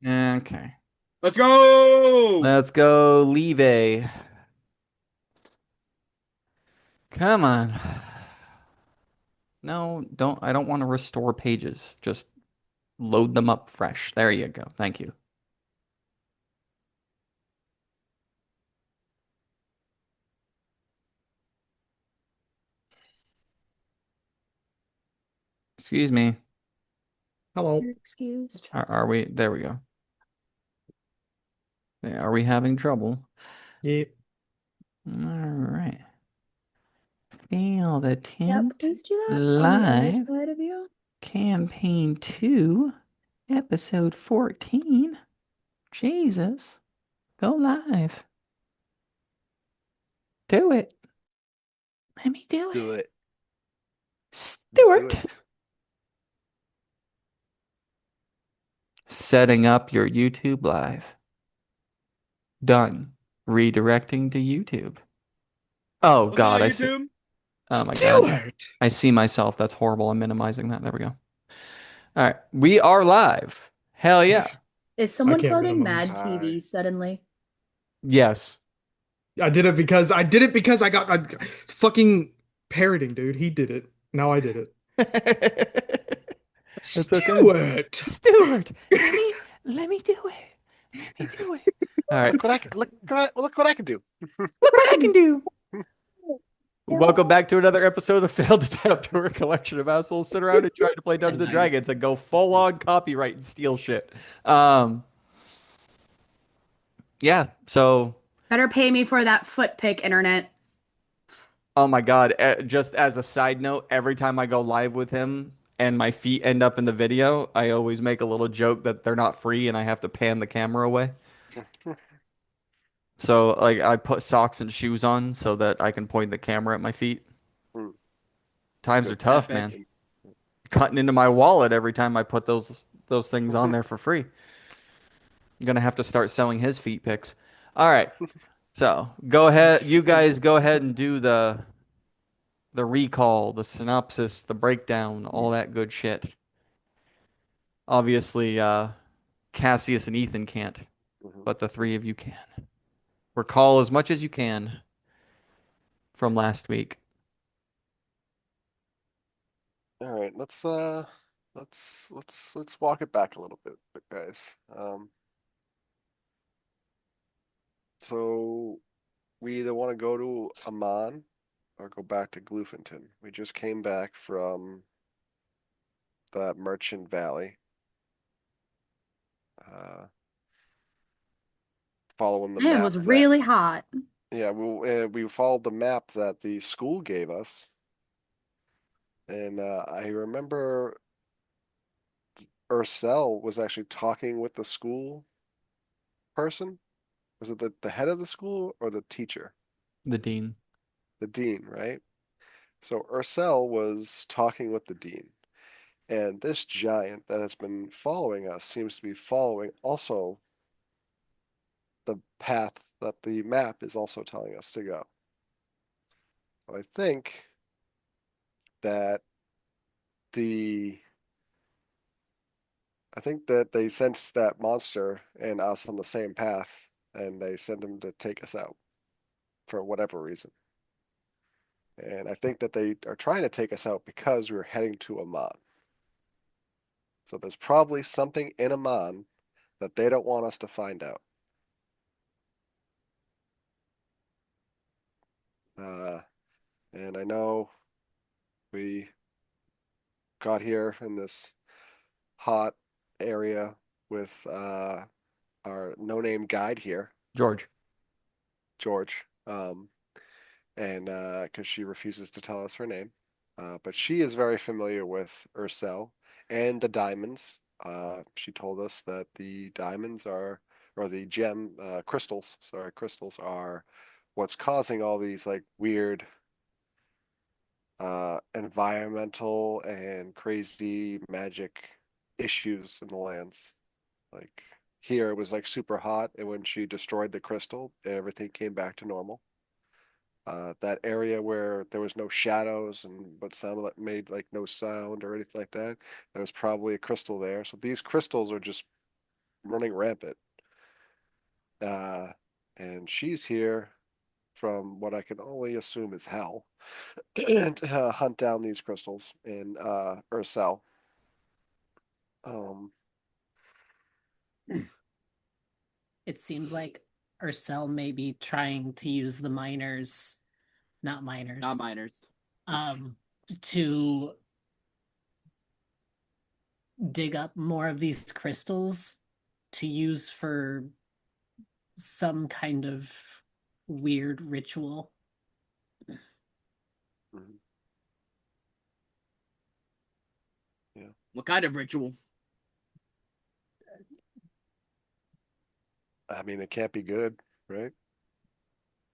Okay. Let's go! Let's go, Leve. Come on. No, don't. I don't want to restore pages. Just load them up fresh. There you go. Thank you. Excuse me. Hello. You're excused. Are we? There we go. Yeah, are we having trouble? Yeah. All right. Feel the Yeah, tint please do that on the other live. side of you. Campaign 2, episode 14. Jesus. Go live. Do it. Let me do Do it. it. Do Stuart. it. Setting up your YouTube live. Done. Redirecting to YouTube. Oh Okay, God, I see. YouTube. Oh my God. Stewart! I see myself. That's horrible. I'm minimizing that. There we go. All right. We are live. Hell yeah. Is I someone can't quoting minimize. Mad Hi. TV suddenly? Yes. I did it because I got fucking parroting, dude. He did it. Now I did it. It's okay. Stewart! Stuart, let me do it. Let me do it. All right. Look what I can do. Look what I can do. Welcome back to another episode of Failed Attempt, where a collection of assholes sit around and try to play Dungeons and Dragons and go full on copyright and steal shit. Um, yeah. So, Better pay me for that foot pick, internet. oh my God. Just as a side note, every time I go live with him and my feet end up in the video, I always make a little joke that they're not free and I have to pan the camera away. So, like, I put socks and shoes on so that I can point the camera at my feet. Hmm, Times are Good. tough, man. Epic. Cutting into my wallet every time I put those things on there for free. I'm gonna have to start selling his feet pics. All right. So go ahead. You guys go ahead and do the recall, the synopsis, the breakdown, all that good shit. Obviously, Cassius and Ethan can't, Mhm. but the three of you can. Recall as much as you can from last week. All right, let's walk it back a little bit, guys. So we either want to go to Amman or go back to Gloofington. We just came back from the Merchant Valley, uh, following the And it map was that, really hot. yeah, we followed the map that the school gave us. And I remember Ursel was actually talking with the school person. Was it the head of the school or the teacher? The dean. The dean, right? So Ursel was talking with the dean. And this giant that has been following us seems to be following also the path that the map is also telling us to go. So I think that the I think that they sense that monster and us on the same path, and they send him to take us out for whatever reason. And I think that they are trying to take us out because we're heading to Amman. So there's probably something in Amman that they don't want us to find out. Uh, and I know we got here in this hot area with our no-name guide here, George. George, and because she refuses to tell us her name. But she is very familiar with Ursel and the diamonds. She told us that the diamonds are, or the gem crystals, sorry, crystals are what's causing all these like weird environmental and crazy magic issues in the lands. Like here, it was like super hot, and when she destroyed the crystal, everything came back to normal. That area where there was no shadows and what sounded like made like no sound or anything like that, there was probably a crystal there. So these crystals are just running rampant. And she's here from what I can only assume is hell to hunt down these crystals in Urcel. Um, It seems like Ursel may be trying to use the not miners, Not miners. to dig up more of these crystals to use for some kind of weird ritual. mhm. What kind of ritual? I mean, it can't be good, right?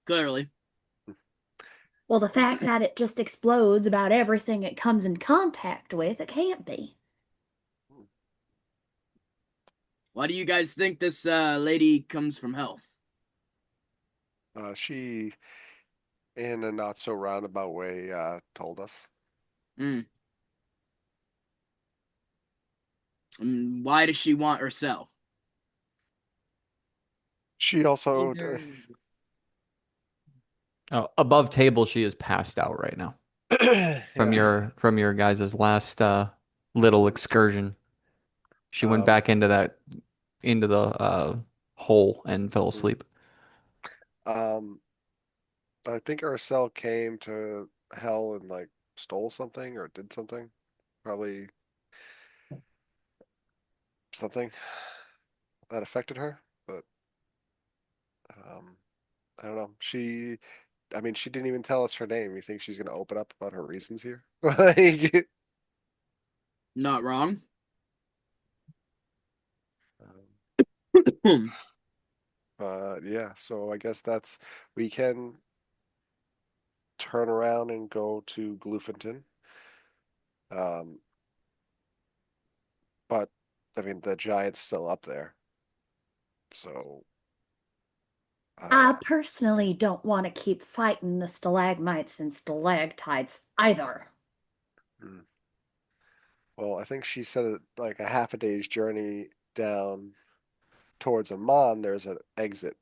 Clearly. Well, the fact that it just explodes about everything it comes in contact with, it can't be. Why do you guys think this lady comes from hell? She, in a not so roundabout way, told us. Hmm. Why does she want Ursel? She also, Oh, above table, she is passed out right now from yeah. your guys' last little excursion. She went Um, back into the hole and fell Mhm. asleep. Um, I think Urcel came to hell and like stole something or did something. Probably something that affected her, but um, I don't know. I mean, she didn't even tell us her name. You think she's gonna open up about her reasons here? Like, Not wrong. um, but yeah, so I guess we can turn around and go to Gloofenton. Um, but I mean, the giant's still up there, so I personally don't want to keep fighting the stalagmites and stalactites either. hmm. Well, I think she said that like a half a day's journey down towards Amon, there's an exit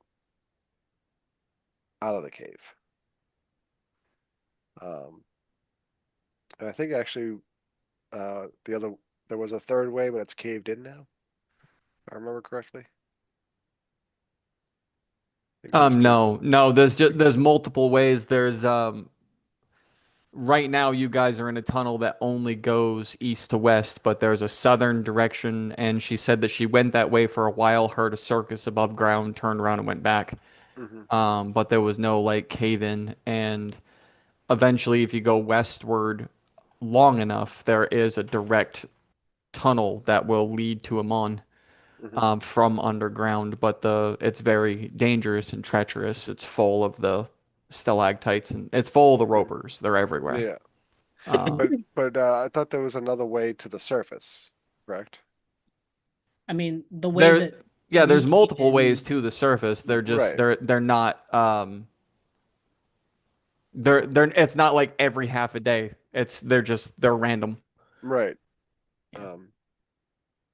out of the cave. Um, and I think actually there was a third way, but it's caved in now. If I remember correctly. I think there's two. No, there's multiple ways. There's right now you guys are in a tunnel that only goes east to west, but there's a southern direction, and she said that she went that way for a while, heard a circus above ground, turned around and went back. Mhm. But there was no like cave in, and eventually, if you go westward long enough, there is a direct tunnel that will lead to Amon Mhm. from underground, but it's very dangerous and treacherous. It's full of the stalactites and it's full of the Mhm. ropers. They're everywhere. Yeah, Um, but I thought there was another way to the surface, correct? I mean, the way there, that yeah, we there's came multiple ways in, to the surface. They're just Right, they're not they're it's not like every half a day. They're random. right. yeah, Um,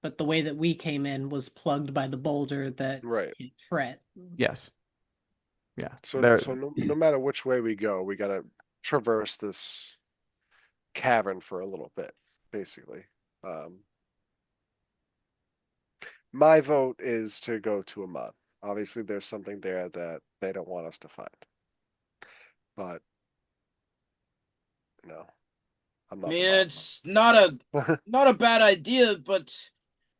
but the way that we came in was plugged by the boulder that right. hit Fret. Yes. Yeah. So They're so no matter which way we go, we gotta traverse this cavern for a little bit, basically. Um, my vote is to go to Amon. Obviously, there's something there that they don't want us to find, but you know, I'm I not the mean, boss. it's not a bad idea, but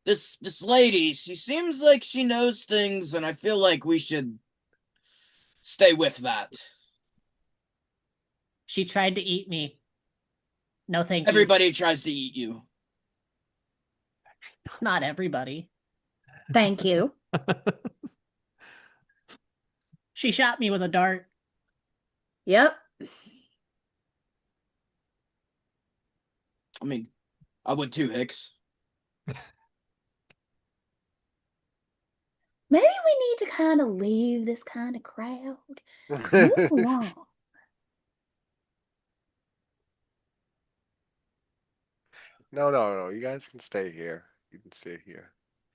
this lady, she seems like she knows things, and I feel like we should stay with that. She tried to eat me. No, thank you. Everybody tries to eat you. Not everybody. Thank you. She shot me with a dart. Yep. I mean, I would too, Hicks. Maybe we need to kind of leave this kind of crowd. Move along. No, no, no. You guys can stay here. You can stay here.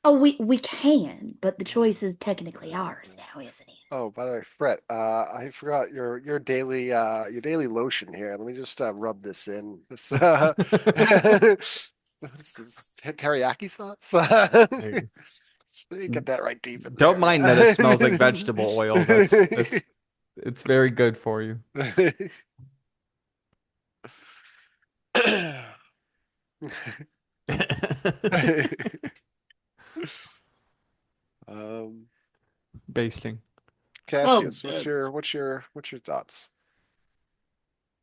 Oh, we can, but the choice is technically ours now, isn't it? Oh, by the way, Fret, I forgot your daily lotion here. Let me just rub this in. This what's this, teriyaki sauce? You get that right deep in there. Don't mind that it smells like vegetable oil. It's very good for you. Um, Basting. Cassius, good. what's your thoughts?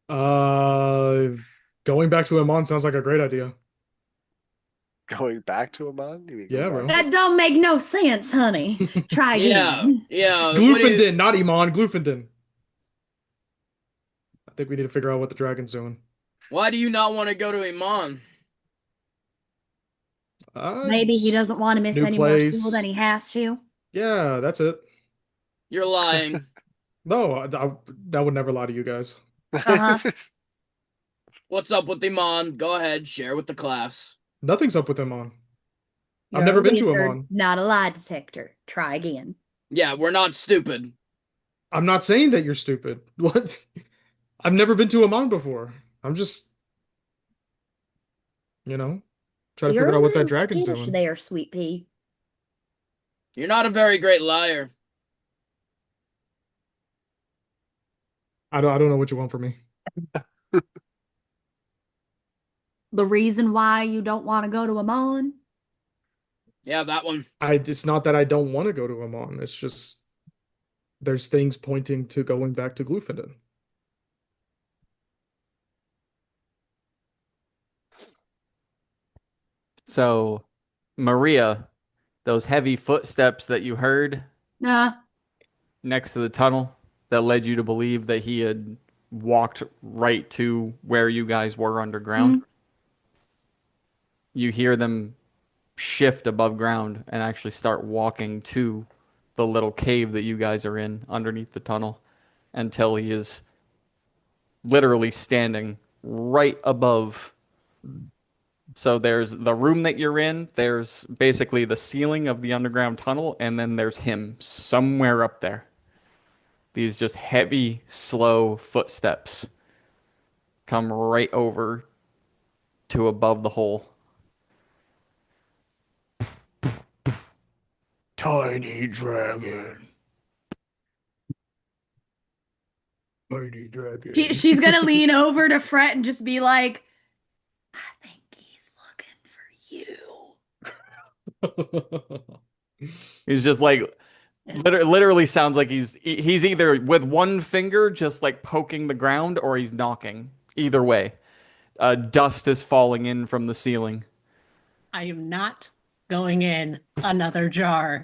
Going back to Amon sounds like a great idea. Going back to Amon? You mean Yeah, going bro. back That don't make no sense, honey. Try Yeah, again. yeah. What do you- Gloofindin, not Iman, Gloofindin. I think we need to figure out what the dragon's doing. Why do you not want to go to Iman? Maybe he doesn't want to miss New any more place. school than he has to. Yeah, that's it. You're lying. No, I would never lie to you guys. Uh-huh. What's up with Iman? Go ahead, share with the class. Nothing's up with Amon. I've You're never a been to wizard, Amon. not a lie detector. Try again. Yeah, we're not stupid. I'm not saying that you're stupid. What? I've never been to Amon before. I'm just, trying to You're figure a out what that little dragon's skittish doing. there, sweet pea. You're not a very great liar. I don't know what you want from me. The reason why you don't want to go to Amon? Yeah, that one. It's not that I don't want to go to Amon. It's just there's things pointing to going back to Gloofindon. So, Maria, those heavy footsteps that you heard Nah. next to the tunnel that led you to believe that he had walked right to where you guys were underground. You hear them shift above ground and actually start walking to the little cave that you guys are in underneath the tunnel until he is literally standing right above. So there's the room that you're in, there's basically the ceiling of the underground tunnel, and then there's him somewhere up there. These just heavy, slow footsteps come right over to above the hole. Tiny dragon. Mighty dragon. She's gonna lean over to Fret and just be like, I think he's looking for you. He's just like literally sounds like he's either with one finger just like poking the ground or he's knocking. Either way, dust is falling in from the ceiling. I am not going in another jar.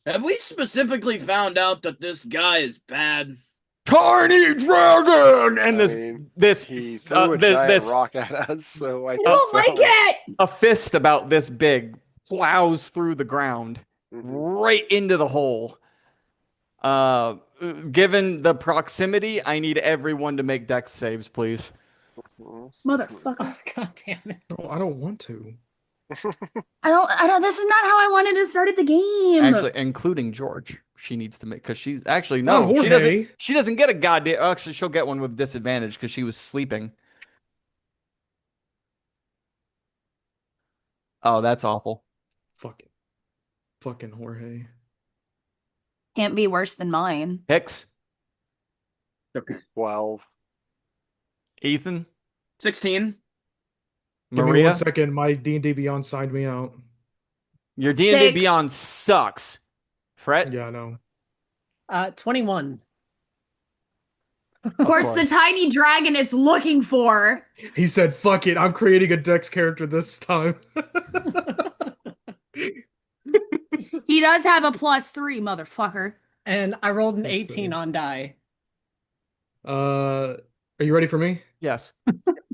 Have we specifically found out that this guy is bad? Tiny dragon, and I mean, this he threw a giant rock at us, so I I think don't so. like it. a fist about this big plows through the ground Mhm. right into the hole. Given the proximity, I need everyone to make dex saves, please. Mhm. Motherfucker. Oh, God damn it. No, I don't want to. I don't this is not how I wanted to start at the game. Actually, including George, she needs to make because she's actually Not no, she Jorge. doesn't. She doesn't get a goddamn. Actually, she'll get one with disadvantage because she was sleeping. Oh, that's awful. Fucking Jorge. Can't be worse than mine. Hicks, 12. Ethan, 16. Give me Maria. 1 second. My D&D Beyond signed me out. Your D&D 6. Beyond sucks. Fret. Yeah, I know. 21. Of course, the tiny dragon it's looking for. He said, fuck it, I'm creating a Dex character this time. He does have a +3, motherfucker. And I rolled an Let's 18 see. on die. Are you ready for me? Yes.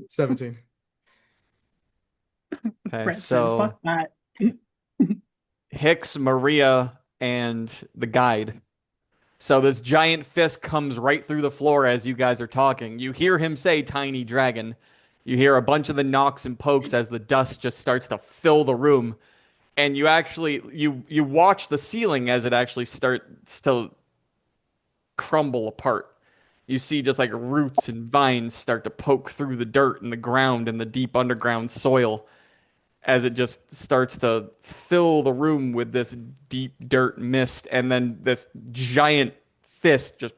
17. Okay. Brett said, So fuck that. Hicks, Maria, and the guide. So this giant fist comes right through the floor as you guys are talking. You hear him say tiny dragon. You hear a bunch of the knocks and pokes as the dust just starts to fill the room. and you actually you watch the ceiling as it actually starts to crumble apart. You see just like roots and vines start to poke through the dirt and the ground and the deep underground soil as it just starts to fill the room with this deep dirt mist, and then this giant fist just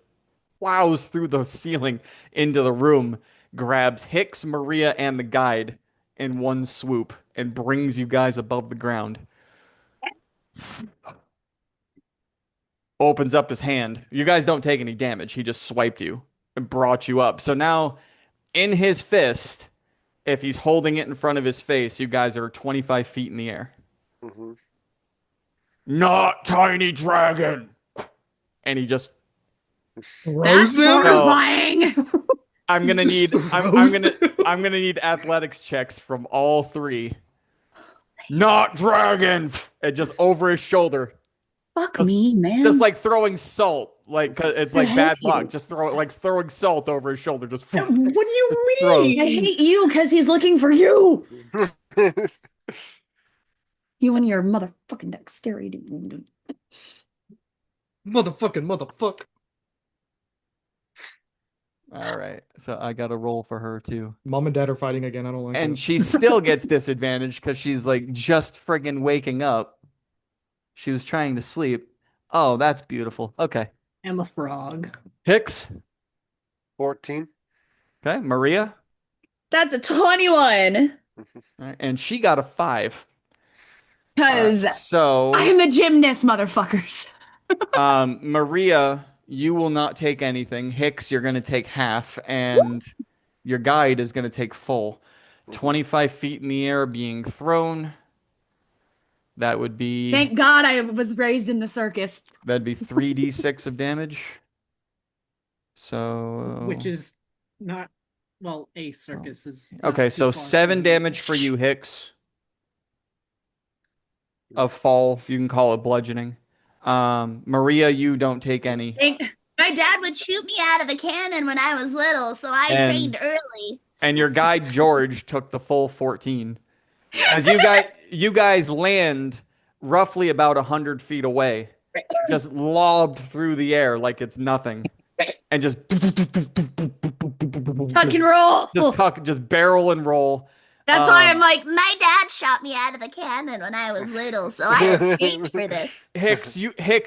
plows through the ceiling into the room, grabs Hicks, Maria, and the guide in one swoop, and brings you guys above the ground. Opens up his hand. You guys don't take any damage. He just swiped you and brought you up. So now, in his fist, if he's holding it in front of his face, you guys are 25 feet in the air. Mm-hmm. Not tiny dragon. And he just Throws That's them? horrifying. I'm gonna need Throws them? I'm gonna need athletics checks from all three. Not dragon. And just over his shoulder. Fuck Just- me, man. Just like throwing salt. Like 'cause it's like I bad hate luck. you. Just throwing salt over his shoulder. Just What do you Just throws. mean? I hate you because he's looking for you. You and your motherfucking dexterity. Motherfuck. All right. So I got to roll for her too. Mom and dad are fighting again. I don't like And it. she still gets disadvantage because she's like just friggin' waking up. She was trying to sleep. Oh, that's beautiful. Okay. I'm a frog. Hicks. 14. Okay. Maria. That's a 21. All right. And she got a 5. Because So, I'm a gymnast, motherfuckers. Maria, you will not take anything. Hicks, you're going to take half. And your guide is going to take full. 25 feet in the air being thrown. That would be Thank God I was raised in the circus. that'd be 3d6 of damage. So Which is not well, a circus is not okay, too so far 7 from- damage for you, Hicks. Of fall, you can call it bludgeoning. Maria, you don't take any. My dad would shoot me out of a cannon when I was little, so I And- trained early. And your guide George took the full 14. As you guys land roughly about 100 feet away, just lobbed through the air like it's nothing, and just Tuck and roll. just barrel and roll. That's why I'm um, like, My dad shot me out of a cannon when I was little, so I escaped for this. Hicks,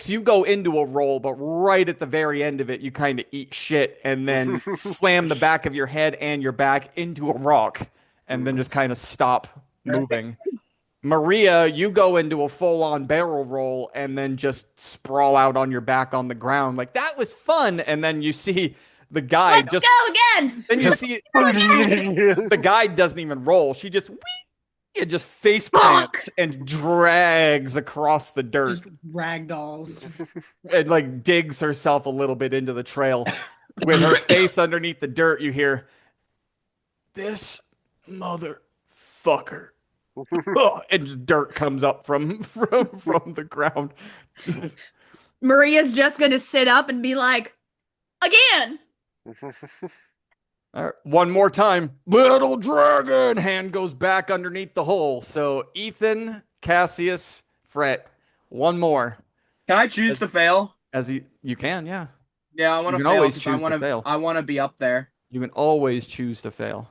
you go into a roll, but right at the very end of it, you kind of eat shit and then slam the back of your head and your back into a rock, and then just kind of stop moving. Maria, you go into a full-on barrel roll and then just sprawl out on your back on the ground like that was fun, and then you see the guide let's just go again. then you see the guide doesn't even roll. She just it just face plants and drags across the dirt Just ragdolls. and like digs herself a little bit into the trail. With her face underneath the dirt, you hear, "This motherfucker." Ugh, and just dirt comes up from the ground. Maria's just gonna sit up and be like, again. All right, one more time. Little dragon hand goes back underneath the hole. So Ethan, Cassius, Fret, one more. Can I choose to fail? You can, yeah. Yeah, I want You to can fail. always 'cause choose to fail. I want to be up there. You can always choose to fail.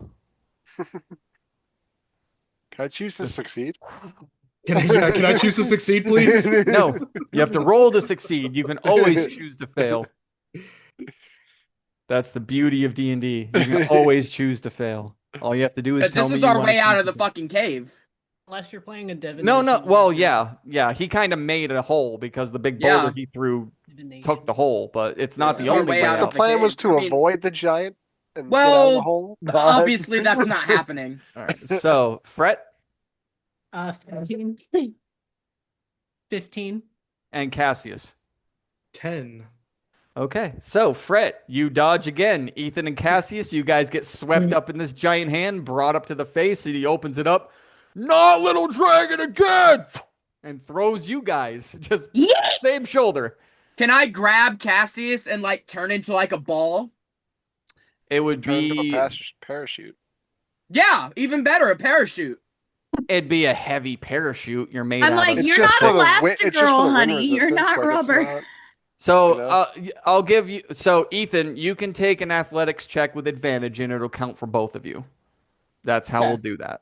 Can I choose to succeed? Can I choose to succeed, please? No, you have to roll to succeed. You can always choose to fail. That's the beauty of D&D. You can always choose to fail. All you have to do is tell This me is you our wanna way out choose of the to fail. fucking cave. Unless you're playing a divination. No. Well, yeah. He kind of made a hole because the big boulder Yeah. he threw Divination. took the hole, but it's not This the is our only way way out The out. of plan was to I mean- avoid the giant and Well, get out of the hole. Obviously, that's not happening. All right. So, Fret 15. 15. and Cassius. 10. Okay. So, Fret, you dodge again. Ethan and Cassius, you guys get swept up in this giant hand, brought up to the face, and he opens it up. Not little dragon again! And throws you guys. Just Yeah. same shoulder. Can I grab Cassius and like turn into like a ball? It would Turn into be a parachute. Yeah, even better, a parachute. It'd be a heavy parachute. You're made I'm out like, of. It's you're just not for the wind. It's just for Elastigirl, the wind honey. You're resistance. not Like it's rubber. not. So You know? I'll give you. So Ethan, you can take an athletics check with advantage, and it'll count for both of you. That's how Okay. we'll do that.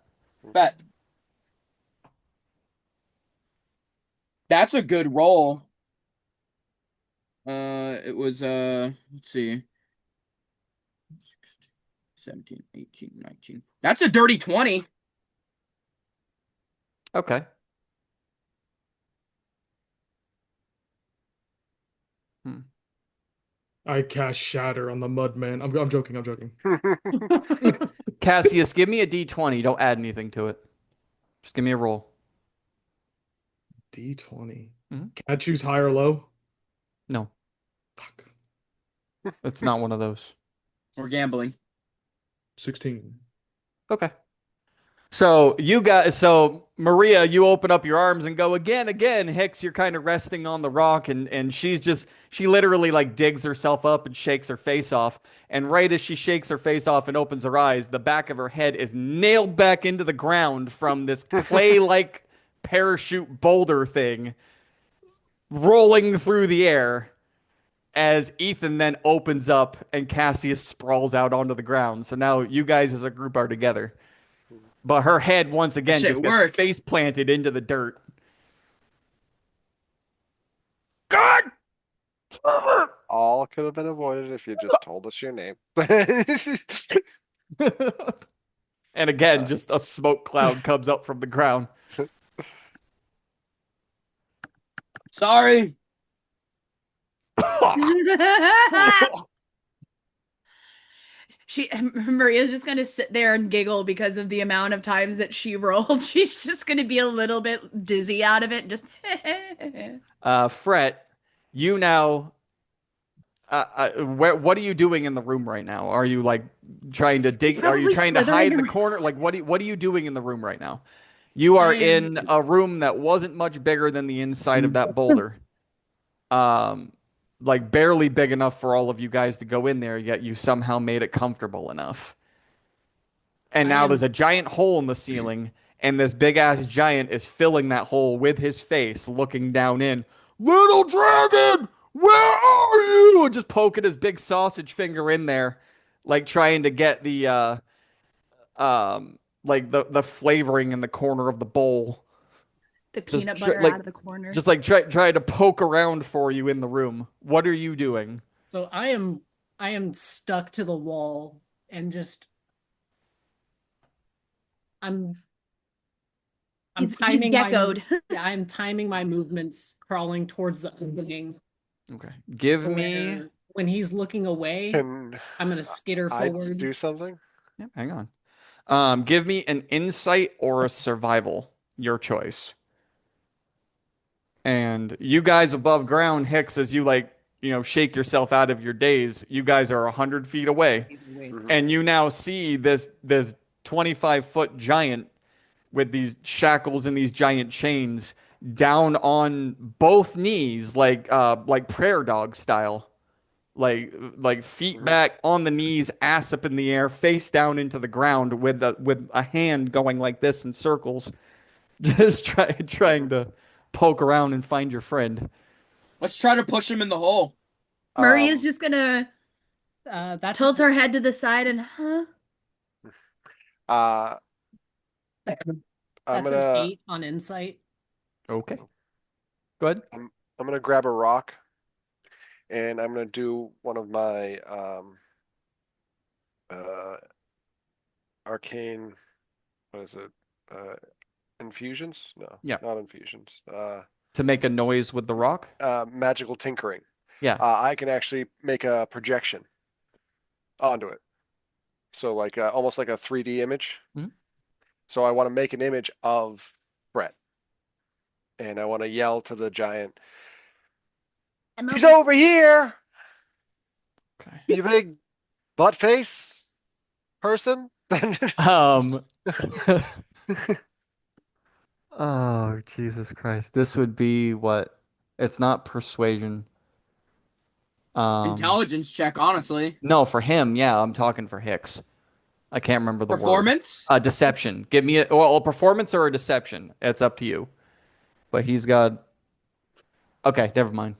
Bet. That's a good roll. It was let's see. 17, 18, 19. That's a dirty 20. Okay. I cast Shatter on the Mudman. I'm joking. I'm joking. Cassius, give me a D20. Don't add anything to it. Just give me a roll. D20. Mhm. Can I choose high or low? No, Fuck. it's not one of those. We're gambling. 16. Okay. So Maria, you open up your arms and go again. Hicks, you're kind of resting on the rock, and she literally like digs herself up and shakes her face off. And right as she shakes her face off and opens her eyes, the back of her head is nailed back into the ground from this clay-like parachute boulder thing rolling through the air. As Ethan then opens up and Cassius sprawls out onto the ground. So now you guys as a group are together. But her head once again shit just gets worked. face planted into the dirt. God! All could have been avoided if you just told us your name. And again, just a smoke cloud comes up from the ground. Sorry. Maria's just gonna sit there and giggle because of the amount of times that she rolled. She's just gonna be a little bit dizzy out of it. Just Fret, you now. What are you doing in the room right now? Are you like trying to dig? He's Are you probably trying to slithering hide in the around. corner? Like what are you doing in the room right now? You are I am- in a room that wasn't much bigger than the inside of that boulder. Like barely big enough for all of you guys to go in there, yet you somehow made it comfortable enough. And I now am- there's a giant hole in the ceiling, and this big ass giant is filling that hole with his face, looking down in. Little dragon, where are you? And just poking his big sausage finger in there, like trying to get the like the flavoring in the corner of the bowl. the Just peanut tr- butter like- out of the corner. Just like try to poke around for you in the room. What are you doing? So I am stuck to the wall and just I'm he's timing geckoed. I'm timing my movements crawling towards the opening. Okay. Give to me. where when he's looking away, Can I'm gonna skitter I forward. do something? Yeah, hang on. Give me an insight or a survival. Your choice. And you guys above ground, Hicks, as you shake yourself out of your daze, you guys are 100 feet away. And you now see this 25-foot giant with these shackles and these giant chains down on both knees, like prayer dog style. Like feet back on the knees, ass up in the air, face down into the ground with a hand going like this in circles, just trying to poke around and find your friend. Let's try to push him in the hole. Maria's just gonna That's tilt her head to the side and I'm that's gonna an 8 on insight. Okay. Go ahead. I'm gonna grab a rock, and I'm gonna do one of my arcane. What is it? Infusions? No, Yeah. not infusions. To make a noise with the rock. Magical tinkering. Yeah. I can actually make a projection onto it. So like almost like a 3D image. Mhm. So I want to make an image of Brett. And I want to yell to the giant, I'm "He's over- over here, Okay. you big butt face person." Oh, Jesus Christ. This would be what? It's not persuasion. Intelligence check, honestly. No, for him, yeah, I'm talking for Hicks. I can't remember the word. Performance? Deception. Give me a performance or a deception. It's up to you. But he's got. Okay, never mind.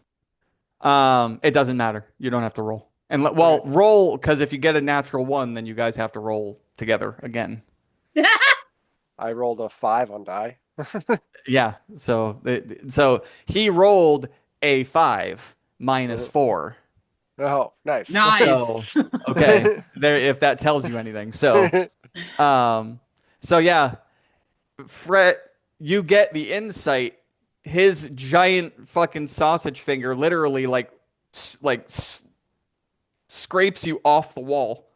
It doesn't matter. You don't have to roll. And roll because if you get a natural 1, then you guys have to roll together again. I rolled a 5 on die. Yeah. So he rolled a 5 minus 4. Oh, nice. Nice. So, okay. There, if that tells you anything. So, yeah, Fred, you get the insight. His giant fucking sausage finger literally scrapes you off the wall,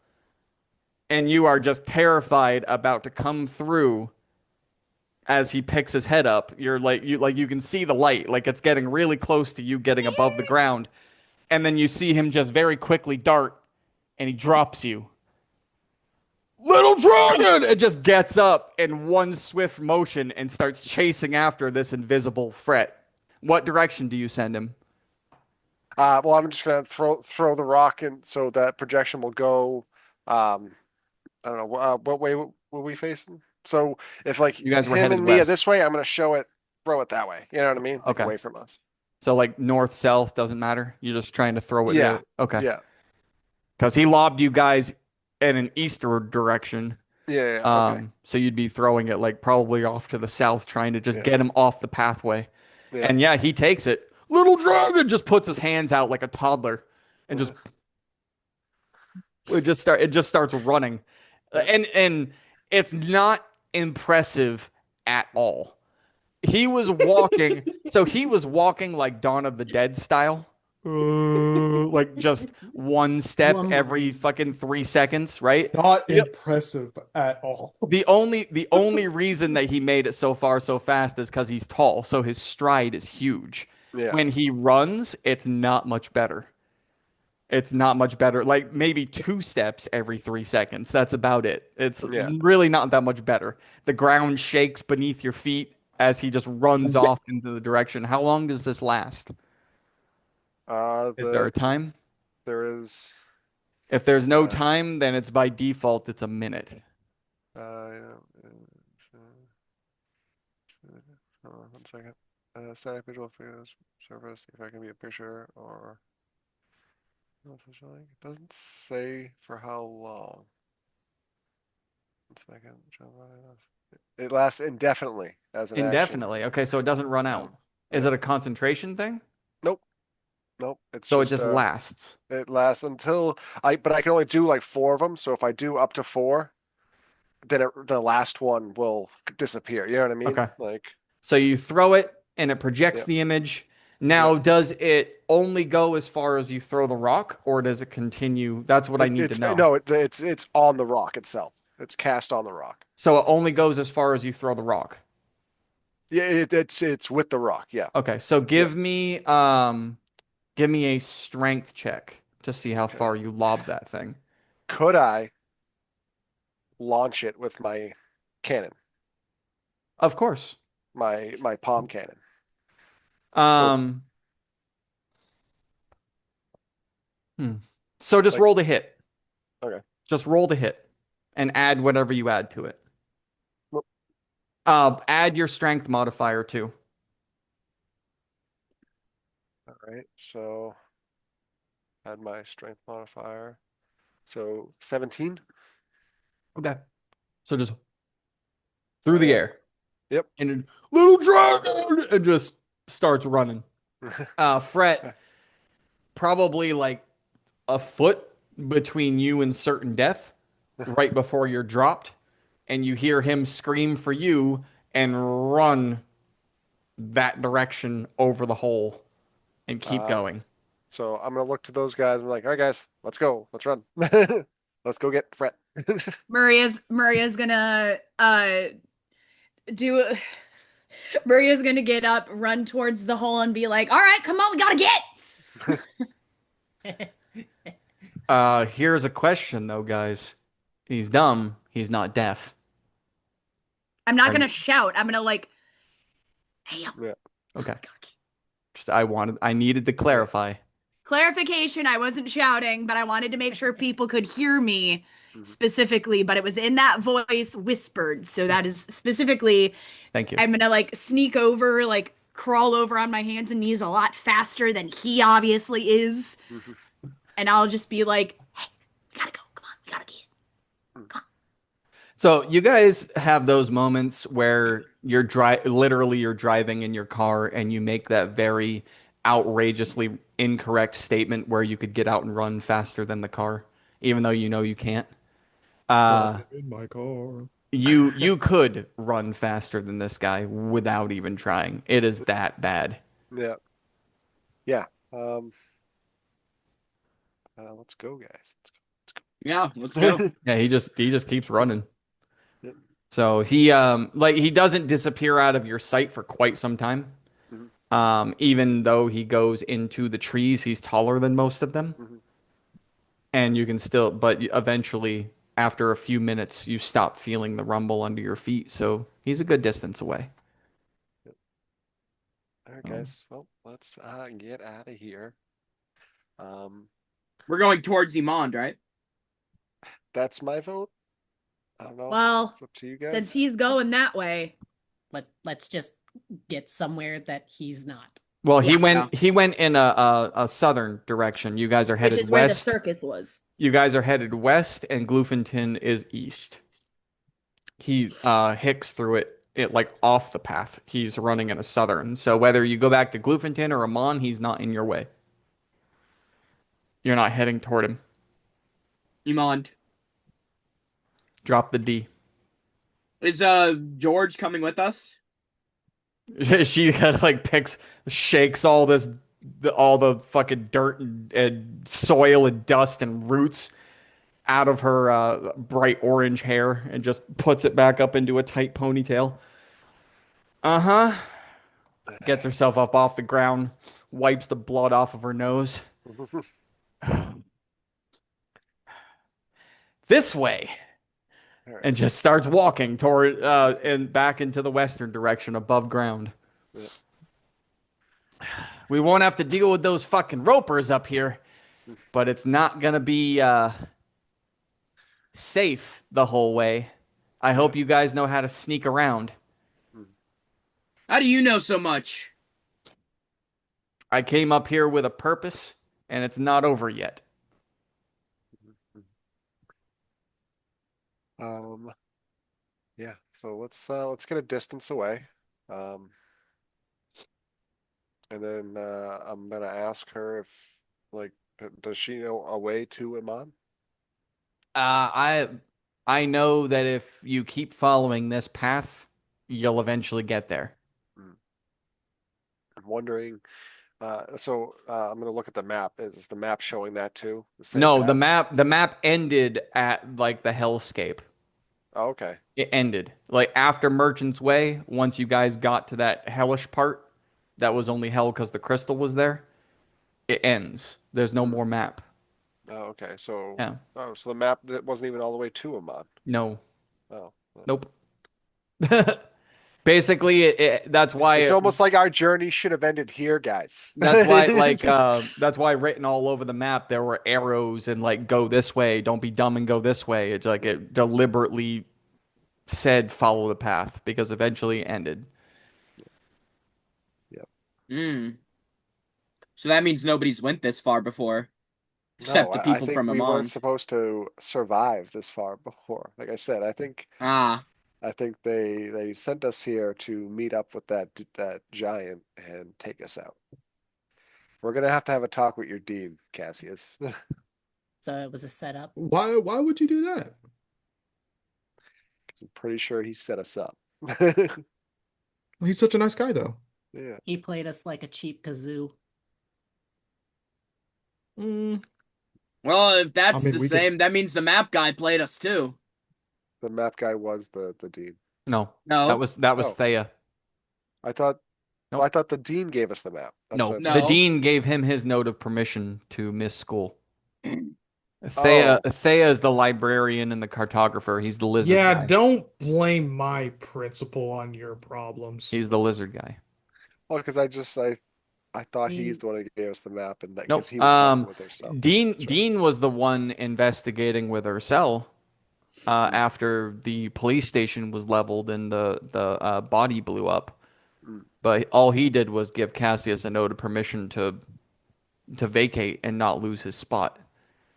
and you are just terrified about to come through. As he picks his head up, you can see the light, like it's getting really close to you, getting above the ground, and then you see him just very quickly dart, and he drops you. Little dragon! It just gets up in one swift motion and starts chasing after this invisible threat. What direction do you send him? Well, I'm just gonna throw the rock in so that projection will go. I don't know what way were we facing. So if like You guys were him headed and Mia west. this way, I'm gonna throw it that way. You know what I mean? Like Okay. away from us. So like north, south, doesn't matter? You're just trying to throw it Yeah. there? Okay. Yeah. Because he lobbed you guys in an eastward direction. Yeah. Okay. So you'd be throwing it like probably off to the south, trying to just Yeah. get him off the pathway. Yeah. And yeah, he takes it. Little dragon just puts his hands out like a toddler and just it just starts running. And it's not impressive at all. He was walking he was walking like Dawn of the Dead style. Like just one step every fucking 3 seconds, right? Not impressive at all. The only reason that he made it so far so fast is because he's tall, so his stride is huge. Yeah. When he runs, it's not much better. It's not much better. Like maybe 2 steps every 3 seconds. That's about it. It's really not that much better. The ground shakes beneath your feet as he just runs off into the direction. How long does this last? Is there a time? There is. If there's no time, then it's by default, it's a minute. Yeah. Hold on 1 second. Static visual figures surface. If I can be a picture or. It doesn't say for how long. 1 second. It lasts indefinitely as an action. Indefinitely. Okay, so it doesn't run out. Is it a concentration thing? Nope. It's So it just lasts. It lasts until but I can only do like 4 of them. So if I do up to 4, then the last one will disappear. You know what I mean? Okay. Like. So you throw it and it projects the image. Now, does it only go as far as you throw the rock, or does it continue? That's what I need to know. No, it's on the rock itself. It's cast on the rock. So it only goes as far as you throw the rock. Yeah, it's with the rock. Yeah. Okay, so give me a strength check to see how far you lob that thing. Could I launch it with my cannon? Of course. My palm cannon. So just roll to hit. Okay. Just roll to hit and add whatever you add to it. Whoop. Add your strength modifier too. All right. So add my strength modifier. So 17. Okay. So just through the air. Yep. And little dragon and just starts running. Fret, probably like a foot between you and certain death, right before you're dropped, and you hear him scream for you and run that direction over the hole and keep going. So I'm gonna look to those guys and be like, all right, guys, let's go. Let's run. Let's go get Fret. Maria's gonna Maria's gonna get up, run towards the hole, and be like, "All right, come on, we gotta get." Here's a question though, guys. He's dumb. He's not deaf. I'm not gonna shout. I'm gonna like, "Hey, Okay. Just I needed to clarify. clarification." I wasn't shouting, but I wanted to make sure people could hear me Mhm. specifically, but it was in that voice whispered. So that is specifically, Thank you. I'm gonna like sneak over, like crawl over on my hands and knees a lot faster than he obviously is. And I'll just be like, hey, we gotta go. Come on, we gotta get. So you guys have those moments where you're literally you're driving in your car and you make that very outrageously incorrect statement where you could get out and run faster than the car, even though you know you can't. In my car. You could run faster than this guy without even trying. It is that bad. Yeah. Yeah. Let's go, guys. Yeah, let's go. Yeah, he just keeps running. Yep. So he like he doesn't disappear out of your sight for quite some time. Even though he goes into the trees, he's taller than most of them. Mhm. And you can still, but eventually, after a few minutes, you stop feeling the rumble under your feet. So he's a good distance away. All right, guys. Well, let's get out of here. We're going towards Imond, right? That's my vote. I don't know. Well, It's up to you guys. since he's going that way, Let's just get somewhere that he's not. Well, he Yeah. went in a southern direction. You guys are which headed is where the west. circus was. You guys are headed west, and Gloofenton is east. He hicks through it like off the path. He's running in a southern. So whether you go back to Gloofenton or Amon, he's not in your way. You're not heading toward him. Imond. Drop the D. Is George coming with us? She kind of like shakes all the fucking dirt and soil and dust and roots out of her bright orange hair and just puts it back up into a tight ponytail. Uh-huh. Gets herself up off the ground, wipes the blood off of her nose. This way. All right. And just starts walking toward and back into the western direction above ground. Yeah. We won't have to deal with those fucking ropers up here, but it's not gonna be safe the whole way. I hope you guys know how to sneak around. How do you know so much? I came up here with a purpose, and it's not over yet. Yeah. So let's get a distance away. And then I'm gonna ask her if like does she know a way to Iman? I know that if you keep following this path, you'll eventually get there. I'm wondering. So I'm gonna look at the map. Is the map showing that too? The same No, path? the map ended at like the hellscape. Oh, okay. It ended. Like after Merchant's Way, once you guys got to that hellish part, that was only hell because the crystal was there. It ends. There's no more map. Oh, okay. So Yeah. oh, so the map wasn't even all the way to Iman. No. Oh. Nope. Basically, that's why It's almost like our journey should have ended here, guys. that's why that's why written all over the map there were arrows and like go this way, don't be dumb and go this way. It's like it deliberately said follow the path because eventually it ended. So that means nobody's went this far before. Except No, the I people think from we Amon. weren't supposed to survive this far before. Like I said, I think they sent us here to meet up with that giant and take us out. We're gonna have to have a talk with your dean, Cassius. So it was a setup. Why would you do that? I'm pretty sure he set us up. He's such a nice guy though. Yeah. He played us like a cheap kazoo. Well, if that's I mean, the we could- same, that means the map guy played us too. The map guy was the dean. No. No. That was Oh. Thea. I thought Nope. I thought the dean gave us the map. That's No, what I No. the thought. dean gave him his note of permission to miss school. Thea is the librarian and the cartographer. He's the lizard Yeah, guy. don't blame my principal on your problems. He's the lizard guy. Well, because I thought he's the one who gave us the map and that Nope. because he was talking with herself. Dean That's right. Dean was the one investigating with Ursel. after the police station was leveled and the body blew up. Mm. But all he did was give Cassius a note of permission to vacate and not lose his spot.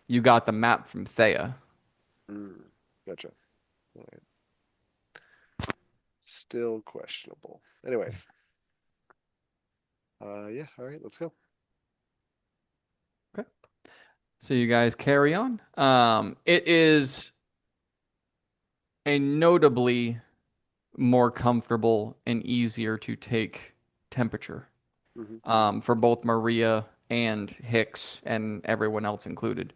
You got the map from Thea. Gotcha. All right. Still questionable. Anyways. Yeah, all right, let's go. So you guys carry on. It is a notably more comfortable and easier to take temperature for both Maria and Hicks and everyone else included.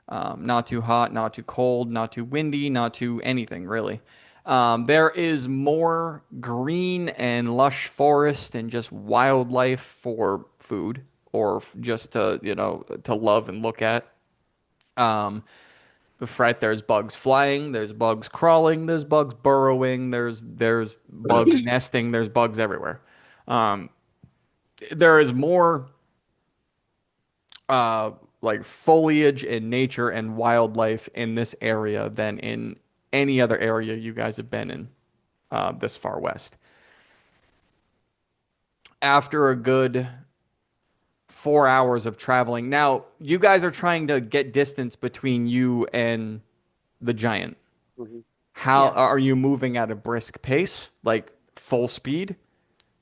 Not too hot, not too cold, not too windy, not too anything really. There is more green and lush forest and just wildlife for food or just to, to love and look at. Fret, there's bugs flying, there's bugs crawling, there's bugs burrowing, there's bugs nesting, there's bugs everywhere. There is more like foliage and nature and wildlife in this area than in any other area you guys have been in this far west. After a good 4 hours of traveling, now you guys are trying to get distance between you and the giant. How are you moving at a brisk pace, like full speed?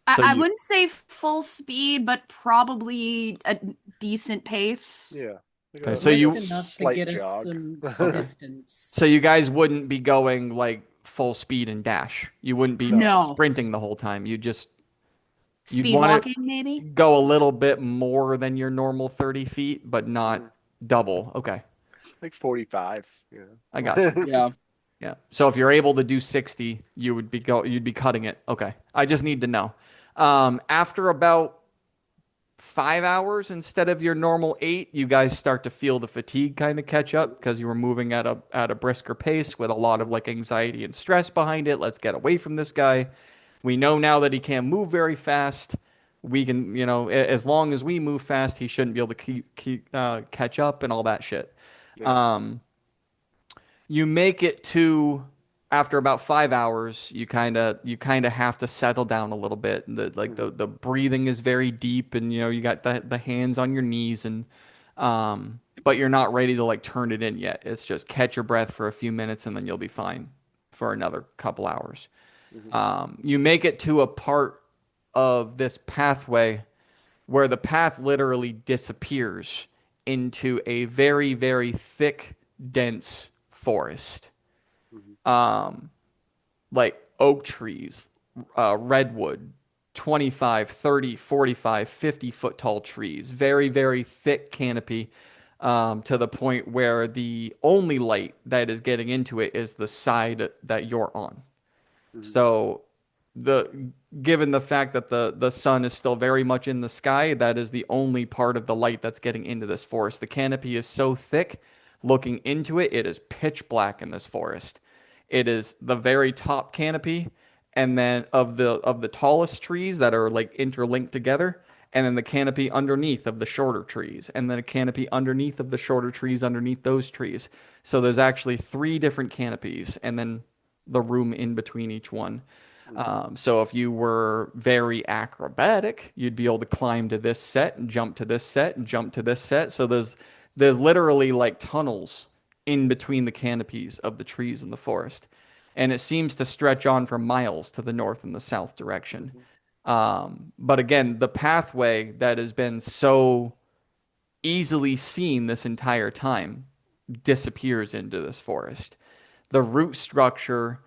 I wouldn't say full speed, but probably a decent pace. Yeah. Okay, so you Just enough to slight get us jog. some distance. So you guys wouldn't be going like full speed and dash. You wouldn't be No. sprinting the whole time. You'd Speed want walking, maybe? go a little bit more than your normal 30 feet, but not double. Okay, Like 45, yeah. I got you. Yeah. Yeah. So if you're able to do 60, you'd be cutting it. Okay. I just need to know. After about 5 hours instead of your normal 8, you guys start to feel the fatigue kind of catch up because you were moving at a brisker pace with a lot of like anxiety and stress behind it. Let's get away from this guy. We know now that he can't move very fast. We can, as long as we move fast, he shouldn't be able to catch up and all that shit. Yeah. You make it to after about 5 hours. You kind of have to settle down a little bit. The breathing is very deep, and you got the hands on your knees, and but you're not ready to like turn it in yet. It's just catch your breath for a few minutes, and then you'll be fine for another couple hours. You make it to a part of this pathway where the path literally disappears into a very, very thick, dense forest. Like oak trees, redwood, 25, 30, 45, 50-foot tall trees. Very, very thick canopy to the point where the only light that is getting into it is the side that you're on. So given the fact that the sun is still very much in the sky, that is the only part of the light that's getting into this forest. The canopy is so thick, looking into it, it is pitch black in this forest. It is the very top canopy, and then of the tallest trees that are like interlinked together, and then the canopy underneath of the shorter trees, and then a canopy underneath of the shorter trees underneath those trees. So there's actually 3 different canopies, and then the room in between each one. So if you were very acrobatic, you'd be able to climb to this set and jump to this set and jump to this set. So there's literally like tunnels in between the canopies of the trees in the forest. And it seems to stretch on for miles to the north and the south direction. But again, the pathway that has been so easily seen this entire time disappears into this forest. The root structure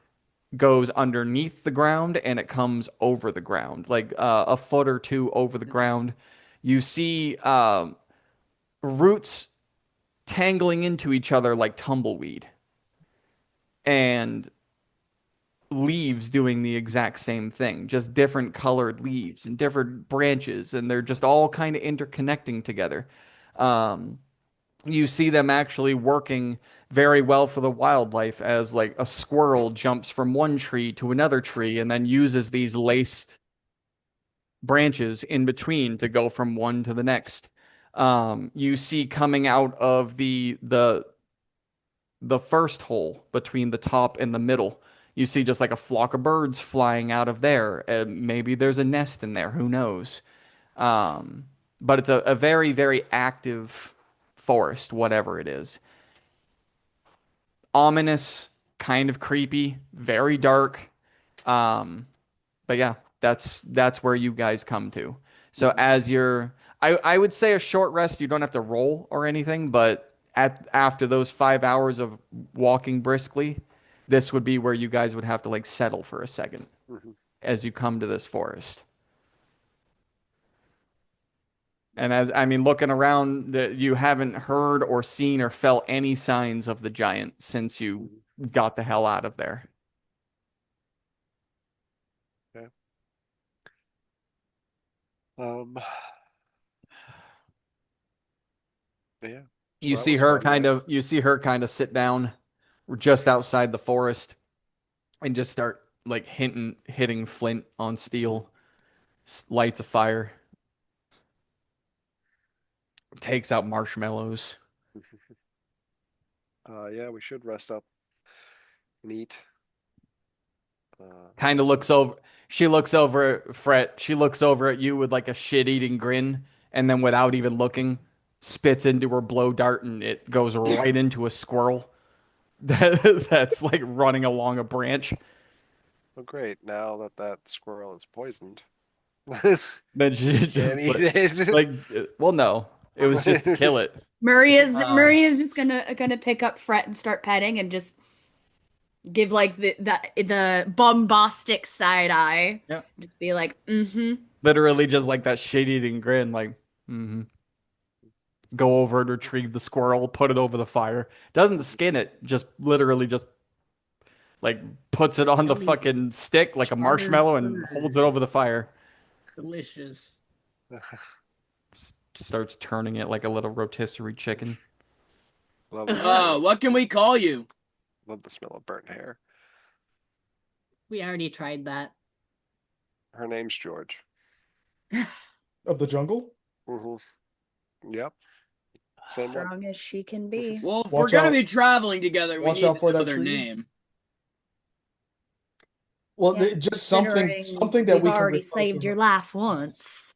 goes underneath the ground and it comes over the ground, like a foot or 2 over the ground. You see roots tangling into each other like tumbleweed, and leaves doing the exact same thing, just different colored leaves and different branches, and they're just all kind of interconnecting together. You see them actually working very well for the wildlife, as like a squirrel jumps from one tree to another tree and then uses these laced branches in between to go from one to the next. You see coming out of the the first hole between the top and the middle. You see just like a flock of birds flying out of there. Maybe there's a nest in there. Who knows? But it's a very, very active forest, whatever it is. Ominous, kind of creepy, very dark. But yeah, that's where you guys come to. So as you're, I would say a short rest. You don't have to roll or anything, but after those 5 hours of walking briskly, this would be where you guys would have to like settle for a second as you come to this forest. And as I mean, looking around, you haven't heard or seen or felt any signs of the giant since you got the hell out of there. Okay. Yeah. You So that see was her fun, kind guys. of sit down just outside the forest and just start like hitting flint on steel, lights a fire, takes out marshmallows. Yeah, we should rest up and eat. Kind of looks over. She looks over at Fret. She looks over at you with like a shit-eating grin, and then without even looking, spits into her blow dart, and it goes right into a squirrel that's like running along a branch. Oh, great. Now that that squirrel is poisoned. Then she just Can't eat it. like, well, no, it was just to kill it. Maria's just gonna pick up Fret and start petting and just give like the bombastic side eye. Yeah. Just be like, mm-hmm. Literally just like that shit-eating grin, like, mm-hmm. Go over and retrieve the squirrel, put it over the fire. Doesn't skin it, just literally just like puts it on the fucking stick like a marshmallow and holds it over the fire. Delicious. Starts turning it like a little rotisserie chicken. Love the What can we call you? love the smell of burnt hair. We already tried that. Her name's George. Of the jungle? Yep. Same one. Strong as she can be. Well, if Watch we're gonna out. be traveling together, we Watch need out to for know that their tree. name. Well, Yeah, just something considering that we've we can already refer saved to your her life as. once.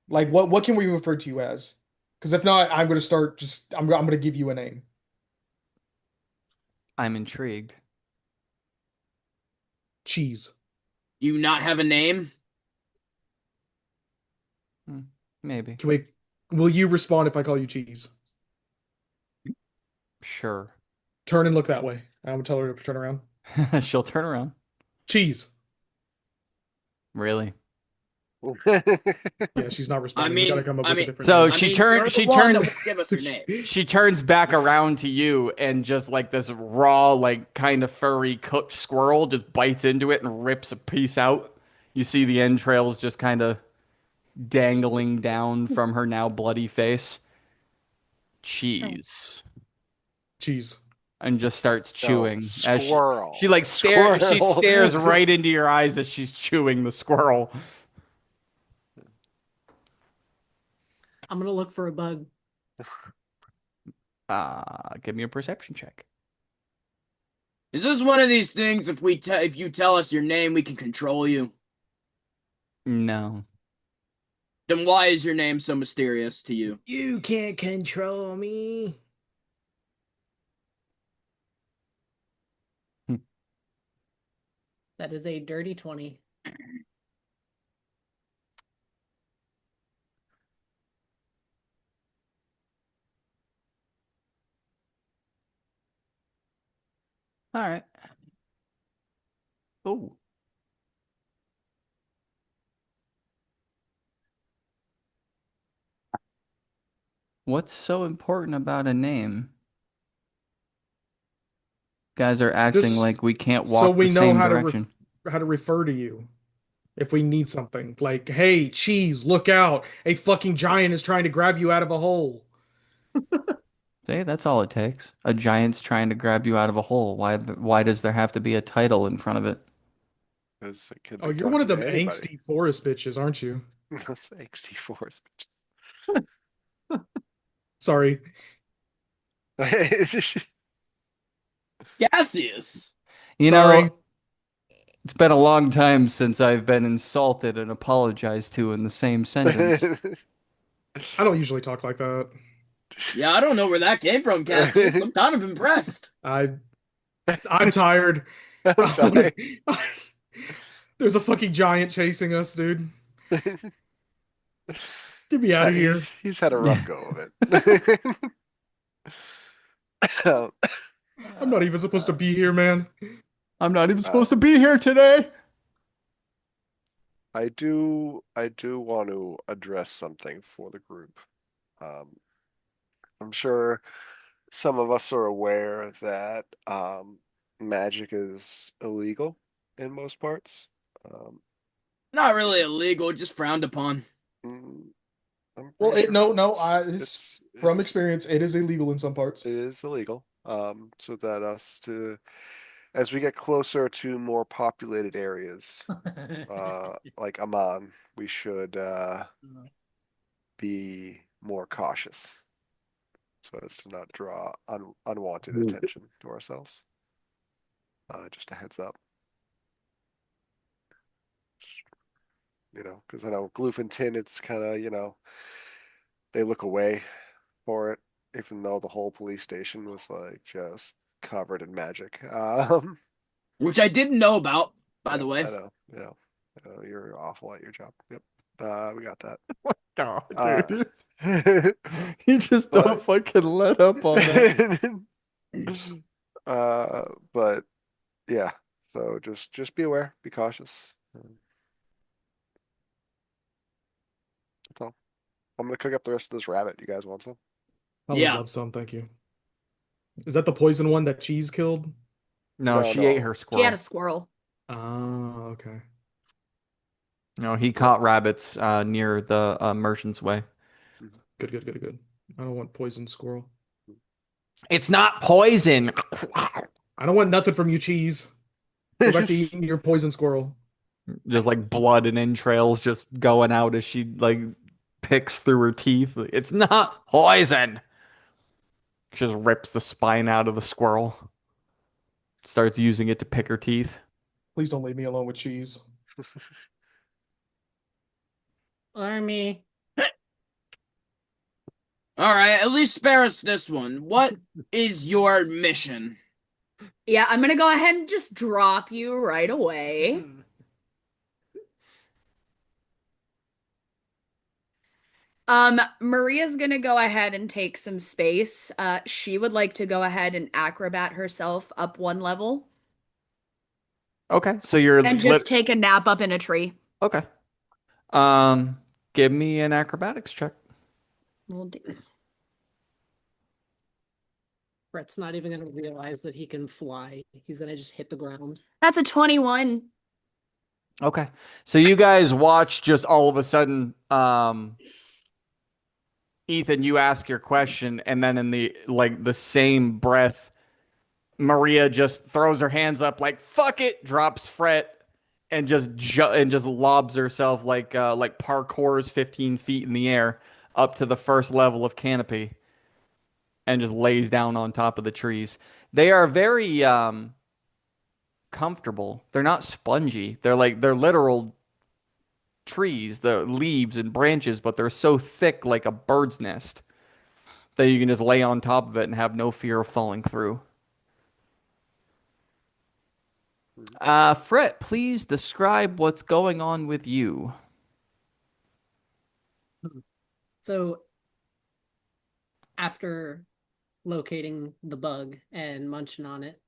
Like what can we refer to you as? Because if not, I'm gonna start just I'm gonna give you a name. I'm intrigued. Cheese. Do you not have a name? Maybe. Will you respond if I call you Cheese? Sure. Turn and look that way. I'm gonna tell her to turn around. She'll turn around. Cheese. Really? Yeah, she's not responding. We gotta come up with a different So name. she you're the she one that turns will give us your name. she turns back around to you and just like this raw, like kind of furry cooked squirrel just bites into it and rips a piece out. You see the entrails just kind of dangling down from her now bloody face. Cheese. Cheese. And just starts chewing. As squirrel. She like stares. She Squirrel. stares right into your eyes as she's chewing the squirrel. I'm gonna look for a bug. Give me a perception check. Is this one of these things? If you tell us your name, we can control you. No. Then why is your name so mysterious to you? You can't control me. That is a dirty 20. All right. Oh. What's so important about a name? Guys are acting Just like we can't walk so we the know same how direction. to refer to you if we need something. Like, hey, Cheese, look out! A fucking giant is trying to grab you out of a hole. See, that's all it takes. A giant's trying to grab you out of a hole. Why does there have to be a title in front of it? Because it could Oh, be you're one of them talking to anybody. angsty forest bitches, aren't you? That's angsty force. Sorry. Cassius. You Sorry. know, it's been a long time since I've been insulted and apologized to in the same sentence. I don't usually talk like that. Yeah, I don't know where that came from, Cassius. I'm kind of impressed. I'm tired. I'm tired. There's a fucking giant chasing us, dude. Get me He's out had- of here. he's had a rough go of it. I'm not even supposed to be here, man. I'm not even supposed to be here today. I do want to address something for the group. I'm sure some of us are aware that magic is illegal in most parts. Not really illegal, just frowned upon. I'm Well, pretty no, sure it's from experience, it is illegal in some parts. it is illegal. So that as we get closer to more populated areas, like Amman, we should be more cautious so as to not draw unwanted attention to ourselves. Just a heads up. Because I know Gloofentin, it's kind of, they look away for it, even though the whole police station was like just covered in magic. Which I didn't know about, by the way. I know, I know you're awful at your job. Yep. We got that. God, dude. You just don't fucking let up on that. But yeah, so just be aware, be cautious. That's all. I'm gonna cook up the rest of this rabbit. You guys want some? I would love some, thank you. Is that the poison one that Cheese killed? No, she ate her He squirrel. had a squirrel. Oh, okay. No, he caught rabbits near the Merchant's Way. Good. I don't want poison squirrel. It's not poison. I don't want nothing from you, Cheese. Go back to eating your poison squirrel. Just like blood and entrails just going out as she like picks through her teeth. It's not poison. She just rips the spine out of the squirrel. Starts using it to pick her teeth. Please don't leave me alone with Cheese. Army. All right, at least spare us this one. What is your mission? Yeah, I'm gonna go ahead and just drop you right away. Maria's gonna go ahead and take some space. She would like to go ahead and acrobat herself up one level Okay, so you're and just take a nap up in a tree. Okay. Give me an acrobatics check. We'll do. Brett's not even going to realize that he can fly. He's going to just hit the ground. That's a 21. Okay. So you guys watch just all of a sudden, Ethan, you ask your question, and then in the same breath, Maria just throws her hands up like fuck it, drops Fret, and just lobs herself like parkours 15 feet in the air up to the first level of canopy, and just lays down on top of the trees. They are very comfortable. They're not spongy. They're literal trees, the leaves and branches, but they're so thick like a bird's nest that you can just lay on top of it and have no fear of falling through. Fret, please describe what's going on with you. So, after locating the bug and munching on it,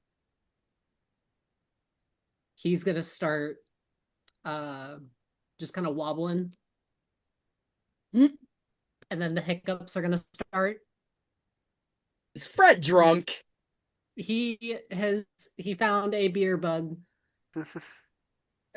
he's gonna start just kind of wobbling. And then the hiccups are gonna start. Is Fred drunk? He found a beer bug.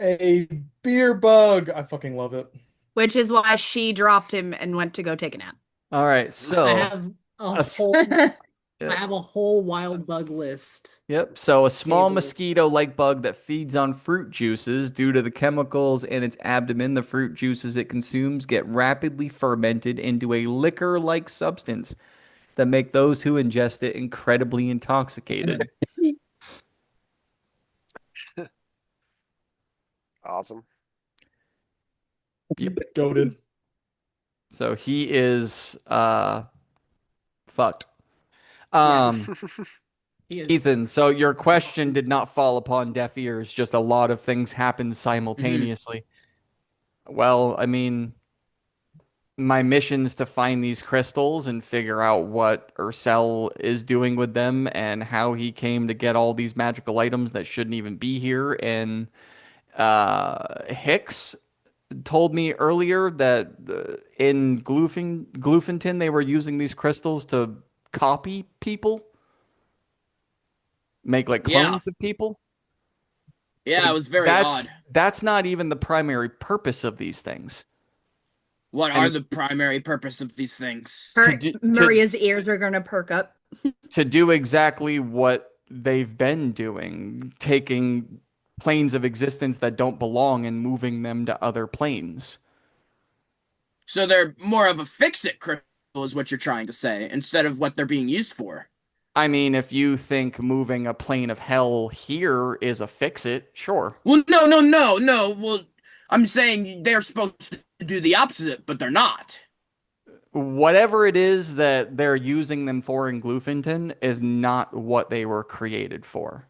A beer bug. I fucking love it. Which is why she dropped him and went to go take a nap. All right, so I have a whole I have a whole wild bug list. Yep. So a small Table. mosquito-like bug that feeds on fruit juices. Due to the chemicals in its abdomen, the fruit juices it consumes get rapidly fermented into a liquor-like substance that make those who ingest it incredibly intoxicated. Awesome. Yep. Goated. So he is fucked. He is. Ethan, so your question did not fall upon deaf ears, just a lot of things happened simultaneously. Well, I mean, my mission's to find these crystals and figure out what Ursel is doing with them and how he came to get all these magical items that shouldn't even be here. And Hicks told me earlier that in Gloofington they were using these crystals to copy people, make like Yeah. clones of people. Yeah, it was very odd. That's not even the primary purpose of these things. What and- are the primary purpose of these things? Maria's ears are gonna perk up. To do exactly what they've been doing, taking planes of existence that don't belong and moving them to other planes. So they're more of a fix-it crystal, is what you're trying to say, instead of what they're being used for. I mean, if you think moving a plane of hell here is a fix-it, sure. Well, no. Well, I'm saying they're supposed to do the opposite, but they're not. Whatever it is that they're using them for in Gloofington is not what they were created for.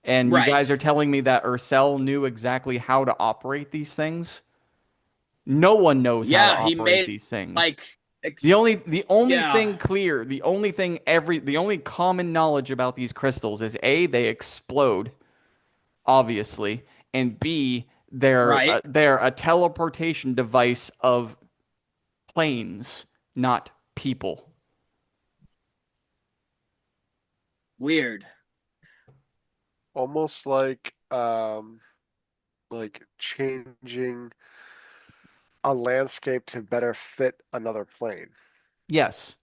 And Right. you guys are telling me that Ursel knew exactly how to operate these things? No one knows how to Yeah, he operate made these things. like The only Yeah. thing clear, the only common knowledge about these crystals is A, they explode, obviously, and B, they're Right. they're a teleportation device of planes, not people. weird. Almost like changing a landscape to better fit another plane. Yes.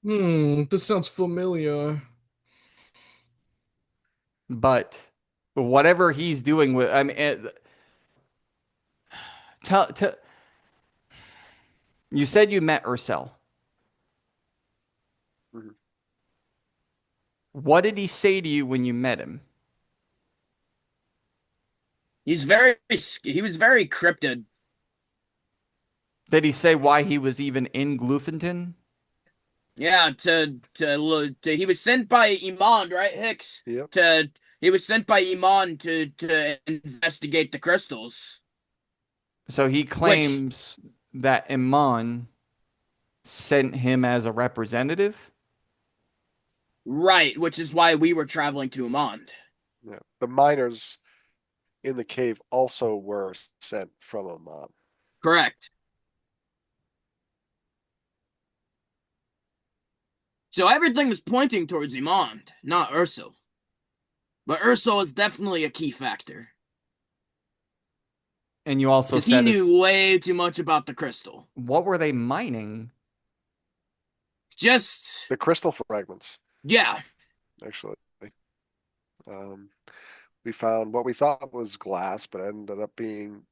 This sounds familiar. But whatever he's doing with, I mean, you said you met Ursel. Mhm. What did he say to you when you met him? He was very cryptid. Did he say why he was even in Gloofington? Yeah, he was sent by Iman, right, Hicks? Yep. He was sent by Iman to investigate the crystals. So he claims that Iman sent him as a representative? Right, which is why we were traveling to Iman. Yeah. The miners in the cave also were sent from Amon. Correct. So everything was pointing towards Iman, not Ursel. But Ursel is definitely a key factor. And you also Because he said knew way too much about the crystal. what were they mining? Just, The crystal fragments, yeah. actually. We found what we thought was glass, but ended up being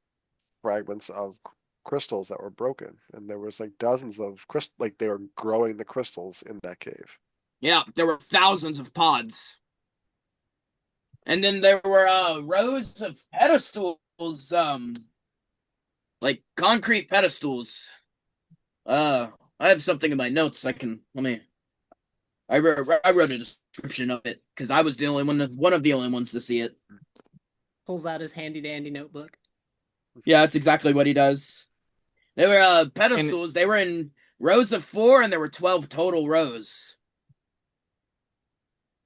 fragments of crystals that were broken. And there was like dozens of like they were growing the crystals in that cave. Yeah, there were thousands of pods. And then there were rows of pedestals, like concrete pedestals. I have something in my notes. I wrote a description of it because I was the only one of the only ones to see it. Pulls out his handy dandy notebook. Yeah, that's exactly what he does. They were pedestals. They were in rows of 4, and there were 12 total rows.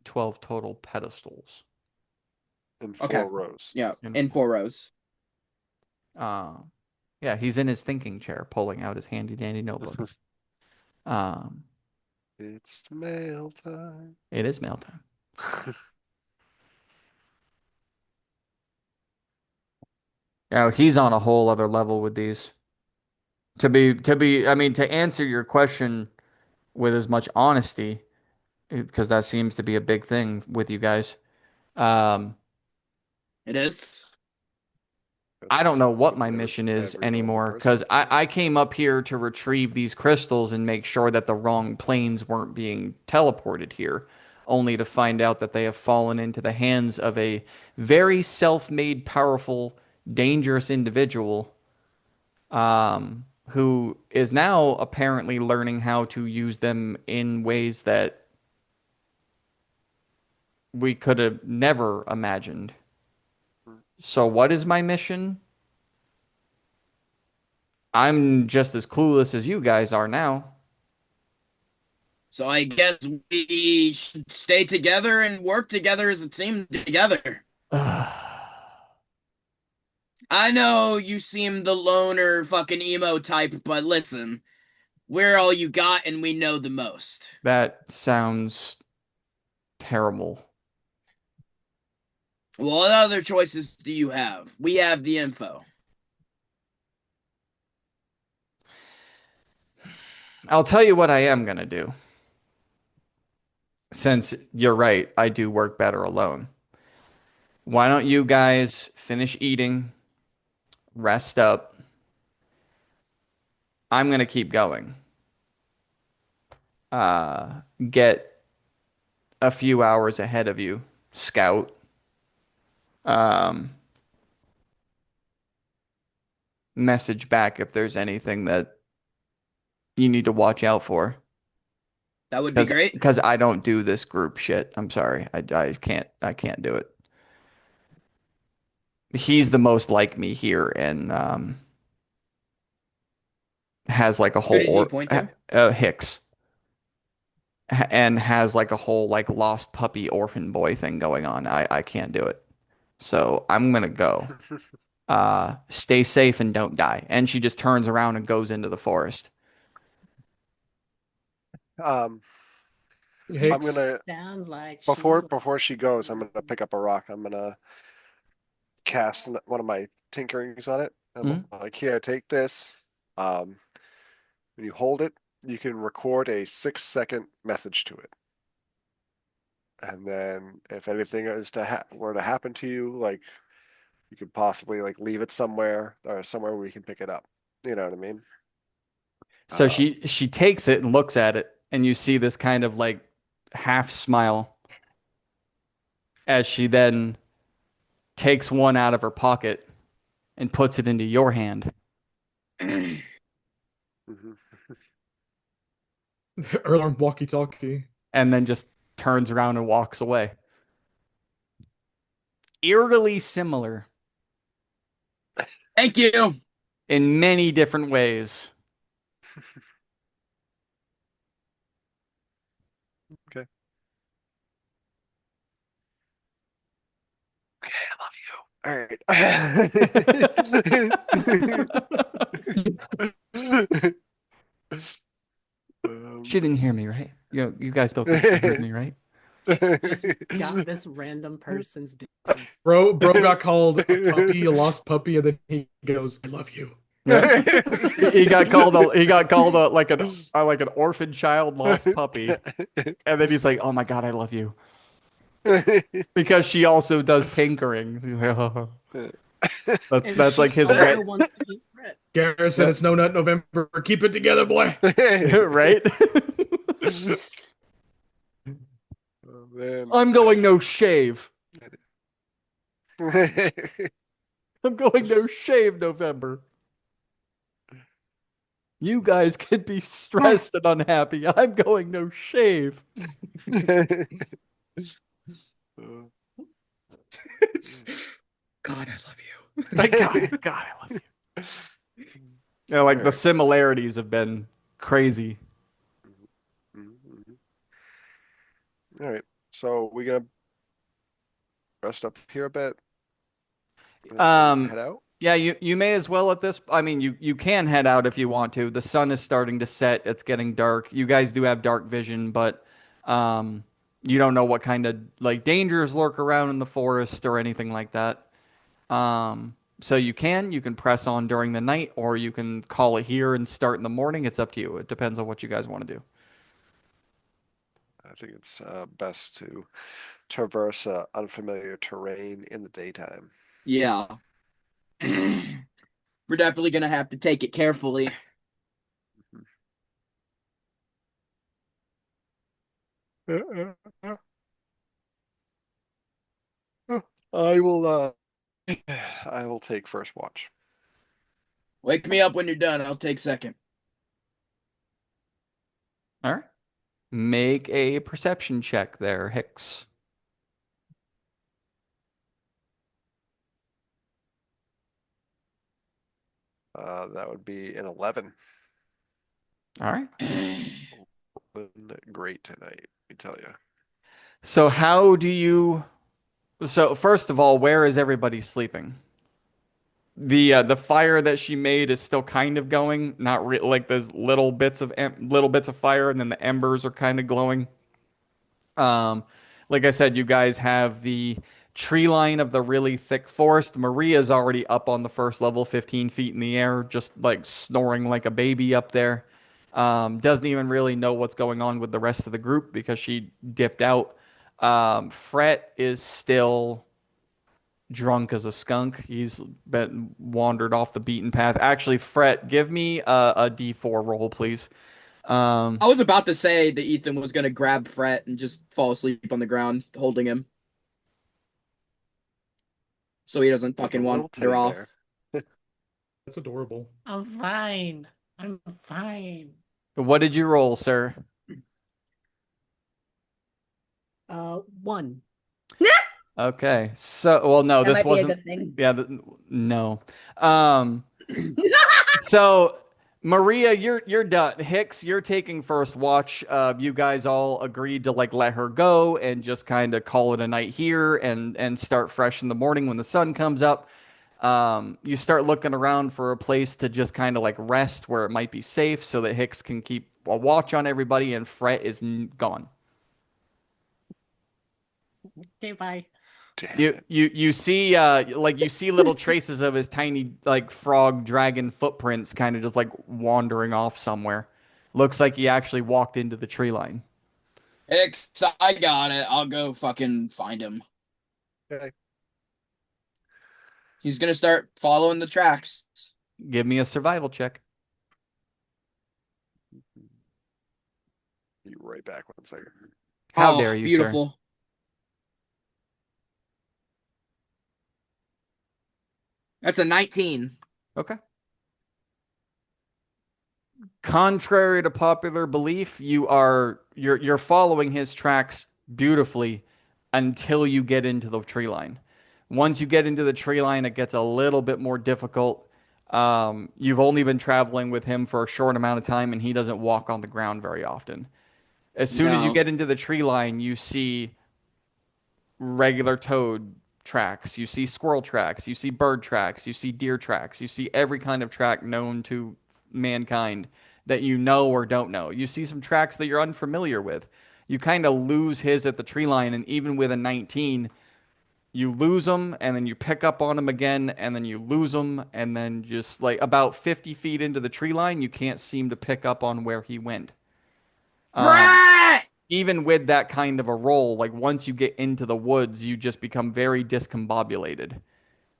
12 total pedestals. In 4 Okay. rows. Yeah, in 4 rows. Yeah, he's in his thinking chair pulling out his handy dandy notebook. It's mail time. It is mail time. Yeah, he's on a whole other level with these. To answer your question with as much honesty, because that seems to be a big thing with you guys. It is. I don't know what my That's mission is every anymore, person. because I came up here to retrieve these crystals and make sure that the wrong planes weren't being teleported here. only to find out that they have fallen into the hands of a very self-made, powerful, dangerous individual who is now apparently learning how to use them in ways that we could have never imagined. So what is my mission? I'm just as clueless as you guys are now. So I guess we should stay together and work together as a team together. I know you seem the loner fucking emo type, but listen, we're all you got and we know the most. That sounds terrible. Well, what other choices do you have? We have the info. I'll tell you what I am going to do. Since you're right, I do work better alone. Why don't you guys finish eating, rest up? I'm going to keep going. Get a few hours ahead of you, scout. Message back if there's anything that you need to watch out for. That would be great. Because I don't do this group shit. I'm sorry. I can't do it. He's the most like me here and has like a whole Who did he point to? Hicks. And has like a whole like lost puppy orphan boy thing going on. I can't do it. So I'm gonna go. Stay safe and don't die. And she just turns around and goes into the forest. I'm Hicks. gonna Sounds like before she goes, I'm gonna pick up a rock. I'm gonna cast one of my tinkerings on it. I'm like, here, take this. When you hold it, you can record a 6-second message to it. And then if anything is were to happen to you, like you could possibly like leave it somewhere or somewhere where we can pick it up. You know what I mean? So she takes it and looks at it, and you see this kind of like half smile as she then takes one out of her pocket and puts it into your hand. Erlen walkie-talkie. And then just turns around and walks away. Eerily similar. Thank you. In many different ways. Okay. Okay, I love you. All right. She didn't hear me, right? You guys don't think she heard me, right? Just got this random person's Bro got called a puppy, a lost puppy, and then he goes, "I love you." Yeah. He got called like an orphan child lost puppy, and then he's like, "Oh my god, I love you," because she also does tinkering. That's like his Garrison, it's No Nut November. Keep it together, boy. Right? I'm going no shave. I'm going no shave November. You guys could be stressed and unhappy. I'm going no shave. God, I love you. God, I love you. Yeah, like the similarities have been crazy. All right. So we gonna rest up here a bit. Head out. Yeah, you may as well at this. I mean, you can head out if you want to. The sun is starting to set. It's getting dark. You guys do have dark vision, but you don't know what kind of like dangers lurk around in the forest or anything like that. So you can press on during the night, or you can call it here and start in the morning. It's up to you. It depends on what you guys want to do. I think it's best to traverse unfamiliar terrain in the daytime. Yeah. We're definitely gonna have to take it carefully. I will I will take first watch. Wake me up when you're done. I'll take second. All right. Make a perception check there, Hicks. That would be an 11. All right. Great tonight, let me tell you. So how do you? So first of all, where is everybody sleeping? The fire that she made is still kind of going, not like there's little bits of fire, and then the embers are kind of glowing. Like I said, you guys have the tree line of the really thick forest. Maria's already up on the first level, 15 feet in the air, just like snoring like a baby up there. Doesn't even really know what's going on with the rest of the group because she dipped out. Fret is still drunk as a skunk. He's been wandered off the beaten path. Actually, Fret, give me a D4 roll, please. I was about to say that Ethan was gonna grab Fret and just fall asleep on the ground, holding him, so he doesn't fucking Little wander off. bear. That's adorable. I'm fine. I'm fine. What did you roll, sir? 1. Okay. So, well, no, That this might be a wasn't. good thing. Yeah, no. So Maria, you're done. Hicks, you're taking first watch. You guys all agreed to like let her go and just kind of call it a night here and start fresh in the morning when the sun comes up. You start looking around for a place to just kind of like rest where it might be safe so that Hicks can keep a watch on everybody and Fret is gone. Okay, bye. Damn You it. you see like you see little traces of his tiny like frog dragon footprints kind of just like wandering off somewhere. Looks like he actually walked into the tree line. Hicks, I got it. I'll go fucking find him. Okay. He's gonna start following the tracks. Give me a survival check. Be right back 1 second. How Oh, dare you, sir? beautiful. That's a 19. Okay. Contrary to popular belief, you're following his tracks beautifully until you get into the tree line. Once you get into the tree line, it gets a little bit more difficult. You've only been traveling with him for a short amount of time, and he doesn't walk on the ground very often. As soon as you No. get into the tree line, you see regular toad tracks, you see squirrel tracks, you see bird tracks, you see deer tracks, you see every kind of track known to mankind that you know or don't know. You see some tracks that you're unfamiliar with. You kind of lose his at the tree line, and even with a 19, you lose them, and then you pick up on him again, and then you lose them, and then just like about 50 feet into the tree line, you can't seem to pick up on where he went. Fret! Even with that kind of a roll, like once you get into the woods, you just become very discombobulated.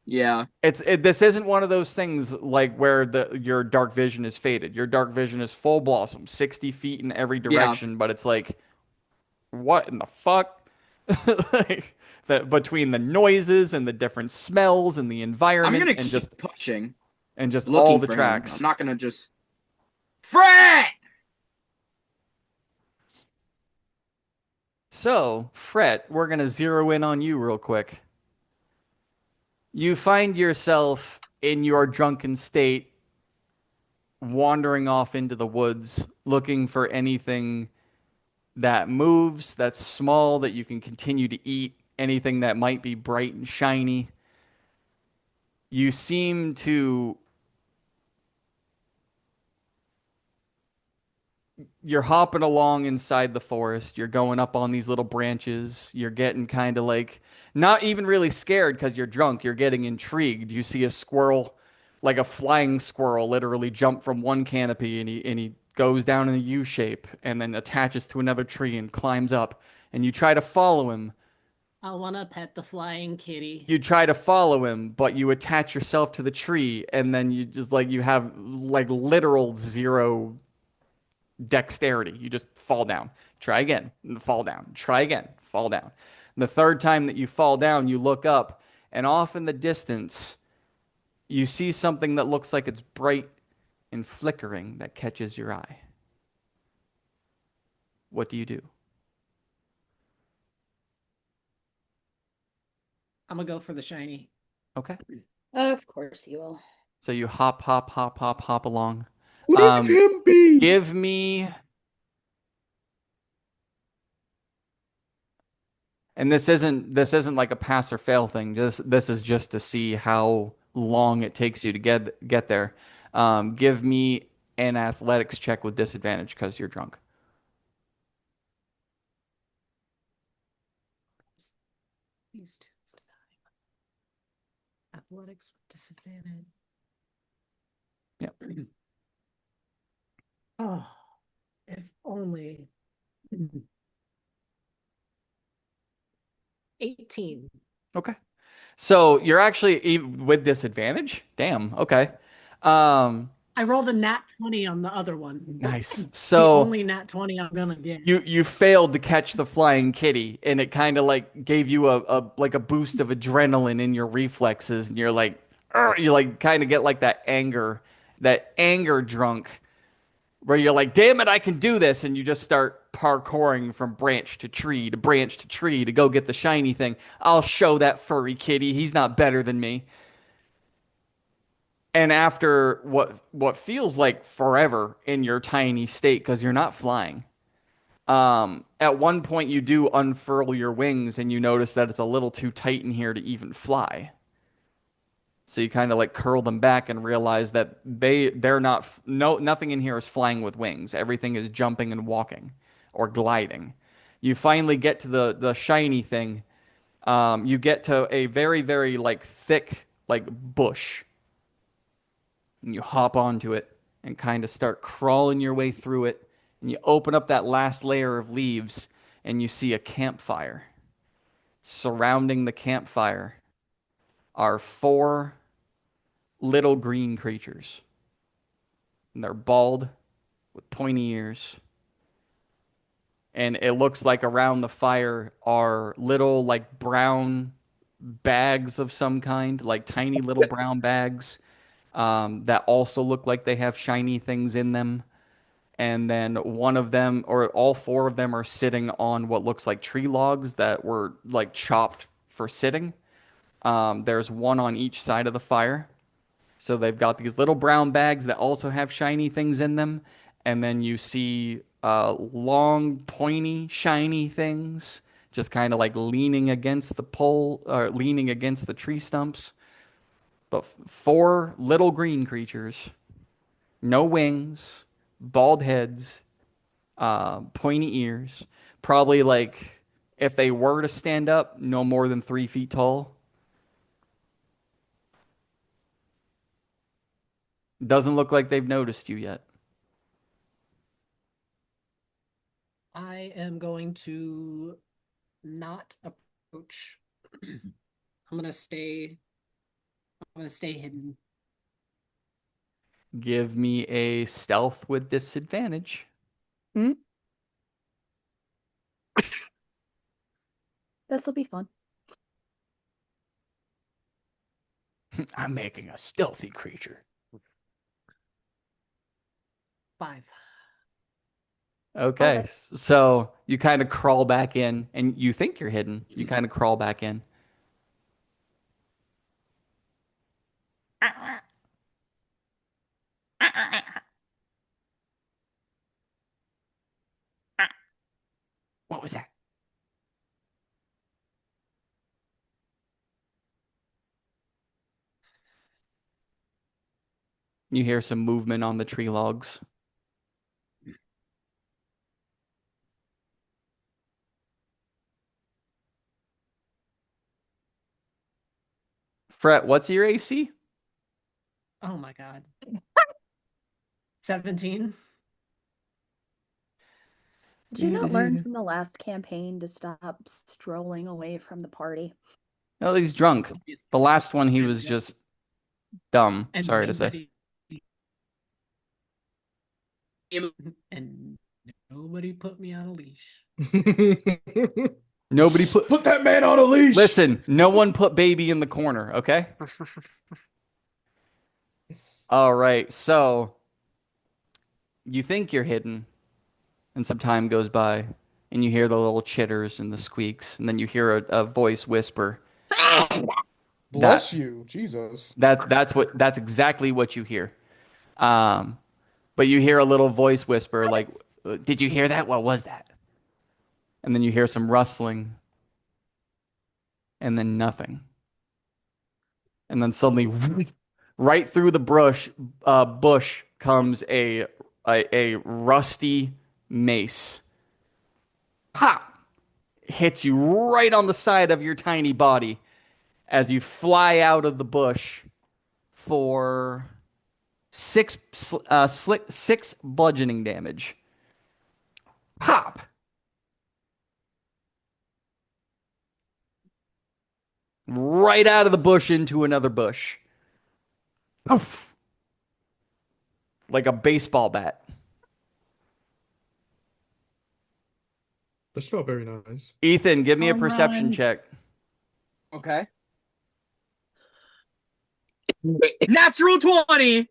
Yeah. This isn't one of those things like where your dark vision is faded. Your dark vision is full blossom, 60 feet in every direction, but it's like, what in the fuck? Like between the noises and the different smells and the I'm environment gonna and keep just pushing, all looking the for him. tracks. I'm not gonna just Fret! So, Fret, we're gonna zero in on you real quick. You find yourself in your drunken state wandering off into the woods looking for anything that moves, that's small, that you can continue to eat, anything that might be bright and shiny. You seem to. You're hopping along inside the forest. You're going up on these little branches. You're getting kind of like not even really scared because you're drunk. You're getting intrigued. You see a squirrel, like a flying squirrel, literally jump from one canopy and he goes down in a U shape and then attaches to another tree and climbs up. And you try to follow him. I want to pet the flying kitty. You try to follow him, but you attach yourself to the tree and then you just like you have like literal zero dexterity. You just fall down. Try again. Fall down. Try again. Fall down. And the third time that you fall down, you look up and off in the distance, you see something that looks like it's bright and flickering that catches your eye. What do you do? I'm gonna go for the shiny. Okay. Of course you will. So you hop, hop, hop, hop, hop along. Leave him be. Give me. And this isn't like a pass or fail thing. This is just to see how long it takes you to get there. Give me an athletics check with disadvantage because you're drunk. These two. Athletics with disadvantage. Yep. Oh, if only. 18. Okay. So you're actually with disadvantage? Damn. Okay. I rolled a nat 20 on the other one. Nice. The So only nat 20 I'm gonna get. you failed to catch the flying kitty, and it kind of like gave you a like a boost of adrenaline in your reflexes, and you're like, "Arr!" You like kind of get like that anger drunk, where you're like, damn it, I can do this, and you just start parkouring from branch to tree to branch to tree to go get the shiny thing. I'll show that furry kitty, he's not better than me. And after what feels like forever in your tiny state, because you're not flying, at one point you do unfurl your wings and you notice that it's a little too tight in here to even fly. So you kind of like curl them back and realize that they're not nothing in here is flying with wings. Everything is jumping and walking or gliding. You finally get to the shiny thing. You get to a very, very like thick like bush. And you hop onto it and kind of start crawling your way through it. And you open up that last layer of leaves and you see a campfire. Surrounding the campfire are 4 little green creatures. And they're bald with pointy ears. And it looks like around the fire are little like brown bags of some kind, like tiny little brown bags that also look like they have shiny things in them. And then one of them, or all 4 of them, are sitting on what looks like tree logs that were like chopped for sitting. There's one on each side of the fire. So they've got these little brown bags that also have shiny things in them. And then you see long, pointy, shiny things just kind of like leaning against the pole, or leaning against the tree stumps. But 4 little green creatures, no wings, bald heads, pointy ears. Probably like if they were to stand up, no more than 3 feet tall. Doesn't look like they've noticed you yet. I am going to not approach. I'm gonna stay hidden. Give me a stealth with disadvantage. This will be fun. I'm making a stealthy creature. 5. Okay, so you kind of crawl back in, and you think you're hidden. You kind of crawl back in. What was that? You hear some movement on the tree logs. Fret, what's your AC? Oh my god. 17. Did you not learn from the last campaign to stop strolling away from the party? No, he's drunk. The last one, he was just dumb. And Sorry to say. And nobody put me on a leash. Nobody Put that man on a leash. Listen, no one put baby in the corner, okay? All right, so you think you're hidden, and some time goes by, and you hear the little chitters and the squeaks, and then you hear a voice whisper. Bless you, Jesus. That's exactly what you hear. But you hear a little voice whisper like, "Did you hear that? What was that?" And then you hear some rustling, and then nothing. And then suddenly, right through the bush comes a rusty mace. Pop! Hits you right on the side of your tiny body as you fly out of the bush for six bludgeoning damage. Pop! Right out of the bush into another bush. Poof! Like a baseball bat. That's still very nice. Ethan, give me a Home perception run. check. Okay. Natural 20.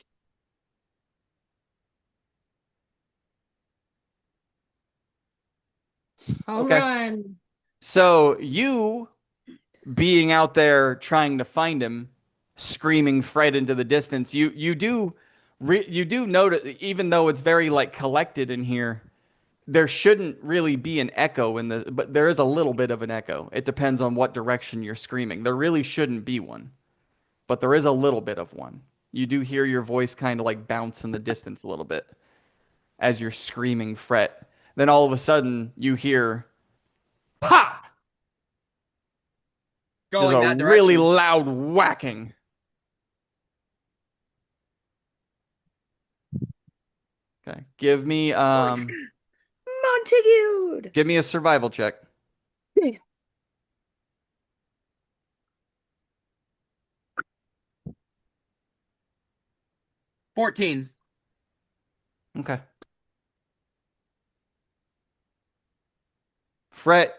Home Okay. run. So you being out there trying to find him, screaming Fred into the distance, you do notice, even though it's very like collected in here, there shouldn't really be an echo in the, but there is a little bit of an echo. It depends on what direction you're screaming. There really shouldn't be one, but there is a little bit of one. You do hear your voice kind of like bounce in the distance a little bit as you're screaming Fred. Then all of a sudden you hear, "Ha!" Going There's that a really direction. loud whacking. Okay. Give me Montague. a survival check. Yeah. 14. Okay. Fret,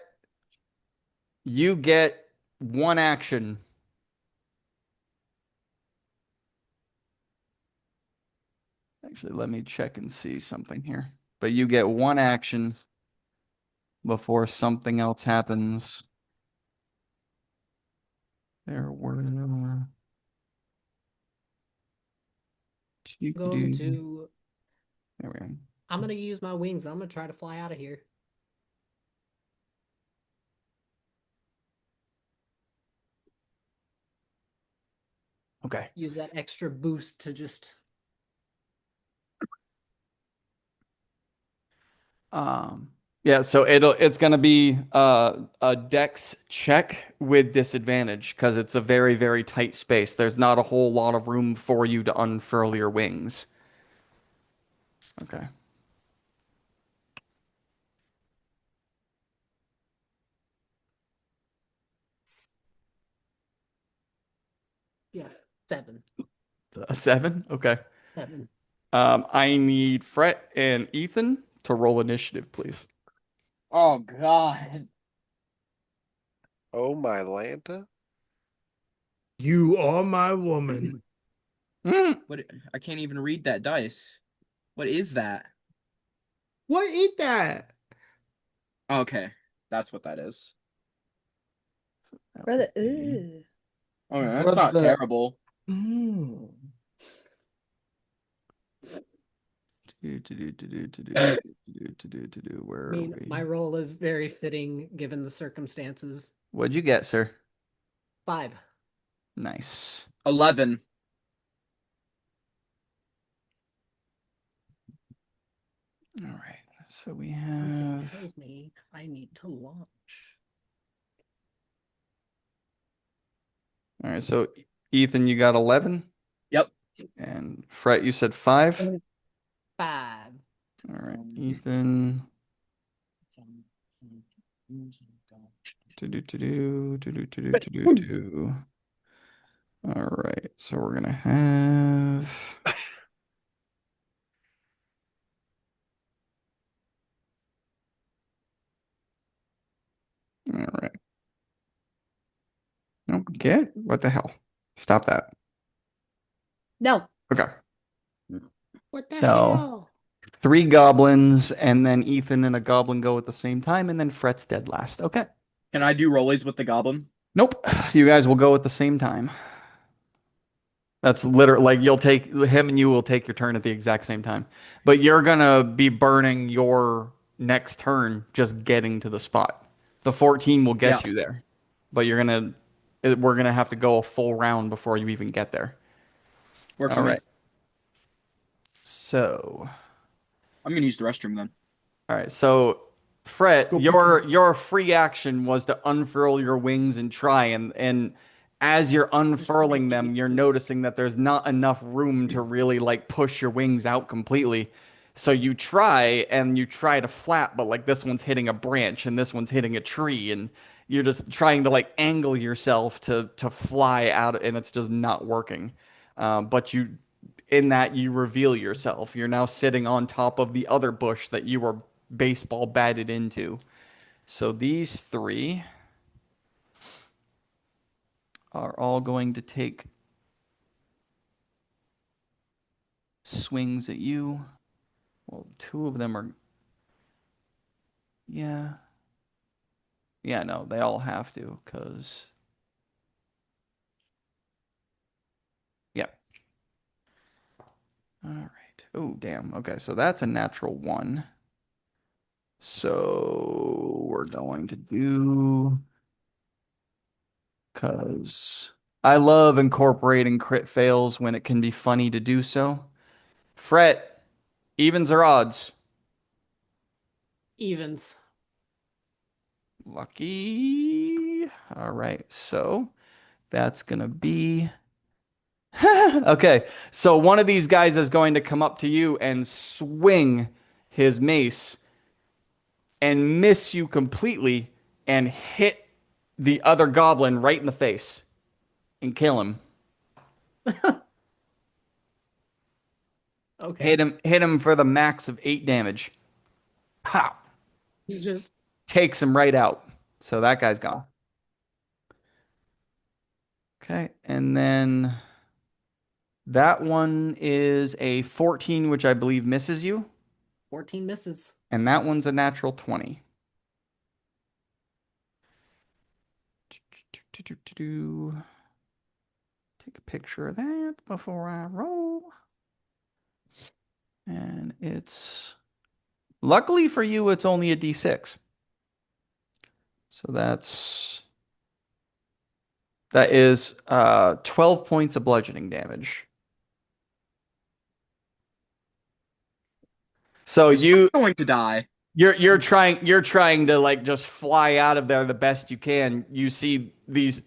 you get one action. Actually, let me check and see something here. But you get one action before something else happens. There were Going to. There we go. I'm gonna use my wings. I'm gonna try to fly out of here. Okay. Use that extra boost to just. Yeah, so it's gonna be a dex check with disadvantage because it's a very, very tight space. There's not a whole lot of room for you to unfurl your wings. Okay. Yeah, 7. A 7? Okay. 7. I need Fret and Ethan to roll initiative, please. Oh God. Oh my Lanta. You are my woman. What? I can't even read that dice. What is that? What is that? Okay, that's what that is. Brother, ooh. Oh, that's not Brother. terrible. Mm. Where I are mean, we? my role is very fitting given the circumstances. What'd you get, sir? 5. Nice. 11. All right. So we Something have. tells me I need to launch. All right. So Ethan, you got 11, Yep. and Fret, you said 5. 5. All right, Ethan. All right, so we're gonna have. All Get what the hell? Stop that. No. Okay. What the So hell? 3 goblins, and then Ethan and a goblin go at the same time, and then Fret's dead last. Okay. Can I do rollies with the goblin? Nope. You guys will go at the same time. That's literally like you'll take him and you will take your turn at the exact same time. But you're gonna be burning your next turn just getting to the spot. The 14 will get Yeah. you there. But we're gonna have to go a full round before you even get there. Works All for me. right. So, I'm gonna use the restroom then. all right. So, Fret, your free action was to unfurl your wings and try, and as you're unfurling them, you're noticing that there's not enough room to really like push your wings out completely. So you try to flap, but like this one's hitting a branch and this one's hitting a tree, and you're just trying to like angle yourself to fly out, and it's just not working. But in that you reveal yourself. You're now sitting on top of the other bush that you were baseball batted into. So these 3 are all going to take swings at you. Well, 2 of them are. Yeah. Yeah, no, they all have to, because. Yeah. All right. Oh, damn. Okay, so that's a natural 1. So we're going to do. Because I love incorporating crit fails when it can be funny to do so. Fret, evens or odds? Evens. Lucky. All right, so that's going to be. Okay, so one of these guys is going to come up to you and swing his mace and miss you completely and hit the other goblin right in the face and kill him. Okay. Hit him for the max of 8 damage. Pow! Just Takes him right out. So that guy's gone. Okay, and then that one is a 14, which I believe misses you, 14 misses. and that one's a natural 20. Take a picture of that before I roll. And luckily for you, it's only a D6. So that is 12 points of bludgeoning damage. So I'm going to die. You're trying to like just fly out of there the best you can. You see these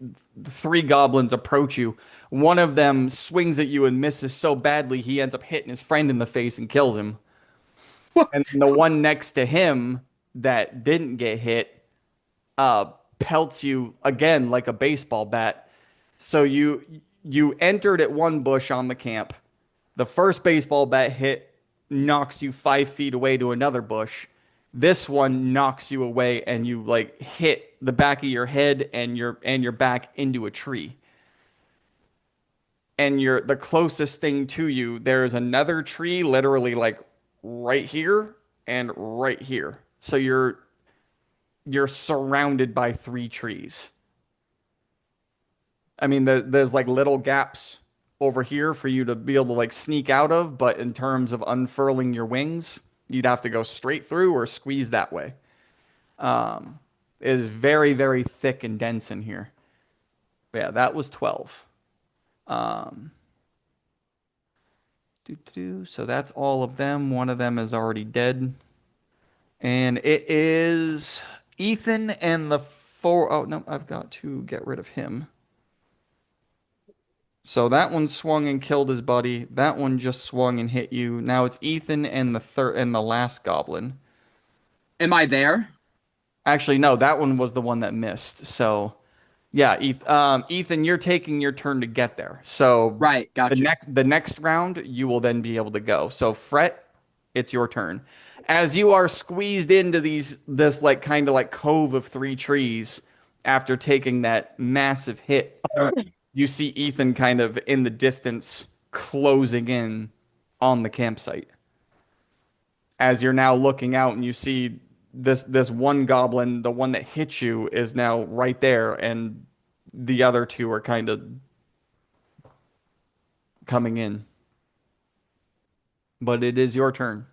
3 goblins approach you. One of them swings at you and misses so badly he ends up hitting his friend in the face and kills him. And the one next to him that didn't get hit pelts you again like a baseball bat. So you entered at one bush on the camp. The first baseball bat hit knocks you 5 feet away to another bush. This one knocks you away and you like hit the back of your head and your back into a tree. And you're the closest thing to you, there's another tree literally like right here and right here. So you're surrounded by 3 trees. I mean, there's like little gaps over here for you to be able to like sneak out of, but in terms of unfurling your wings, you'd have to go straight through or squeeze that way. It is very, very thick and dense in here. But yeah, that was 12. So that's all of them. One of them is already dead. And it is Ethan and the 4. Oh, no, I've got to get rid of him. So that one swung and killed his buddy. That one just swung and hit you. Now it's Ethan and the last goblin. Am I there? Actually, no, that one was the one that missed. So, yeah, Ethan, you're taking your turn to get there. So, Right, gotcha. the next round, you will then be able to go. So, Fret, it's your turn. As you are squeezed into this like kind of like cove of 3 trees, after taking that massive hit, you see Ethan kind of in the distance closing in on the campsite. As you're now looking out and you see this one goblin, the one that hit you, is now right there, and the other two are kind of coming in. But it is your turn.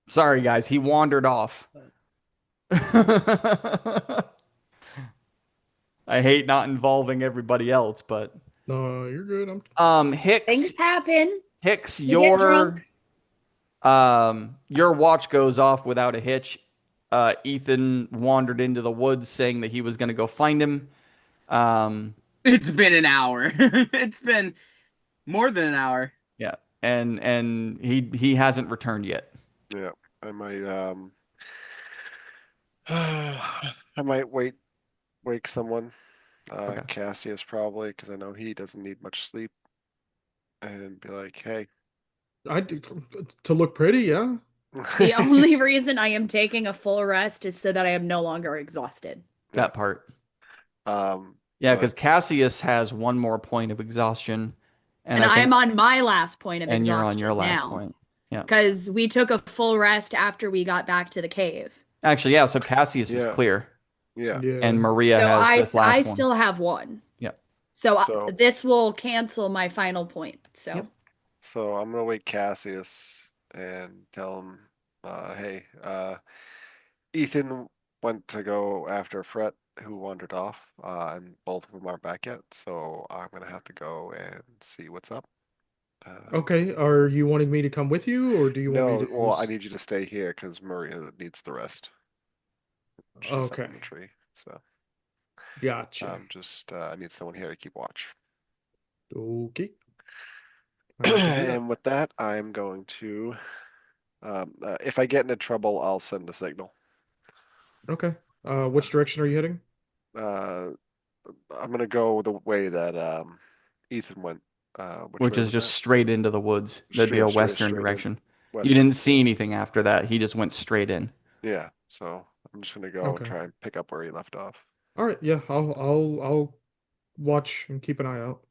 Sorry, guys, he wandered off. I hate not involving everybody else, but No, you're good. Hicks, Things happen. Hicks, You get drunk. your watch goes off without a hitch. Ethan wandered into the woods saying that he was going to go find him. It's been an hour. It's been more than an hour. Yeah, and he hasn't returned yet. Yeah, I might I might wake someone. Okay. Cassius probably, because I know he doesn't need much sleep. And be like, hey. To look pretty, yeah. The only reason I am taking a full rest is so that I am no longer exhausted. That part. Yeah, but- because Cassius has one more point of exhaustion, And I think, I'm on my last point of and exhaustion you're on your last now. point. Yeah. Because we took a full rest after we got back to the cave. Actually, yeah. So Cassius is Yeah. clear, Yeah. and Maria So has this last I one. still have one. Yeah. So, So- this will cancel my final point. So Yep. So I'm gonna wake Cassius and tell him, hey, Ethan went to go after Fret, who wandered off, and both of them aren't back yet. So I'm gonna have to go and see what's up. Okay, are you wanting me to come with you, or do you want No, me to well, I just- need you to stay here because Maria needs the rest. She's up Okay. in the tree, so Gotcha. I need someone here to keep watch. Okay. I can do that. And with that, I'm going to, if I get into trouble, I'll send a signal. Okay. Which direction are you heading? I'm gonna go the way that Ethan went. which way is was just that? straight into the woods. That'd be a western straight in. direction. You Western. didn't see anything after that. He just went straight in. Yeah, so I'm just gonna go Okay. and try and pick up where he left off. All right, yeah, I'll watch and keep an eye out.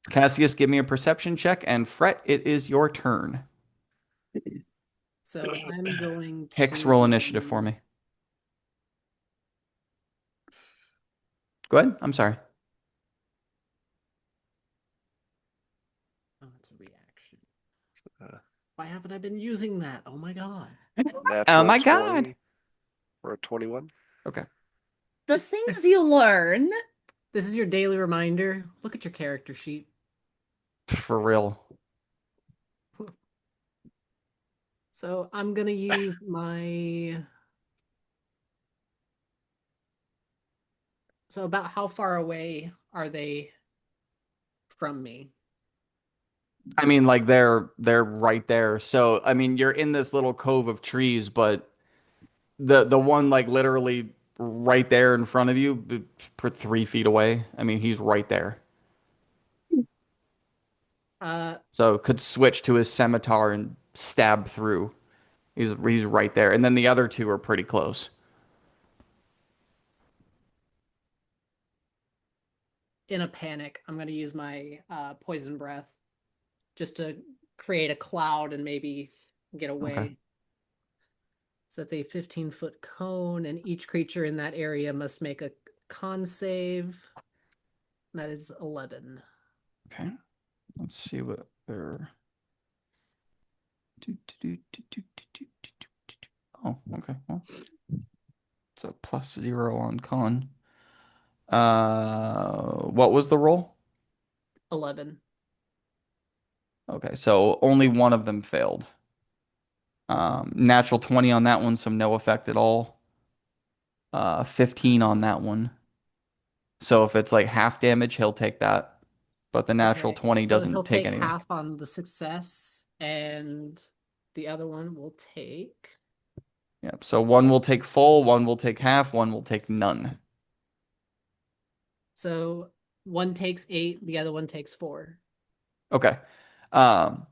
Cassius, give me a perception check, and Fret, it is your turn. So I'm going to Hicks, roll initiative for me. Go ahead. I'm sorry. Oh, it's a reaction. Uh, Why haven't I been using that? Oh my god. Natural my 20 God. For a 21. The things you learn. This is your daily reminder. Look at your character sheet. For real. So I'm gonna use my. So about how far away are they from me? I mean, like they're right there. So I mean, you're in this little cove of trees, but the one like literally right there in front of you, 3 feet away. I mean, he's right there. So could switch to his scimitar and stab through. He's right there, and then the other two are pretty close. In a panic, I'm gonna use my poison breath just to create a cloud and maybe get away. Okay. So it's a 15-foot cone, and each creature in that area must make a con save. That is 11. Okay. Let's see what they're. Oh, okay. Well, it's a +0 on con. What was the roll? 11. Okay, so only one of them failed. Natural 20 on that one, so no effect at all. 15 on that one. So if it's like half damage, he'll take that. But the natural Okay, 20 so doesn't he'll take take any. half on the success, and the other one will take. Yep. So one will take full, one will take half, one will take none. So one takes 8, the other one takes 4. Okay. Um,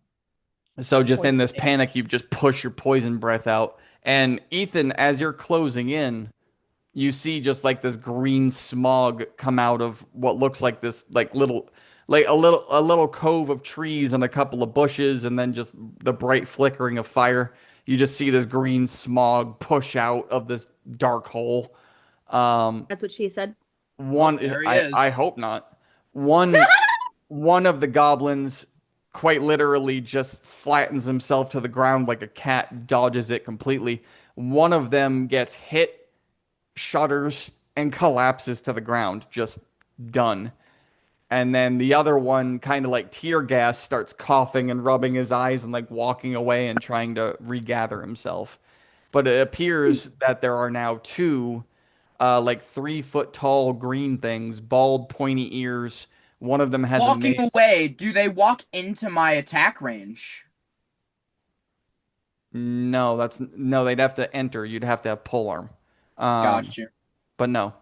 So just in this panic, you just push your poison breath out. And Ethan, as you're closing in, you see just like this green smog come out of what looks like this like a little cove of trees and a couple of bushes, and then just the bright flickering of fire. You just see this green smog push out of this dark hole. That's what she said. One, there he I is. hope not. One of the goblins quite literally just flattens himself to the ground like a cat, dodges it completely. One of them gets hit, shudders, and collapses to the ground, just done. And then the other one, kind of like tear gas, starts coughing and rubbing his eyes and like walking away and trying to regather himself. But it appears that there are now two, like 3 foot tall green things, bald, pointy ears. One of them has a Walking mace. away, do they walk into my attack range? No, they'd have to enter. You'd have to have pole arm. Gotcha. But no.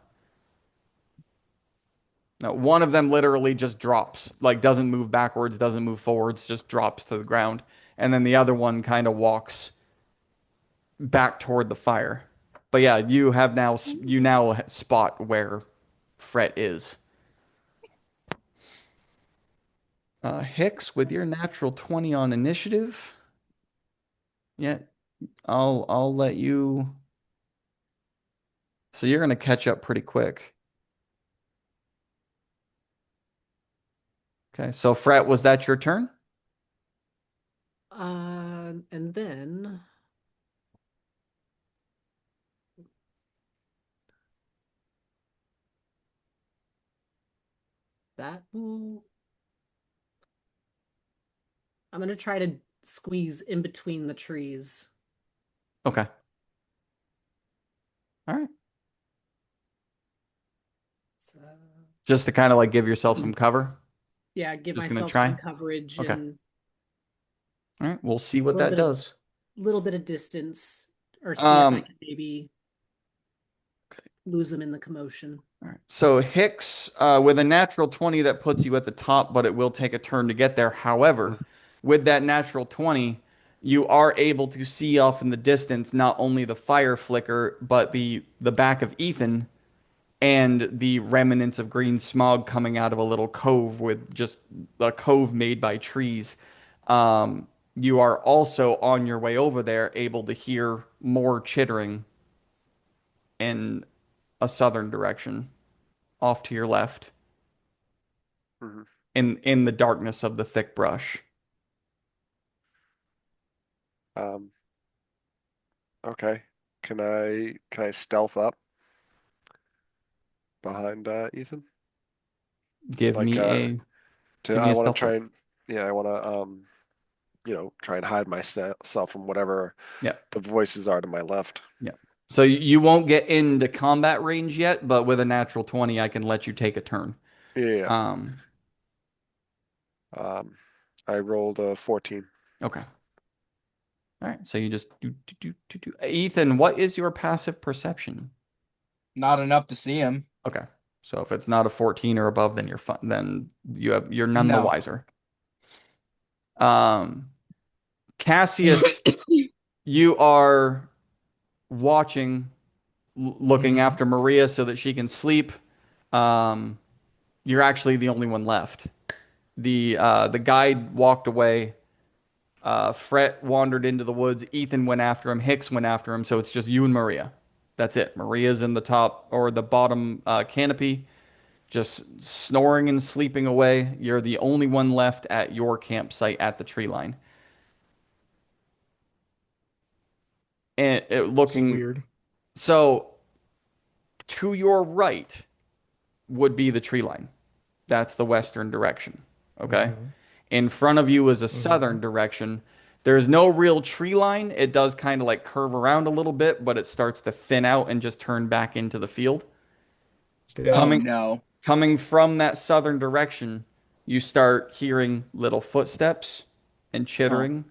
No, one of them literally just drops, like doesn't move backwards, doesn't move forwards, just drops to the ground. And then the other one kind of walks back toward the fire. But yeah, you now spot where Fret is. Hicks, with your natural 20 on initiative. Yeah, I'll let you. So you're gonna catch up pretty quick. Okay, so Fret, was that your turn? And then that will. I'm gonna try to squeeze in between the trees. Okay. All right. So Just to kind of like give yourself some cover. yeah, give Just gonna myself try? some coverage Okay. and All right, we'll see what Little that bit of- does. little bit of distance, or see if I Um, can maybe lose them in the commotion. All right. So Hicks, with a natural 20, that puts you at the top, but it will take a turn to get there. However, with that natural 20, you are able to see off in the distance not only the fire flicker, but the back of Ethan and the remnants of green smog coming out of a little cove with just a cove made by trees. You are also on your way over there able to hear more chittering in a southern direction off to your left Mhm. in the darkness of the thick brush. Okay. Can I stealth up behind Ethan? Give Like me I a want to stealth try roll. and I want to try and hide myself from whatever Yeah. the voices are to my left. Yeah. So you won't get into combat range yet, but with a natural 20, I can let you take a turn. Yeah. Um, I rolled a 14. okay. All right. So you just do. Ethan, what is your passive perception? Not enough to see him. Okay. So if it's not a 14 or above, then you're fine. Then you're none the No. wiser. Cassius, you are watching, looking after Maria so that she can sleep. You're actually the only one left. The guide walked away. Fret wandered into the woods. Ethan went after him. Hicks went after him. So it's just you and Maria. That's it. Maria's in the top or the bottom canopy, just snoring and sleeping away. You're the only one left at your campsite at the tree line. And looking weird. So to your right would be the tree line. That's the western direction. Okay. In front of you is a southern direction. There's no real tree line. It does kind of like curve around a little bit, but it starts to thin out and just turn back into the field. Oh no. Coming from that southern direction, you start hearing little footsteps and chittering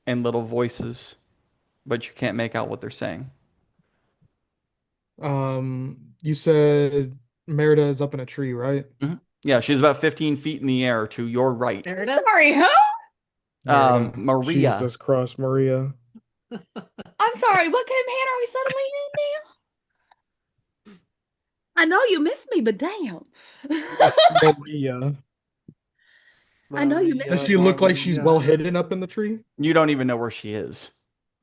and little voices, but you can't make out what they're saying. You said Merida is up in a tree, right? Yeah, she's about 15 feet in the air to your right. Merida? Sorry, huh? Maria. Jesus Christ, Maria. I'm sorry, what kind of hand are we suddenly in now? I know you missed me, but damn. Maria. I know you missed Does me. she look like she's well Maria. hidden up in the tree? You don't even know where she is.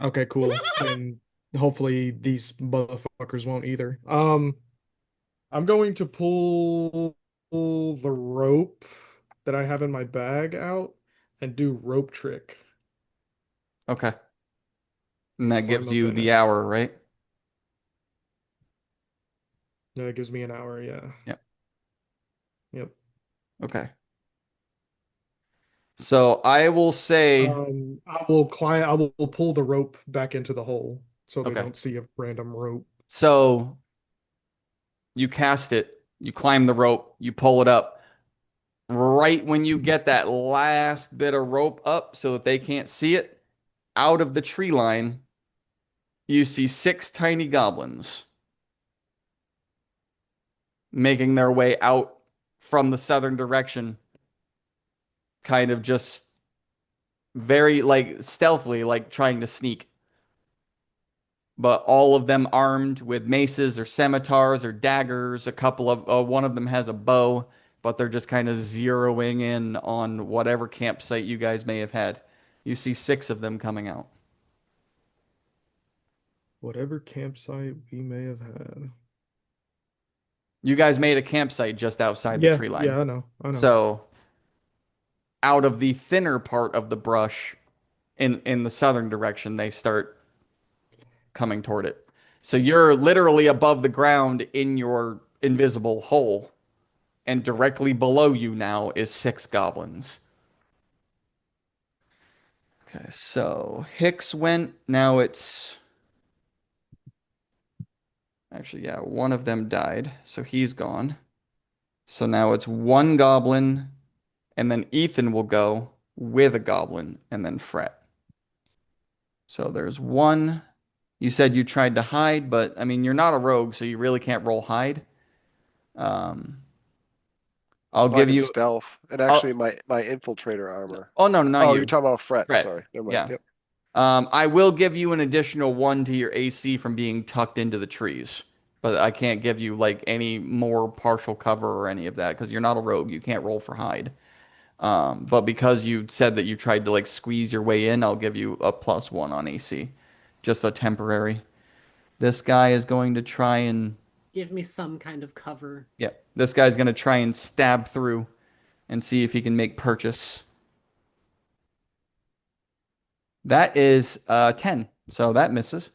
Okay, cool. Then hopefully these motherfuckers won't either. I'm going to pull the rope that I have in my bag out and do rope trick. Okay. And that Climb gives up you in the it. hour, right? Yeah, it gives me an hour, yeah. Yep. Yep. Okay. So I will say, I will climb. I will pull the rope back into the hole so they Okay. don't see a random rope. so you cast it, you climb the rope, you pull it up. Right when you get that last bit of rope up so that they can't see it, out of the tree line, you see 6 tiny goblins making their way out from the southern direction, kind of just very like stealthily, like trying to sneak. But all of them armed with maces or scimitars or daggers. A couple of one of them has a bow, but they're just kind of zeroing in on whatever campsite you guys may have had. You see 6 of them coming out. Whatever campsite we may have had. You guys made a campsite just outside the Yeah, tree line. yeah, I know. So out of the thinner part of the brush in the southern direction, they start coming toward it. So you're literally above the ground in your invisible hole, and directly below you now is 6 goblins. Okay, so Hicks went. Now it's actually, yeah, one of them died, so he's gone. So now it's 1 goblin, and then Ethan will go with a goblin, and then Fret. So there's 1. You said you tried to hide, but I mean, you're not a rogue, so you really can't roll hide. Um, I'll Well, I give can you. stealth, and I'll- actually my infiltrator armor. Oh no, not Oh, you. you're talking about Fret. Fret. Sorry, never mind. Yeah. Yep. I will give you an additional 1 to your AC from being tucked into the trees, but I can't give you like any more partial cover or any of that because you're not a rogue. You can't roll for hide. But because you said that you tried to like squeeze your way in, I'll give you a +1 on AC, just a temporary. This guy is going to try and Give me some kind of cover. yeah, this guy's going to try and stab through and see if he can make purchase. That is 10, so that misses.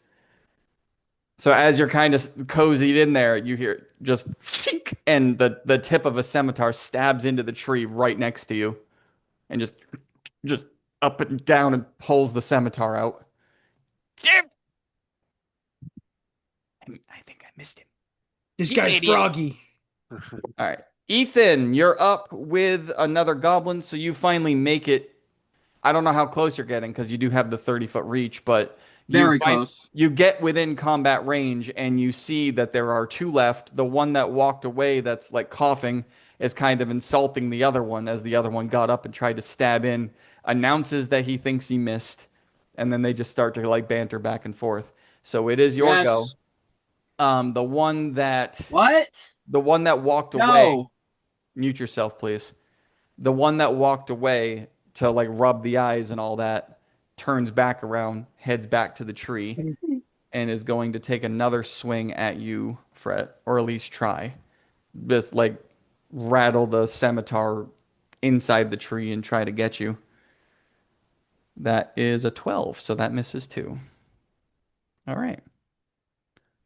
So as you're kind of cozied in there, you hear just shink, and the tip of a scimitar stabs into the tree right next to you, and just up and down and pulls the scimitar out. Jim! I think I missed him. This You guy's idiot. froggy. All right, Ethan, you're up with another goblin, so you finally make it. I don't know how close you're getting because you do have the 30-foot reach, but Very close. You get within combat range and you see that there are 2 left. The one that walked away that's like coughing is kind of insulting the other one as the other one got up and tried to stab in, announces that he thinks he missed, and then they just start to like banter back and forth. So it is your Yes. go. The one that What? walked away. No. Mute yourself, please. The one that walked away to like rub the eyes and all that turns back around, heads back to the tree, and is going to take another swing at you, Fret, or at least try. Just like rattle the scimitar inside the tree and try to get you. That is a 12, so that misses too. All right.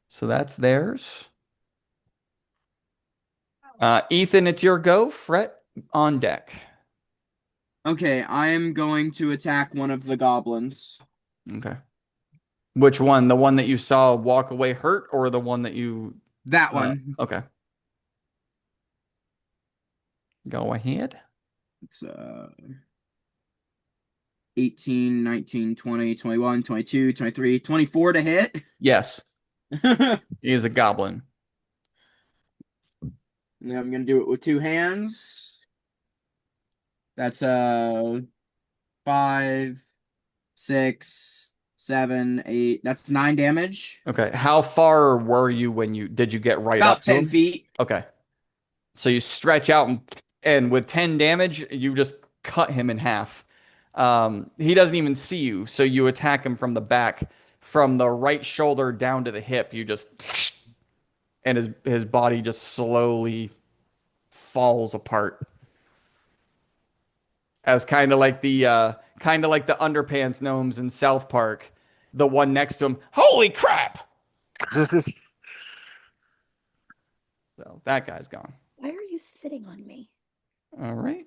So that's theirs. Ethan, it's your go. Fret on deck. Okay, I am going to attack one of the goblins. Okay. Which one? The one that you saw walk away hurt, or the one that you... That one. Okay. Go ahead. It's 18, 19, 20, 21, 22, 23, 24 to hit. Yes. He is a goblin. And I'm going to do it with 2 hands. That's 5, 6, 7, 8. That's 9 damage. Okay. How far were you when did you get right About up to 10 him? feet. Okay. So you stretch out and with 10 damage, you just cut him in half. He doesn't even see you, so you attack him from the back, from the right shoulder down to the hip. You just and his body just slowly falls apart. As kind of like the underpants gnomes in South Park. The one next to him, holy crap! So that guy's gone. Why are you sitting on me? All right.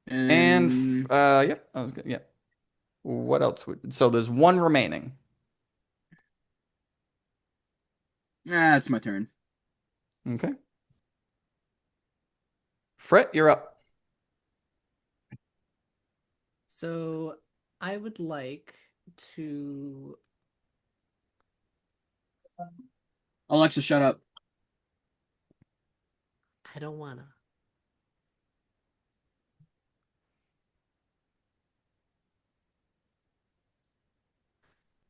And Yep, I was good. Yep. What else so there's one remaining. it's my turn. Okay. Frit, you're up. So I would like to. Alexa, shut up. I don't wanna.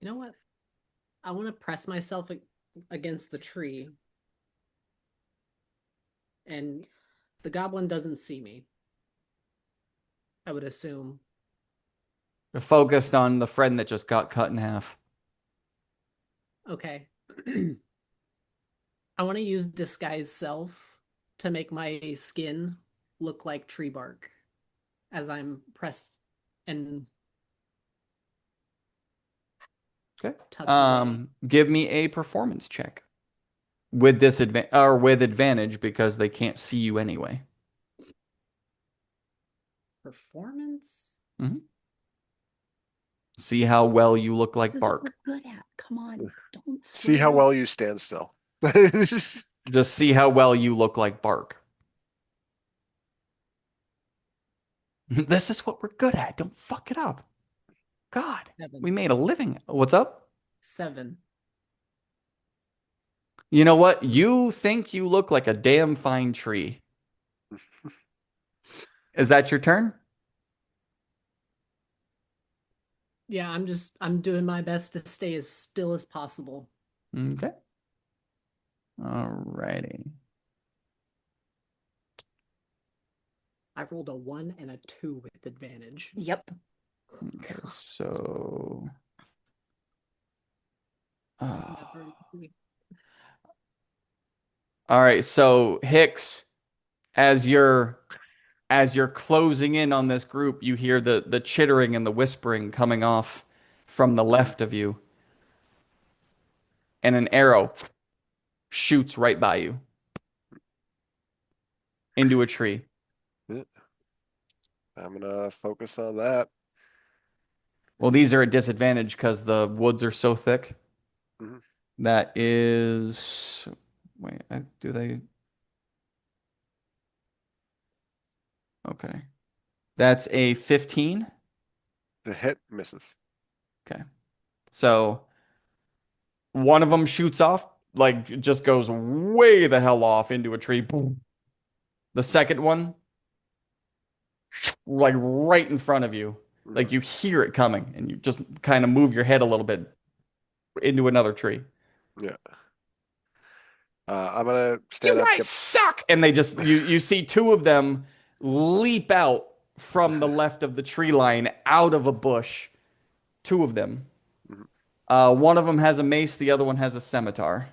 You know what? I want to press myself against the tree. And the goblin doesn't see me. I would assume. You're focused on the friend that just got cut in half. Okay. I want to use disguise self to make my skin look like tree bark as I'm pressed and Okay. tucked away. Give me a performance check. With disadvantage or with advantage because they can't see you anyway. Performance? See how well you look like This is what bark. we're good at. Come on, don't See how slow well you stand still. Just see how well you look like bark. This is what we're good at. Don't fuck it up. God, 7. we made a living. What's up? 7. You know what? You think you look like a damn fine tree. Is that your turn? Yeah, I'm doing my best to stay as still as possible. Okay. Alrighty. I rolled a 1 and a 2 with advantage. Yep. Okay, so all right, so Hicks, as you're closing in on this group, you hear the chittering and the whispering coming off from the left of you. And an arrow shoots right by you into a tree. I'm gonna focus on that. Well, these are a disadvantage because the woods are so thick. Mhm. That is, wait, do they? Okay. That's a 15. The hit misses. Okay. So one of them shoots off, like just goes way the hell off into a tree. Boom. The second one, like right in front of you. Like you hear it coming and you just kind of move your head a little bit into another tree. Yeah. I'm gonna stand You up. guys suck! And they just you see two of them leap out from the left of the tree line out of a bush. Two of them. One of them has a mace, the other one has a scimitar.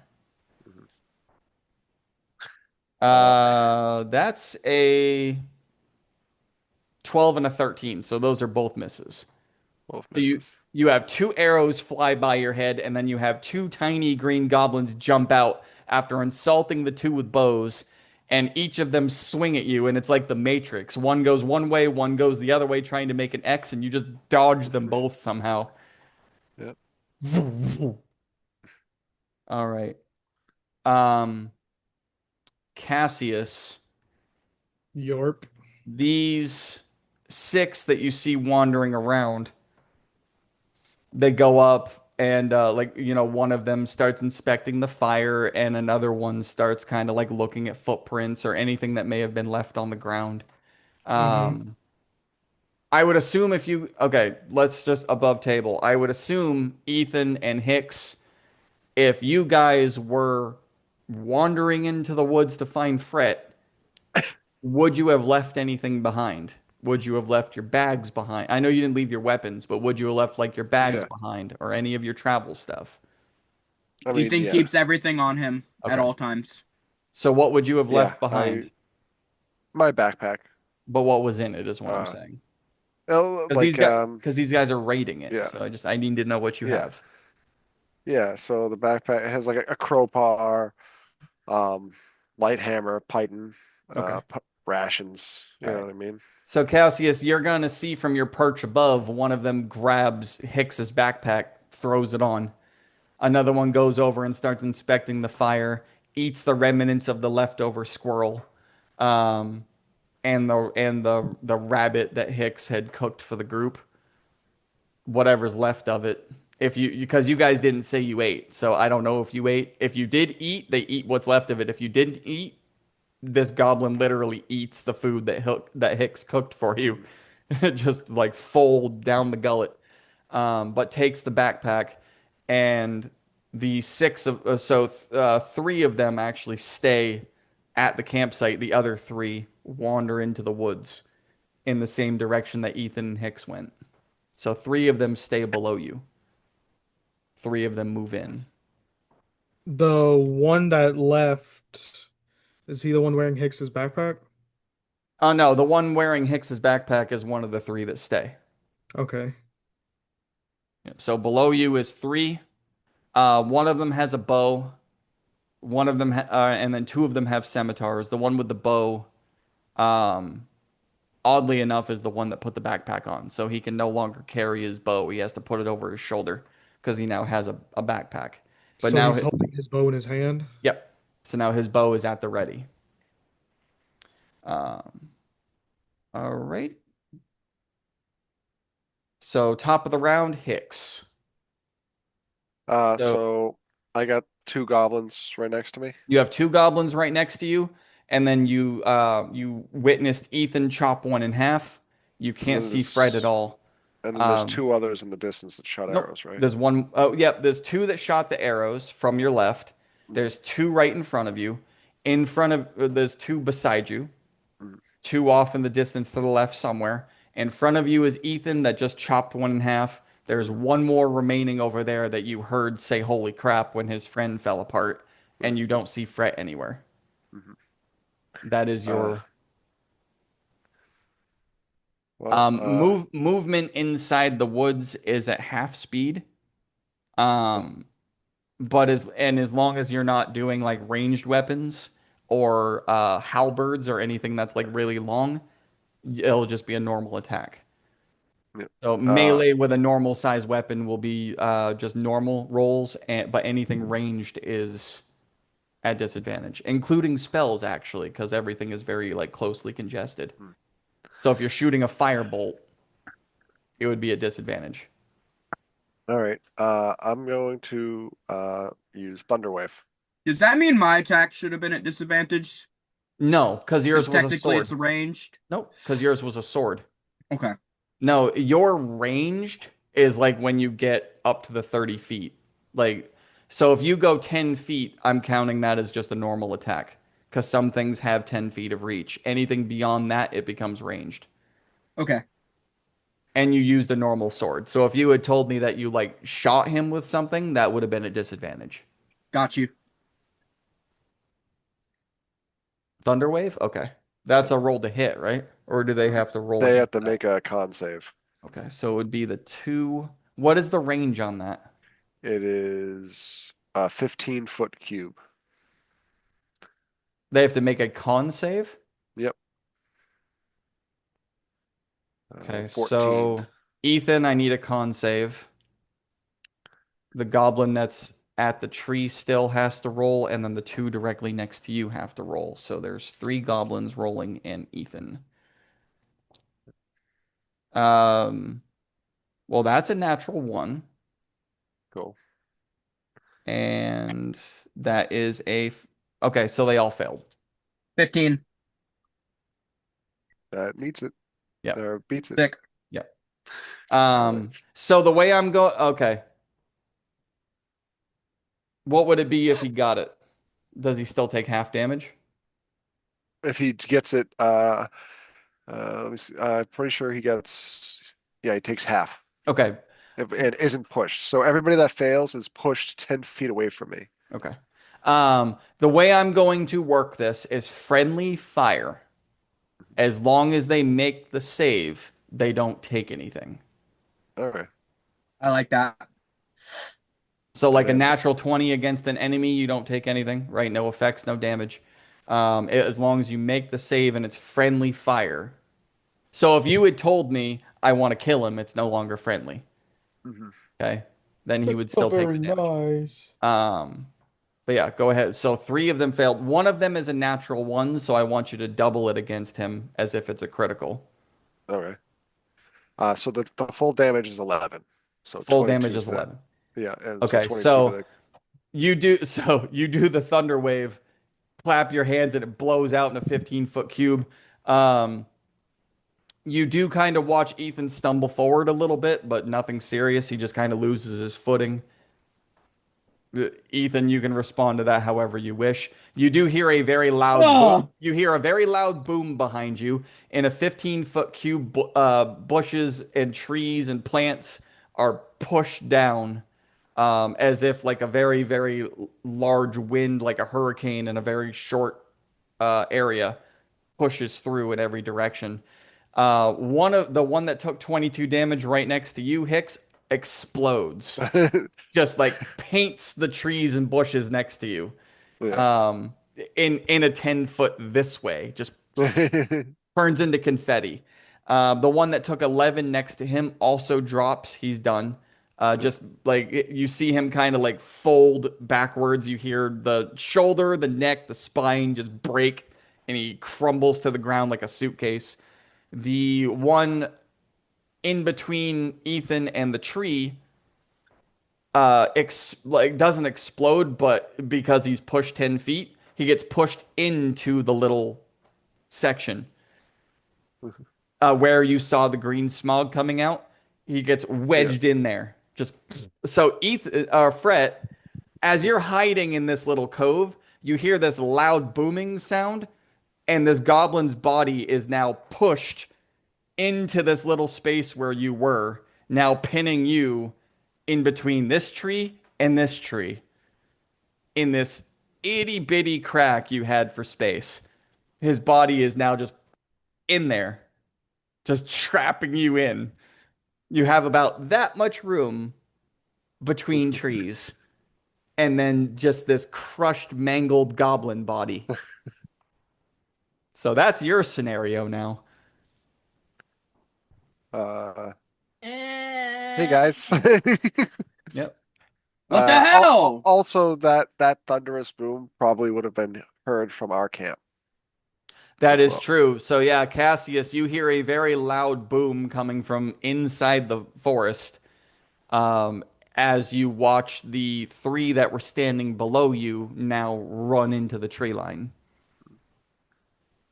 That's a 12 and a 13, so those are both misses. Both So misses. you have two arrows fly by your head, and then you have two tiny green goblins jump out after insulting the two with bows, and each of them swing at you, and it's like the Matrix. One goes one way, one goes the other way, trying to make an X, and you just dodge them both somehow. Yep. All right. Cassius, Yorp. these 6 that you see wandering around, they go up and one of them starts inspecting the fire and another one starts kind of like looking at footprints or anything that may have been left on the ground. I would assume if you okay, let's just above table. I would assume Ethan and Hicks, if you guys were wandering into the woods to find Fret, would you have left anything behind? Would you have left your bags behind? I know you didn't leave your weapons, but would you have left like your bags Yeah. behind or any of your travel stuff? I mean, Ethan yeah. keeps everything on him at Okay. all times. So what would you have Yeah, left behind? my backpack. But what was in it is what I'm Uh, saying. Like, Because these guys are raiding it. yeah. So I need to know what you Yeah. have. Yeah, so the backpack has like a crowbar, um, light hammer, python, Okay. rations. You All know right. what I mean? So Cassius, you're gonna see from your perch above, one of them grabs Hicks's backpack, throws it on. Another one goes over and starts inspecting the fire, eats the remnants of the leftover squirrel, um, and the rabbit that Hicks had cooked for the group. Whatever's left of it. If you because you guys didn't say you ate, so I don't know if you ate. If you did eat, they eat what's left of it. If you didn't eat, this goblin literally eats the food that Hicks cooked for you, just like fold down the gullet. But takes the backpack, and the six of three of them actually stay at the campsite. The other three wander into the woods in the same direction that Ethan and Hicks went. So three of them stay below you. Three of them move in. The one that left, is he the one wearing Hicks's backpack? Oh no, the one wearing Hicks's backpack is one of the three that stay. Okay. Yep. So below you is three. One of them has a bow. One of them, and then two of them have scimitars. The one with the bow, um, oddly enough, is the one that put the backpack on. So he can no longer carry his bow. He has to put it over his shoulder because he now has a backpack. But So now, he's holding his bow in his hand. yep. So now his bow is at the ready. Um, all right. So top of the round, Hicks. So I got two goblins right next to me. You have two goblins right next to you, and then you witnessed Ethan chop one in half. You can't see Fred at all. And then there's Um, two others in the distance that shot Nope. arrows, right? There's one oh yep, there's two that shot the arrows from your left. There's two right in front of you. In front of there's two beside you. Two off in the distance to the left somewhere. In front of you is Ethan that just chopped one in half. There's one more remaining over there that you heard say holy crap when his friend fell apart, and you don't see Fret anywhere. That is your movement inside the woods is at half speed. But as long as you're not doing like ranged weapons or halberds or anything that's like really long, it'll just be a normal attack. Yep. So melee with a normal size weapon will be just normal rolls, but anything ranged is at disadvantage, including spells actually, because everything is very like closely congested. So if you're shooting a firebolt, it would be a disadvantage. All right. I'm going to use Thunderwave. Does that mean my attack should have been at disadvantage? No, because yours was a Technically, sword. it's ranged. Nope, because yours was a sword. Okay. No, your ranged is like when you get up to the 30 feet. Like, so if you go 10 feet, I'm counting that as just a normal attack. Because some things have 10 feet of reach. Anything beyond that, it becomes ranged. Okay. And you used a normal sword. So if you had told me that you like shot him with something, that would have been a disadvantage. Got you. Thunderwave? Okay. That's a roll to hit, right? Or do they have to roll? They have against to that? make a con save. Okay, so it would be the two. What is the range on that? It is a 15-foot cube. They have to make a con save? Yep. Okay, 14. so Ethan, I need a con save. The goblin that's at the tree still has to roll, and then the two directly next to you have to roll. So there's three goblins rolling and Ethan. Well, that's a natural one. Cool. And that is okay, so they all failed. 15. That meets it. Yep. Or beats it. Sick. So the way I'm going, okay. What would it be if he got it? Does he still take half damage? If he gets it, let me see. I'm pretty sure he gets. Yeah, he takes half. Okay. And isn't pushed. So everybody that fails is pushed 10 feet away from me. Okay. The way I'm going to work this is friendly fire. As long as they make the save, they don't take anything. All right. I like that. So like a then- natural 20 against an enemy, you don't take anything, right? No effects, no damage. As long as you make the save and it's friendly fire. So if you had told me I want to kill him, it's no longer friendly. Mhm. Okay. Then he would still take the damage. nice. But yeah, go ahead. So 3 of them failed. One of them is a natural 1, so I want you to double it against him as if it's a critical. All right. So the full damage is 11. So Full 22 damage is to that. 11. Yeah, and Okay, 22 so to the- you do the thunder wave, clap your hands, and it blows out in a 15-foot cube. You do kind of watch Ethan stumble forward a little bit, but nothing serious. He just kind of loses his footing. Ethan, you can respond to that however you wish. You do hear a very loud boom. You hear a very loud boom behind you. In a 15-foot cube, bushes and trees and plants are pushed down as if like a very, very large wind, like a hurricane in a very short area, pushes through in every direction. One that took 22 damage right next to you, Hicks, explodes. Just like paints the trees and bushes next to you. Yeah. In a 10-foot this way, just turns into confetti. The one that took 11 next to him also drops. He's done. Just like you see him kind of like fold backwards. You hear the shoulder, the neck, the spine just break, and he crumbles to the ground like a suitcase. The one in between Ethan and the tree doesn't explode, but because he's pushed 10 feet, he gets pushed into the little section where you saw the green smog coming out. He gets wedged in there. Just so Fret, as you're hiding in this little cove, you hear this loud booming sound, and this goblin's body is now pushed into this little space where you were, now pinning you in between this tree and this tree in this itty bitty crack you had for space. His body is now just in there, just trapping you in. You have about that much room between trees, and then just this crushed, mangled goblin body. So that's your scenario now. Hey guys. Yep. What the hell? Also, that thunderous boom probably would have been heard from our camp. That as is well. true. So yeah, Cassius, you hear a very loud boom coming from inside the forest. As you watch the 3 that were standing below you now run into the tree line.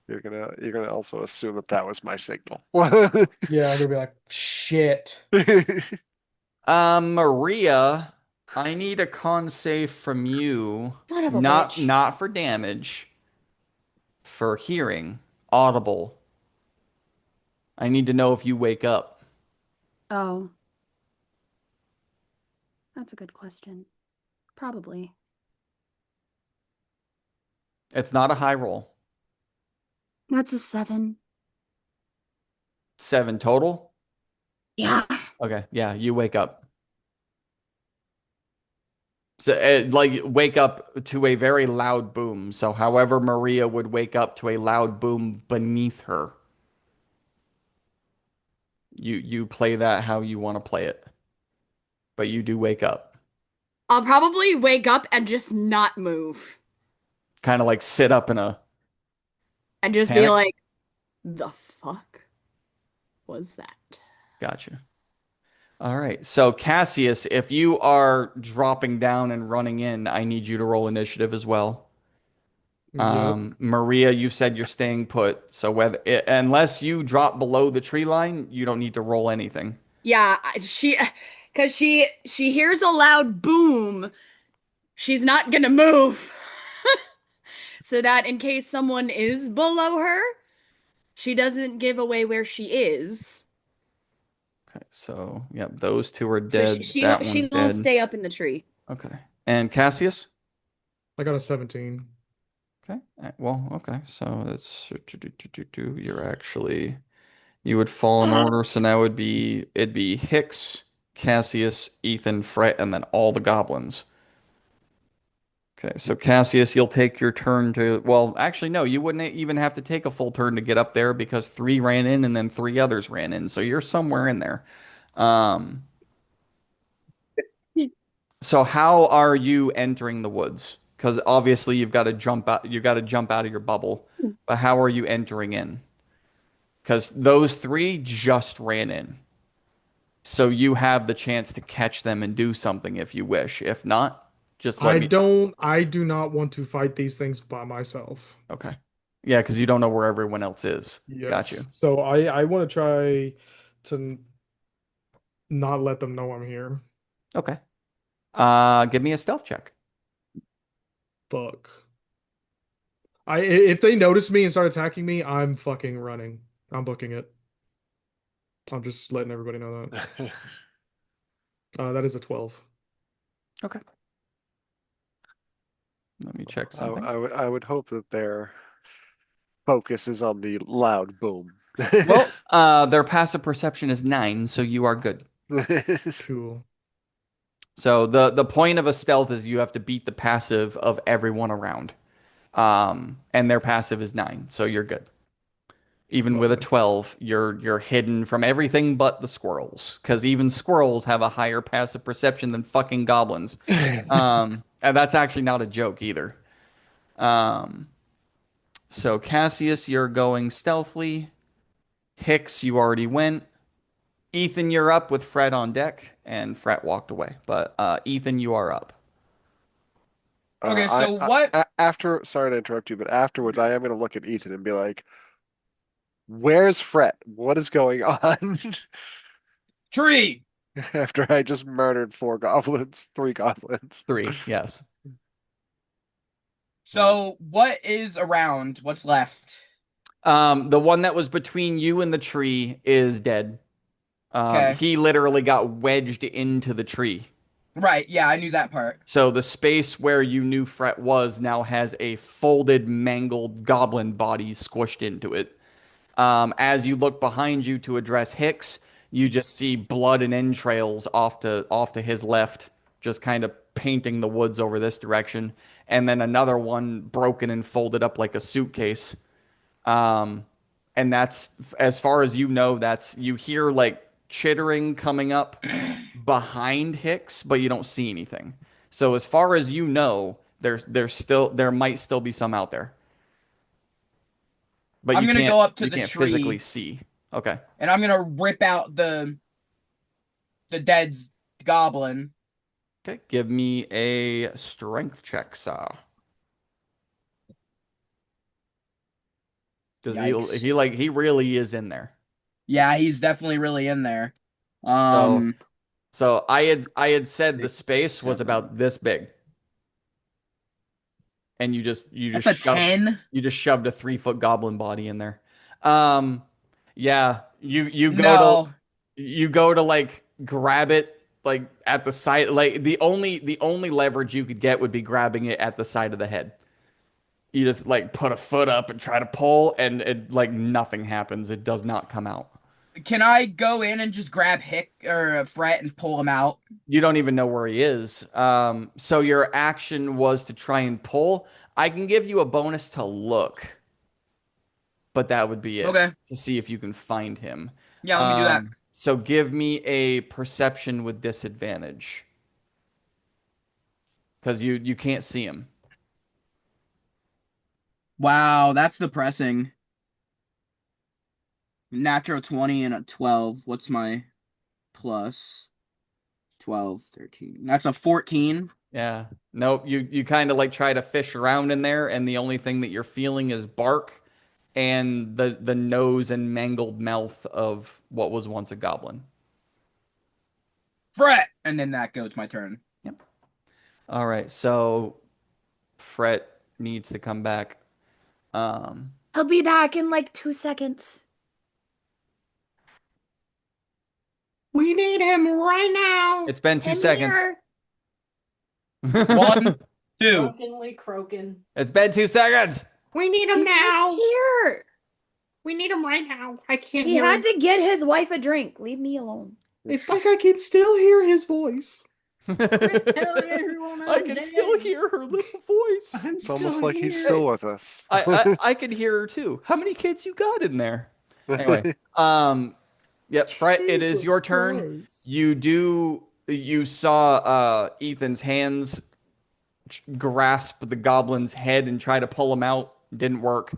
You're gonna also assume that was my signal. Yeah, I'm gonna be like, shit. Maria, I need a con save from you. Son of a Not bitch. not for damage. For hearing. Audible. I need to know if you wake up. Oh. That's a good question. Probably. It's not a high roll. That's a 7. 7 total? Yeah. Okay, yeah, you wake up. So, wake up to a very loud boom. So, however, Maria would wake up to a loud boom beneath her. You play that how you want to play it, but you do wake up. I'll probably wake up and just not move. Kind of like sit up in a. And just be Panic? like, the fuck was that? Gotcha. All right. So Cassius, if you are dropping down and running in, I need you to roll initiative as well. Yep. Maria, you said you're staying put. So unless you drop below the tree line, you don't need to roll anything. Yeah, cause she hears a loud boom. She's not gonna move. So that in case someone is below her, she doesn't give away where she is. Okay, so yeah, those two are So dead. That she one's gonna dead. stay up in the tree. Okay. And Cassius? I got a 17. Okay. Well, okay. So it's you're actually you would fall in order. So now it'd be Hicks, Cassius, Ethan, Fret, and then all the goblins. Okay, so Cassius, you'll take your turn to, well, actually, no, you wouldn't even have to take a full turn to get up there because three ran in and then three others ran in. So you're somewhere in there. Um, so how are you entering the woods? Because obviously you've got to jump out, you got to jump out of your bubble. But how are you entering in? Because those three just ran in. So you have the chance to catch them and do something if you wish. If not, just let me. I do not want to fight these things by myself. Okay. Yeah, because you don't know where everyone else is. Got you. Yes. So I want to try to not let them know I'm here. Okay. Give me a stealth check. Fuck. If they notice me and start attacking me, I'm fucking running. I'm booking it. I'm just letting everybody know that. That is a 12. Okay. Let me check I, something. I would hope that their focus is on the loud boom. Well, their passive perception is 9, so you are good. Cool. So the point of a stealth is you have to beat the passive of everyone around. And their passive is 9, so you're good. Even with a 12, you're hidden from everything but the squirrels, because even squirrels have a higher passive perception than fucking goblins. And that's actually not a joke either. So Cassius, you're going stealthily. Hicks, you already went. Ethan, you're up with Fred on deck, and Fred walked away. But Ethan, you are up. Okay, so what? After, sorry to interrupt you, but afterwards, I am going to look at Ethan and be like, "Where's Fret? What is going on?" Tree. After I just murdered three goblins. 3, yes. So what is around? What's left? The one that was between you and the tree is dead. Okay. He literally got wedged into the tree. Right, yeah, I knew that part. So the space where you knew Fret was now has a folded, mangled goblin body squished into it. As you look behind you to address Hicks, you just see blood and entrails off to his left, just kind of painting the woods over this direction, and then another one broken and folded up like a suitcase. And that's, as far as you know, that's, you hear like chittering coming up behind Hicks, but you don't see anything. So as far as you know, there might still be some out there. But I'm you gonna can't go up to you the can't tree, physically see. Okay. and I'm gonna rip out the dead goblin. Okay. Give me a strength check, Saw. Because Yikes. he really is in there. Yeah, he's definitely really in there. So I had said the 6, space was 7. about this big. And you just That's a 10. you just shoved a 3-foot goblin body in there. Yeah, No. you go to like grab it like at the side, like the only leverage you could get would be grabbing it at the side of the head. You just like put a foot up and try to pull, and it like nothing happens. It does not come out. Can I go in and just grab Hick or Fret and pull him out? You don't even know where he is. So your action was to try and pull. I can give you a bonus to look, but that would be it. Okay. To see if you can find him. Yeah, let me do that. So give me a perception with disadvantage. Because you can't see him. Wow, that's depressing. Natural 20 and a 12. What's my plus? 12, 13. That's a 14. Yeah. Nope. You kind of like try to fish around in there, and the only thing that you're feeling is bark and the nose and mangled mouth of what was once a goblin. Fret, and then that goes my turn. All right, so Fret needs to come back. I'll be back in like 2 seconds. We need him right now. It's been 2 In seconds. here. 1, 2. Croakenly croaking. It's been 2 seconds. We need him He's now. right here. We need him right now. I can't He hear had him. to get his wife a drink. Leave me alone. It's like I can still hear his voice. I can still hear her little voice. It's almost like he's still with us. I can hear her too. How many kids you got in there? Anyway, yep, Fret, it is your turn. Christ. You saw Ethan's hands grasp the goblin's head and try to pull him out. Didn't work.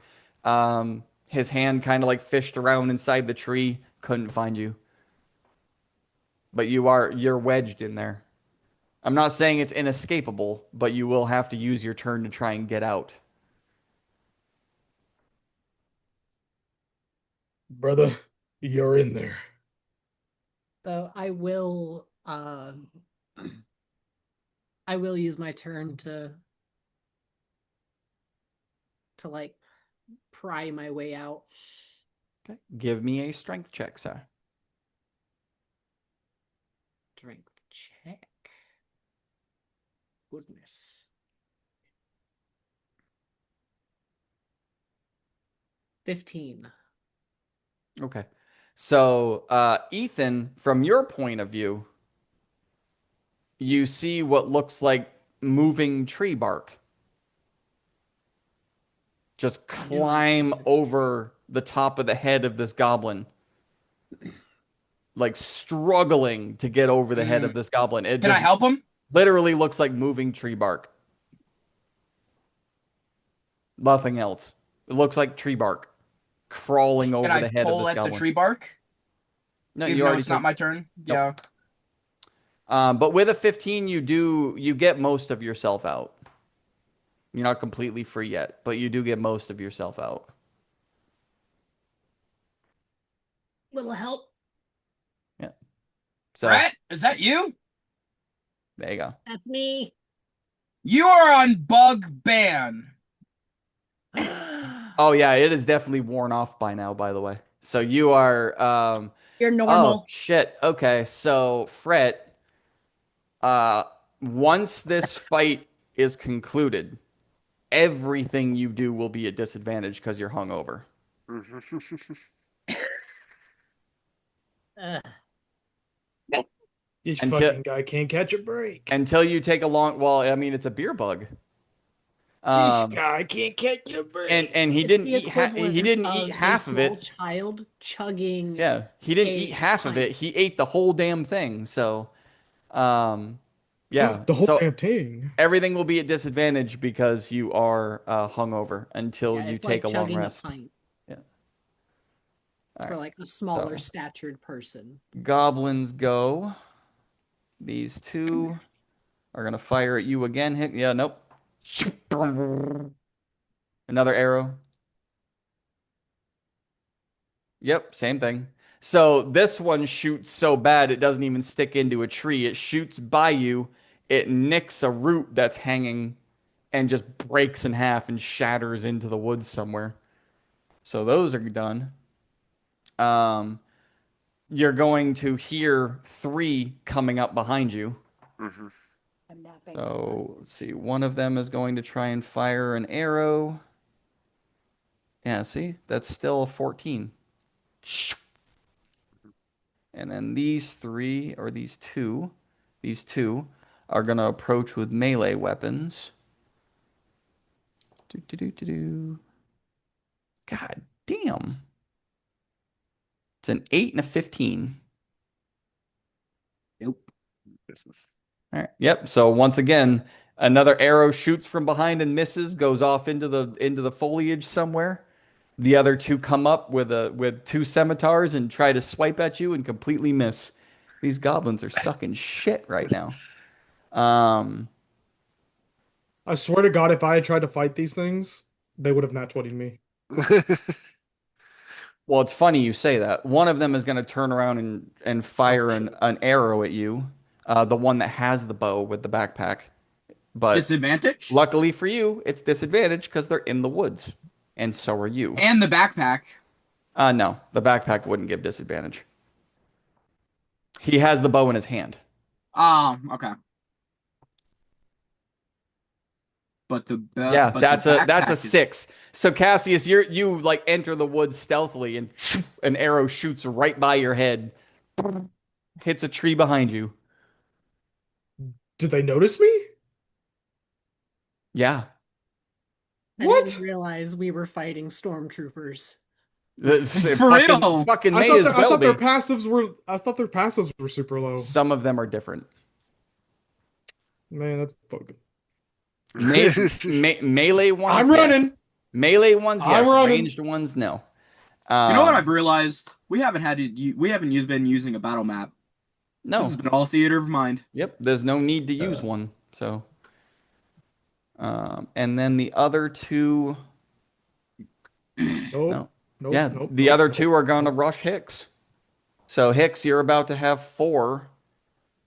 His hand kind of like fished around inside the tree, couldn't find you. But you're wedged in there. I'm not saying it's inescapable, but you will have to use your turn to try and get out. Brother, you're in there. So I will use my turn to like pry my way out. Okay. Give me a strength check, sir. Strength check. Goodness. 15. Okay. So, Ethan, from your point of view, you see what looks like moving tree bark just climb over the top of the head of this goblin, like struggling to get over the head of this goblin. It Can I just help him? literally looks like moving tree bark. Nothing else. It looks like tree bark crawling over Can I the head of pull this at the goblin. tree bark? No, Even you though already it's not took- my turn. Nope. Yeah. But with a 15, you get most of yourself out. You're not completely free yet, but you do get most of yourself out. Little help. So Brett, is that you? there you go. That's me. You are on bug ban. Oh yeah, it is definitely worn off by now, by the way. So you are You're oh normal. shit. Okay, so Fret, once this fight is concluded, everything you do will be at disadvantage because you're hungover. Ugh. This Until- fucking guy can't catch a break. Until you take a long well, I mean it's a beer bug. This guy can't catch a break. And he It's didn't the eat he didn't equivalent eat of half a of small it. child chugging. Yeah, he didn't a eat half of it. pint. He ate the whole damn thing. So, yeah. The whole so damn thing. everything will be at disadvantage because you are hungover until Yeah, you it's take like a long chugging rest. pint All for right. like a smaller So- statured person. Goblins go. These two are gonna fire at you again. Hit. Yeah. Nope. Another arrow. Yep, same thing. So this one shoots so bad it doesn't even stick into a tree. It shoots by you. It nicks a root that's hanging and just breaks in half and shatters into the woods somewhere. So those are done. You're going to hear 3 coming up behind you. I'm napping. So let's see. One of them is going to try and fire an arrow. Yeah, see? That's still a 14. And then these 3, or these two are going to approach with melee weapons. God damn. It's an 8 and a 15. Nope. Business. All right. Yep. So once again, another arrow shoots from behind and misses, goes off into the foliage somewhere. The other 2 come up with 2 scimitars and try to swipe at you and completely miss. These goblins are sucking shit right now. I swear to God, if I had tried to fight these things, they would have nat 20'd me. Well, it's funny you say that. One of them is going to turn around and fire an arrow at you. The one that has the bow with the backpack. But Disadvantage? luckily for you, it's disadvantage because they're in the woods, and so are you. And the backpack. No, the backpack wouldn't give disadvantage. He has the bow in his hand. Okay. But Yeah, but that's the a backpack is- 6. So Cassius, you like enter the woods stealthily, and an arrow shoots right by your head, hits a tree behind you. Did they notice me? Yeah, I What? didn't realize we were fighting stormtroopers. For real? Fucking I may thought, as I well thought their be. passives were. I thought their passives were super low. Some of them are different. Man, that's fucking. Melee ones. I'm yes. running. Melee ones, I'm yes. running. Ranged ones, no. You know what Um, I've realized? We haven't been using a battle map. This No. has been all theater of mind. Yep. There's no need to use one. So. And then the other two. Nope. No. Nope. Yeah, Nope. the nope, other nope. two are going to rush Hicks. So Hicks, you're about to have 4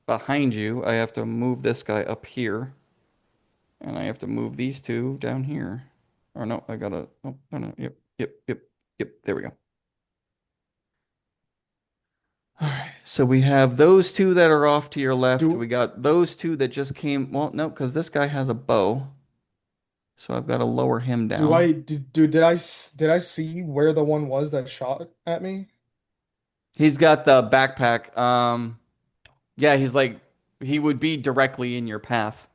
behind you. I have to move this guy up here, and I have to move these 2 down here. Or no, I gotta. Oh, no. Yep. There we go. All right. So we have those 2 that are off to your left. We got those 2 that just came. Well, no, because this guy has a bow. So I've got to lower him down. Did I see where the one was that shot at me? He's got the backpack. Yeah, he would be directly in your path.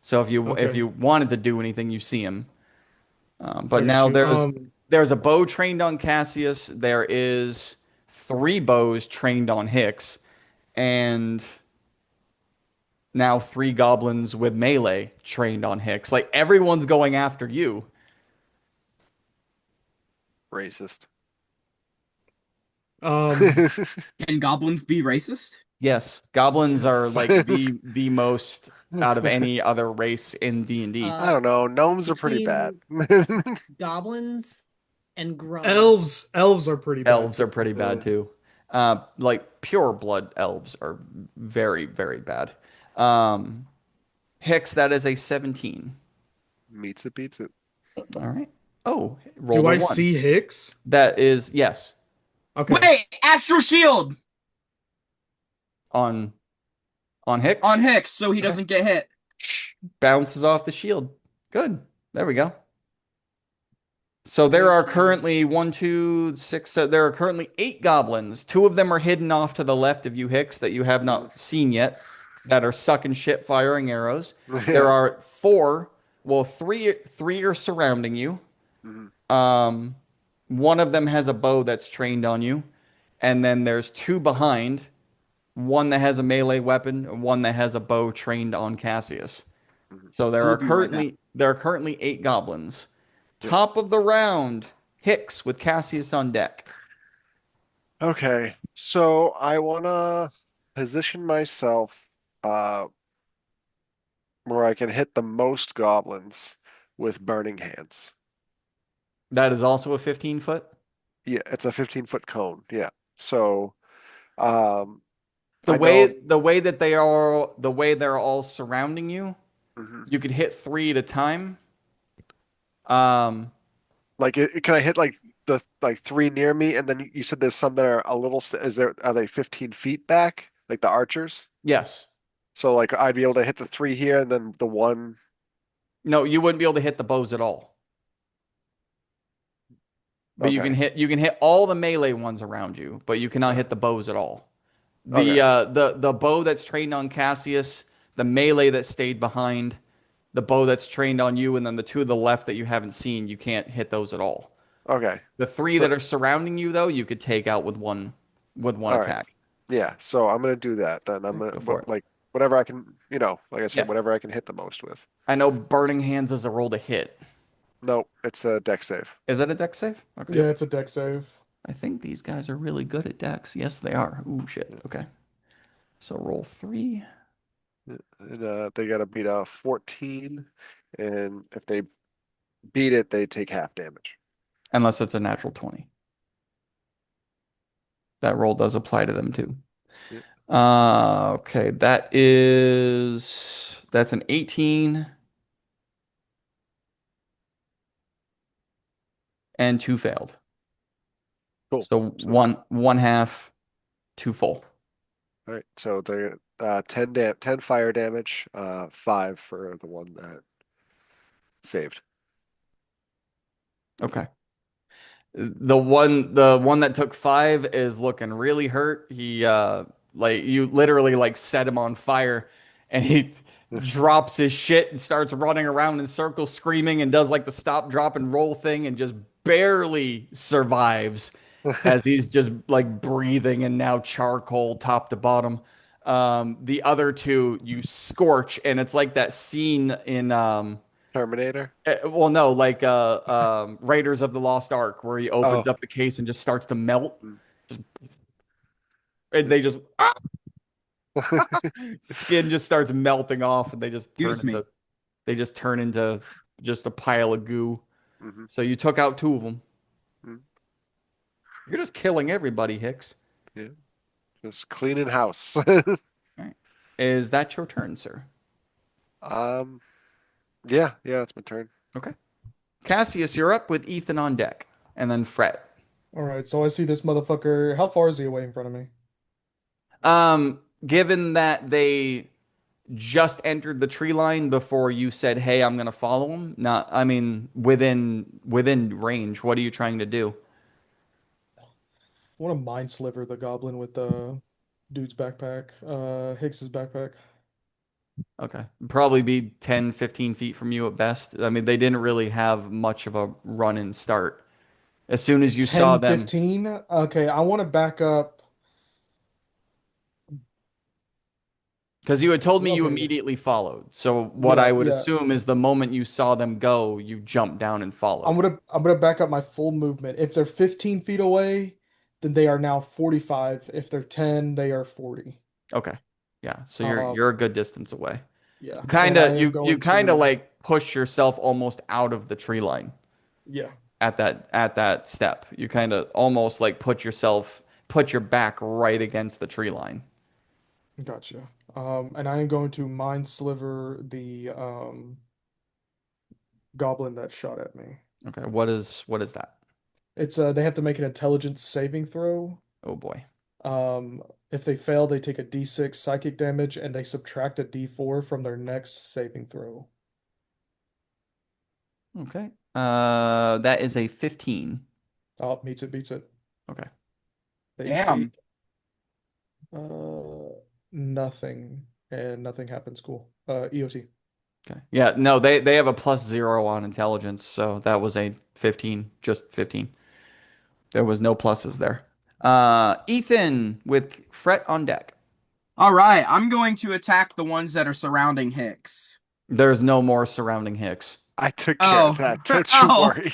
So if you Okay. wanted to do anything, you see him. But I now got you. there's a bow trained on Cassius. There is 3 bows trained on Hicks, and now 3 goblins with melee trained on Hicks. Like everyone's going after you. Racist. Can goblins be racist? Yes, goblins are Yes. like the most out of any other race in D&D. I don't know. Gnomes are pretty bad. Goblins and grunts. Elves are pretty bad. Elves are pretty bad too. Like pure blood elves are very, very bad. Hicks, that is a 17. Meets it, beats it. All right. Oh, roll Do a I 1. see Hicks? That is yes. Okay. Wait, Astral Shield On Hicks. on Hicks so he doesn't get hit. Bounces off the shield. Good. There we go. So there are currently 1, 2, 6. There are currently 8 goblins. 2 of them are hidden off to the left of you, Hicks, that you have not seen yet, that are sucking shit, firing arrows. There are 4. Well, three are surrounding you. One of them has a bow that's trained on you, and then there's 2 behind. One that has a melee weapon, and one that has a bow trained on Cassius. So there are currently 8 goblins. Top of the round, Hicks with Cassius on deck. Okay, so I wanna position myself where I can hit the most goblins with burning hands. That is also a 15-foot. Yeah, it's a 15-foot cone. Yeah. So um The I way know- that the way they're all surrounding you, you could hit 3 at a time. Like can I hit like the 3 near me, and then you said there's some that are a little, are they 15 feet back, like the archers? Yes. So like I'd be able to hit the 3 here and then the 1. No, you wouldn't be able to hit the bows at all. But you can hit all the melee ones around you, but you cannot hit the bows at all. The bow that's trained on Cassius, the melee that stayed behind, the bow that's trained on you, and then the 2 to the left that you haven't seen, you can't hit those at all. Okay. The 3 that are surrounding you, though, you could take out with one All attack. right. Yeah, so I'm gonna do that then. I'm gonna Go for it. like whatever I can, like I said, Yeah. whatever I can hit the most with. I know Burning Hands is a roll to hit. No, it's a deck save. Is it a dex save? Okay. Yeah, it's a deck save. I think these guys are really good at dex. Yes, they are. Ooh, shit. Okay. So roll 3. And they gotta beat a 14, and if they beat it, they take half damage. Unless it's a natural 20. That roll does apply to them too. Yeah. Okay, that's an 18 and two failed. Cool. So So, one half, two full. all right. So they're 10 fire damage, 5 for the one that saved. Okay. The one that took 5 is looking really hurt. He like you literally like set him on fire and he drops his shit and starts running around in circles screaming and does like the stop drop and roll thing and just barely survives as he's just like breathing and now charcoal top to bottom. The other two you scorch and it's like that scene in Terminator. well, no, like Raiders of the Lost Ark, where he opens Oh. up the case and just starts to melt. Mm. Just, and they just skin just starts melting off, and Excuse me. they just turn into just a pile of goo. Mhm. So you took out 2 of them. Mm. You're just killing everybody, Hicks. Yeah. Just cleaning house. Is that your turn, sir? Yeah, it's my turn. Okay. Cassius, you're up with Ethan on deck, and then Fret. All right, so I see this motherfucker. How far is he away in front of me? Given that they just entered the tree line before you said, "Hey, I'm gonna follow them." Not, I mean, within range. What are you trying to do? I want to mind sliver the goblin with the dude's backpack, Hicks's backpack. Okay, probably be 10, 15 feet from you at best. I mean, they didn't really have much of a run-in start. As soon as you 10, saw them, 15? Okay, I want to back up. because you had told me you Okay, yeah. immediately followed. So what I would Yeah. assume is the moment you saw them go, you jumped down and followed. I'm gonna back up my full movement. If they're 15 feet away, then they are now 45. If they're 10, they are 40. Okay, yeah. So Um, you're a good distance away. yeah. Kind And I of am you going kind of to, like push yourself almost out of the tree line yeah, at that step. You kind of almost like put your back right against the tree line. gotcha. And I am going to mind sliver the goblin that shot at me. Okay, what is that? It's they have to make an intelligence saving throw. Oh boy. If they fail, they take a D6 psychic damage and they subtract a D4 from their next saving throw. Okay. That is a 15. Oh, meets it, beats it. Okay. They Damn. take nothing, and nothing happens. Cool. EOT. Okay. Yeah, no, they have a +0 on intelligence, so that was a 15, just 15. There was no pluses there. Ethan with Fret on deck. All right, I'm going to attack the ones that are surrounding Hicks. There's no more surrounding Hicks. I took care of that. Don't you worry.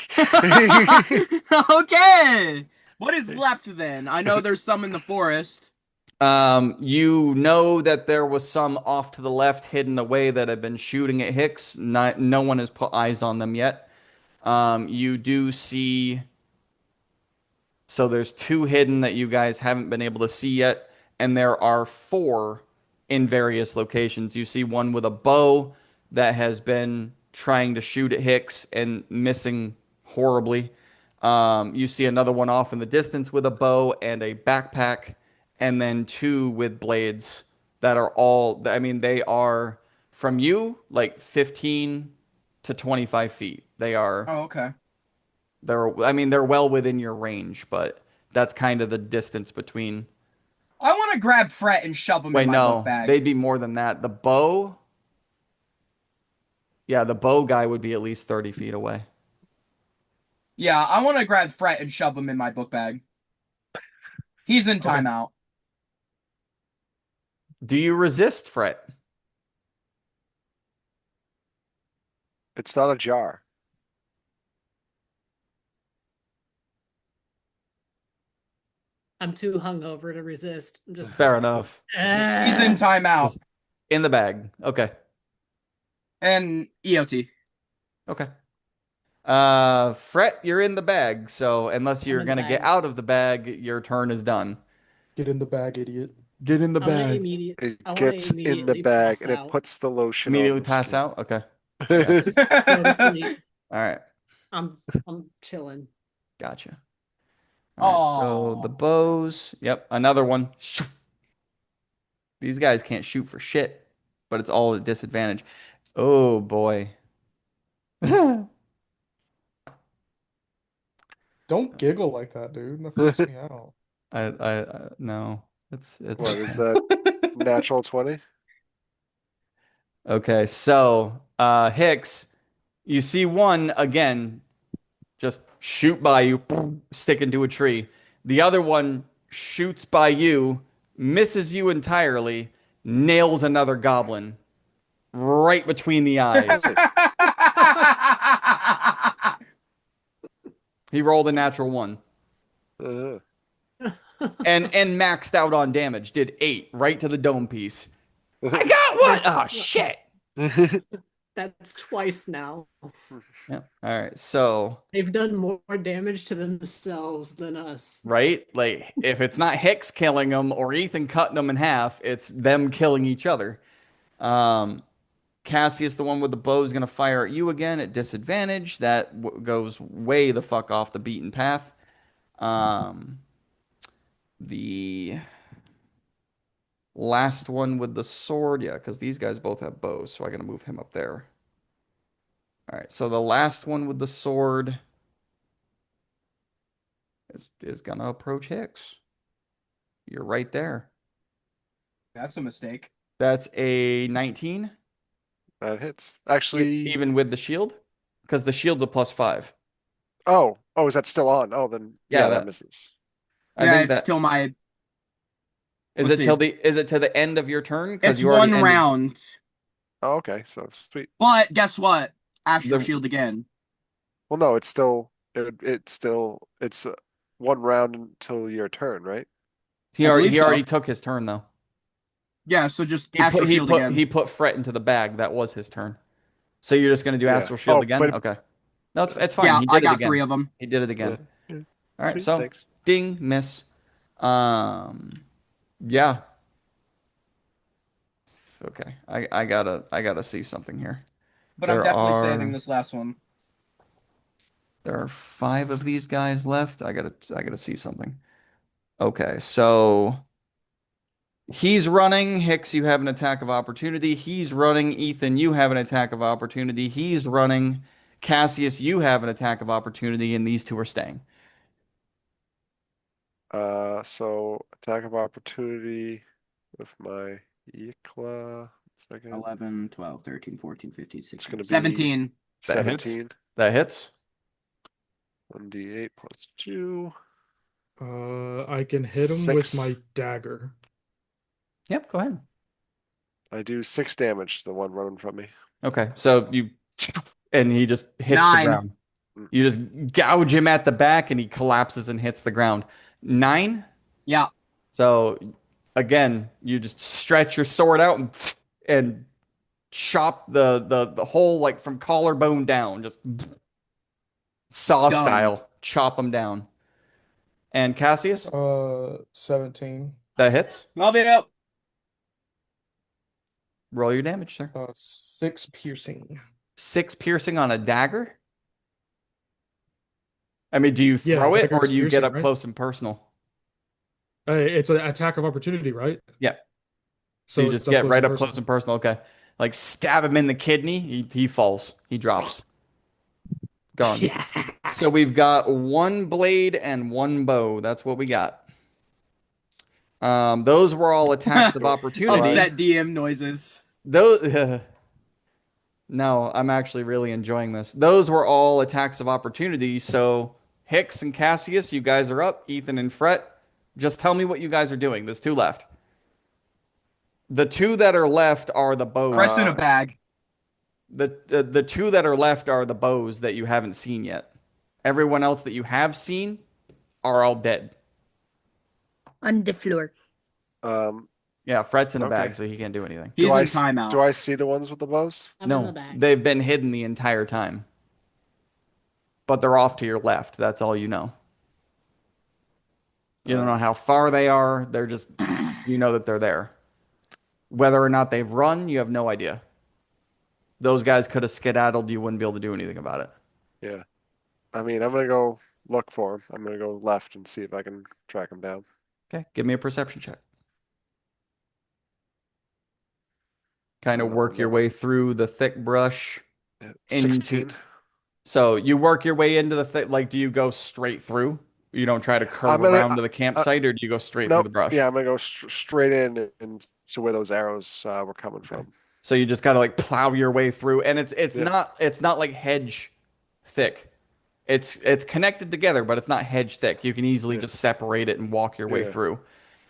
Okay. What is left then? I know there's some in the forest. You know that there was some off to the left hidden away that have been shooting at Hicks. No one has put eyes on them yet. You do see. So there's 2 hidden that you guys haven't been able to see yet, and there are 4 in various locations. You see one with a bow that has been trying to shoot at Hicks and missing horribly. You see another one off in the distance with a bow and a backpack, and then 2 with blades that are all, I mean, they are from you like 15 to 25 feet. They are. Oh, okay. They're well within your range, but that's kind of the distance between. I want to grab Fret and shove him Wait, in my no, book bag. they'd be more than that. The bow, yeah, the bow guy would be at least 30 feet away. Yeah, I want to grab Fret and shove him in my book bag. He's in timeout. Do you resist, Fret? It's not a jar. I'm too hungover to resist. I'm just Fair enough. He's in timeout. In the bag. Okay. And EOT. Okay. Fret, you're in the bag, so unless you're in the gonna get bag. out of the bag, your turn is done. Get in the bag, idiot. Get in the I want to bag. immediate. It I want to gets in the immediately bag pass and it out. puts the lotion Immediately on the pass skin. out. Okay. Just go to sleep. All right. I'm chilling. Gotcha. All right. So the Aw. bows. Yep. Another one. These guys can't shoot for shit, but it's all at disadvantage. Oh boy. Don't giggle like that, dude. That freaks me out. I no. It's What is that? Natural 20? Okay, so Hicks, you see one again just shoot by you, boom, stick into a tree. The other one shoots by you, misses you entirely, nails another goblin right between the eyes. He rolled a natural one Uh, and maxed out on damage. Did 8 right to the dome piece. I got one. Oh shit. That's twice now. Yeah. All right. So They've done more damage to themselves than us. right? Like, if it's not Hicks killing them or Ethan cutting them in half, it's them killing each other. Cassius, the one with the bow, is going to fire at you again at disadvantage. That goes way the fuck off the beaten path. The last one with the sword, yeah, because these guys both have bows, so I got to move him up there. All right, so the last one with the sword is going to approach Hicks. You're right there. That's a mistake. That's a 19, that hits. Actually, even with the shield, because the shield's a +5. oh, is that still on? Oh, then Yeah, yeah, that that- misses. I Yeah, think it's that till my. is let's it see. till the is it to the end of your turn? 'Cause It's you already one ended- round. Oh, okay, so sweet. But guess what? Astro The- Shield again. Well, no, it's still it's one round until your turn, right? He I already believe so. already took his turn though. Yeah, so just He Astro put he Shield put again. he put Fret into the bag. That was his turn. So you're just gonna do Yeah. Astral Shield Oh, again? but- Okay. No, it's fine. Yeah, He I did it got again. 3 of them. He did it again. Yeah. All right, Sweet, so thanks. ding, miss. Yeah. Okay. I gotta see something here. But There I'm definitely are- saving this last one. There are 5 of these guys left. I gotta see something. Okay, so he's running. Hicks, you have an attack of opportunity. He's running. Ethan, you have an attack of opportunity. He's running. Cassius, you have an attack of opportunity, and these 2 are staying. So attack of opportunity with my Yikla. Second. 11, 12, 13, 14, 15, It's 16, gonna be 17. That hits. 17. That hits. 1d8 plus 2. I can hit him with 6. my dagger. Yep, go ahead. I do 6 damage to the one running from me. Okay, so you and he just hits the 9. ground. You just gouge him at the back, and he collapses and hits the ground. 9. Yeah. So again, you just stretch your sword out and chop the whole, like, from collarbone down, just saw Done. style, chop him down. And Cassius, 17. that hits. Love you. Roll your damage, sir. 6 piercing. 6 piercing on a dagger. I mean, do you Yeah, throw it or dagger's do you get piercing, up right? close and personal? It's an attack of opportunity, right? Yeah. So So you it's just get right and up close and personal. Okay. Like, stab him in the kidney. He falls. He drops. Gone. So we've got 1 blade and 1 bow. That's what we got. Those were all attacks of opportunity. Upset DM noises. Those. No, I'm actually really enjoying this. Those were all attacks of opportunity. So Hicks and Cassius, you guys are up. Ethan and Fret, just tell me what you guys are doing. There's 2 left. The 2 that are left are the bows. Fret's in a bag. The 2 that are left are the bows that you haven't seen yet. Everyone else that you have seen are all dead. On the floor. Yeah, Fret's in a bag, Okay. so he can't do anything. He's do in I timeout. do I see the ones with the bows? I'm in the No, bag. they've been hidden the entire time. But they're off to your left. That's all you know. You don't know how far they are. They're just, you know that they're there. Whether or not they've run, you have no idea. Those guys could have skedaddled. You wouldn't be able to do anything about it. Yeah. I mean, I'm gonna go look for him. I'm gonna go left and see if I can track him down. Okay, give me a perception check. Kind of work your way through the thick brush. Yeah, into 16. So you work your way into the thick. Like, do you go straight through? You don't try to curve I'm gonna- around to the campsite, or do you go straight through Nope. the brush? Yeah, I'm gonna go straight in and to where those arrows were coming from. So you just gotta like plow your way through, and it's Yeah. not like hedge thick. It's connected together, but it's not hedge thick. You can easily Yeah. just separate it and walk your way Yeah. through.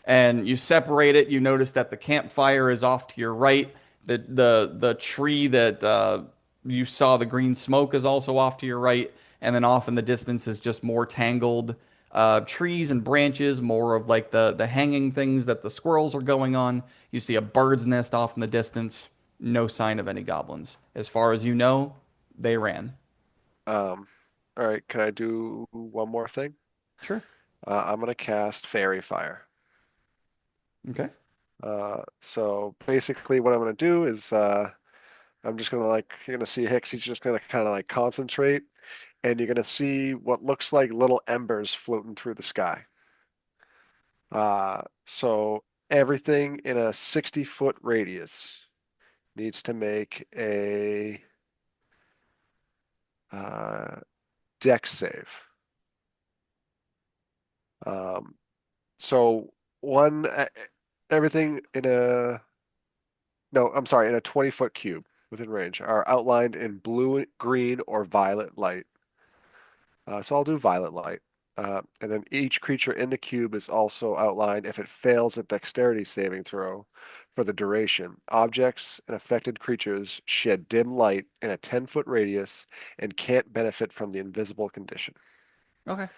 And you separate it. You notice that the campfire is off to your right. The tree that you saw the green smoke is also off to your right, and then off in the distance is just more tangled trees and branches, more of like the hanging things that the squirrels are going on. You see a bird's nest off in the distance. No sign of any goblins. As far as you know, they ran. All right, can I do one more thing? Sure. I'm gonna cast Fairy Fire. Okay. So basically what I'm gonna do is I'm just gonna you're gonna see Hicks, he's just gonna kind of like concentrate, and you're gonna see what looks like little embers floating through the sky. So everything in a 60-foot radius needs to make a dex save. So one everything in a no, I'm sorry, in a 20-foot cube within range are outlined in blue, green, or violet light. So I'll do violet light. And then each creature in the cube is also outlined if it fails a dexterity saving throw for the duration. Objects and affected creatures shed dim light in a 10-foot radius and can't benefit from the invisible condition. Okay.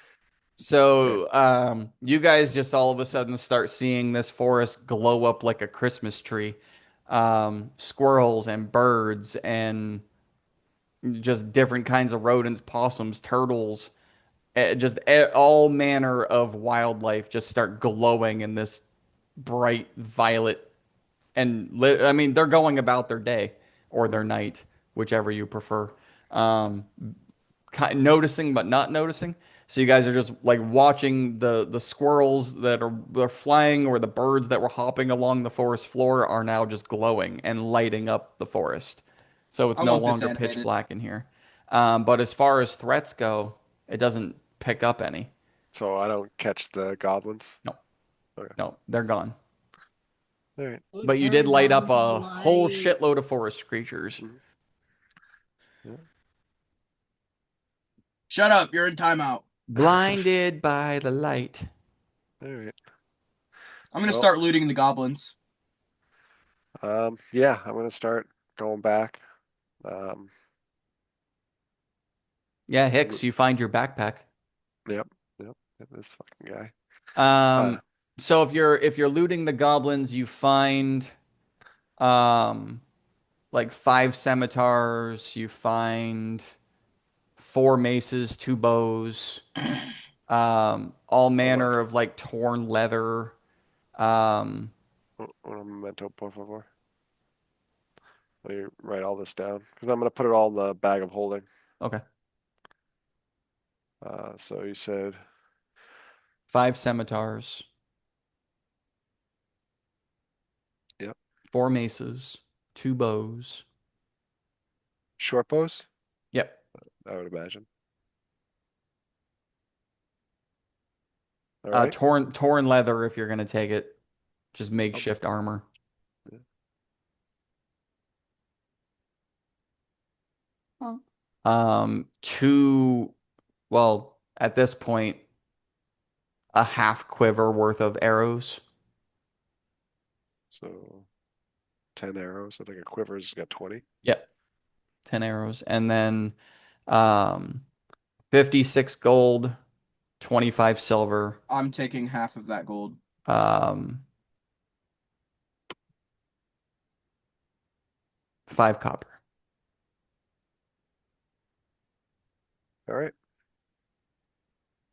So you guys just all of a sudden start seeing this forest glow up like a Christmas tree. Squirrels and birds and just different kinds of rodents, possums, turtles, all manner of wildlife just start glowing in this bright violet. And I mean, they're going about their day or their night, whichever you prefer. Noticing but not noticing. So you guys are just like watching the squirrels that are flying, or the birds that were hopping along the forest floor are now just glowing and lighting up the forest. So it's I no want this longer pitch animated. black in here. But as far as threats go, it doesn't pick up any. So I don't catch the goblins. No. Okay. No, they're gone. All right. But you did light up a Turn on the whole light. shitload of forest creatures. Shut up! You're in timeout. Blinded by the light. All right. I'm gonna Well- start looting the goblins. Yeah, I'm gonna start going back. Yeah, Hicks, you find your backpack. Yep, this fucking guy. So if you're looting the goblins, you find like 5 scimitars, you find 4 maces, 2 bows, all manner of like torn leather. Un momento, por favor. Let me write all this down because I'm gonna put it all in the bag of holding. Okay. So you said 5 scimitars. Yep. 4 maces, 2 bows. short bows, Yep. I would imagine. All right. Torn leather if you're gonna take it. Just makeshift armor. Oh. 2, well, at this point, a half quiver worth of arrows. So 10 arrows. I think a quiver's got 20. Yep. 10 arrows. And then 56 gold, 25 silver, I'm taking half of that gold. 5 copper. All right.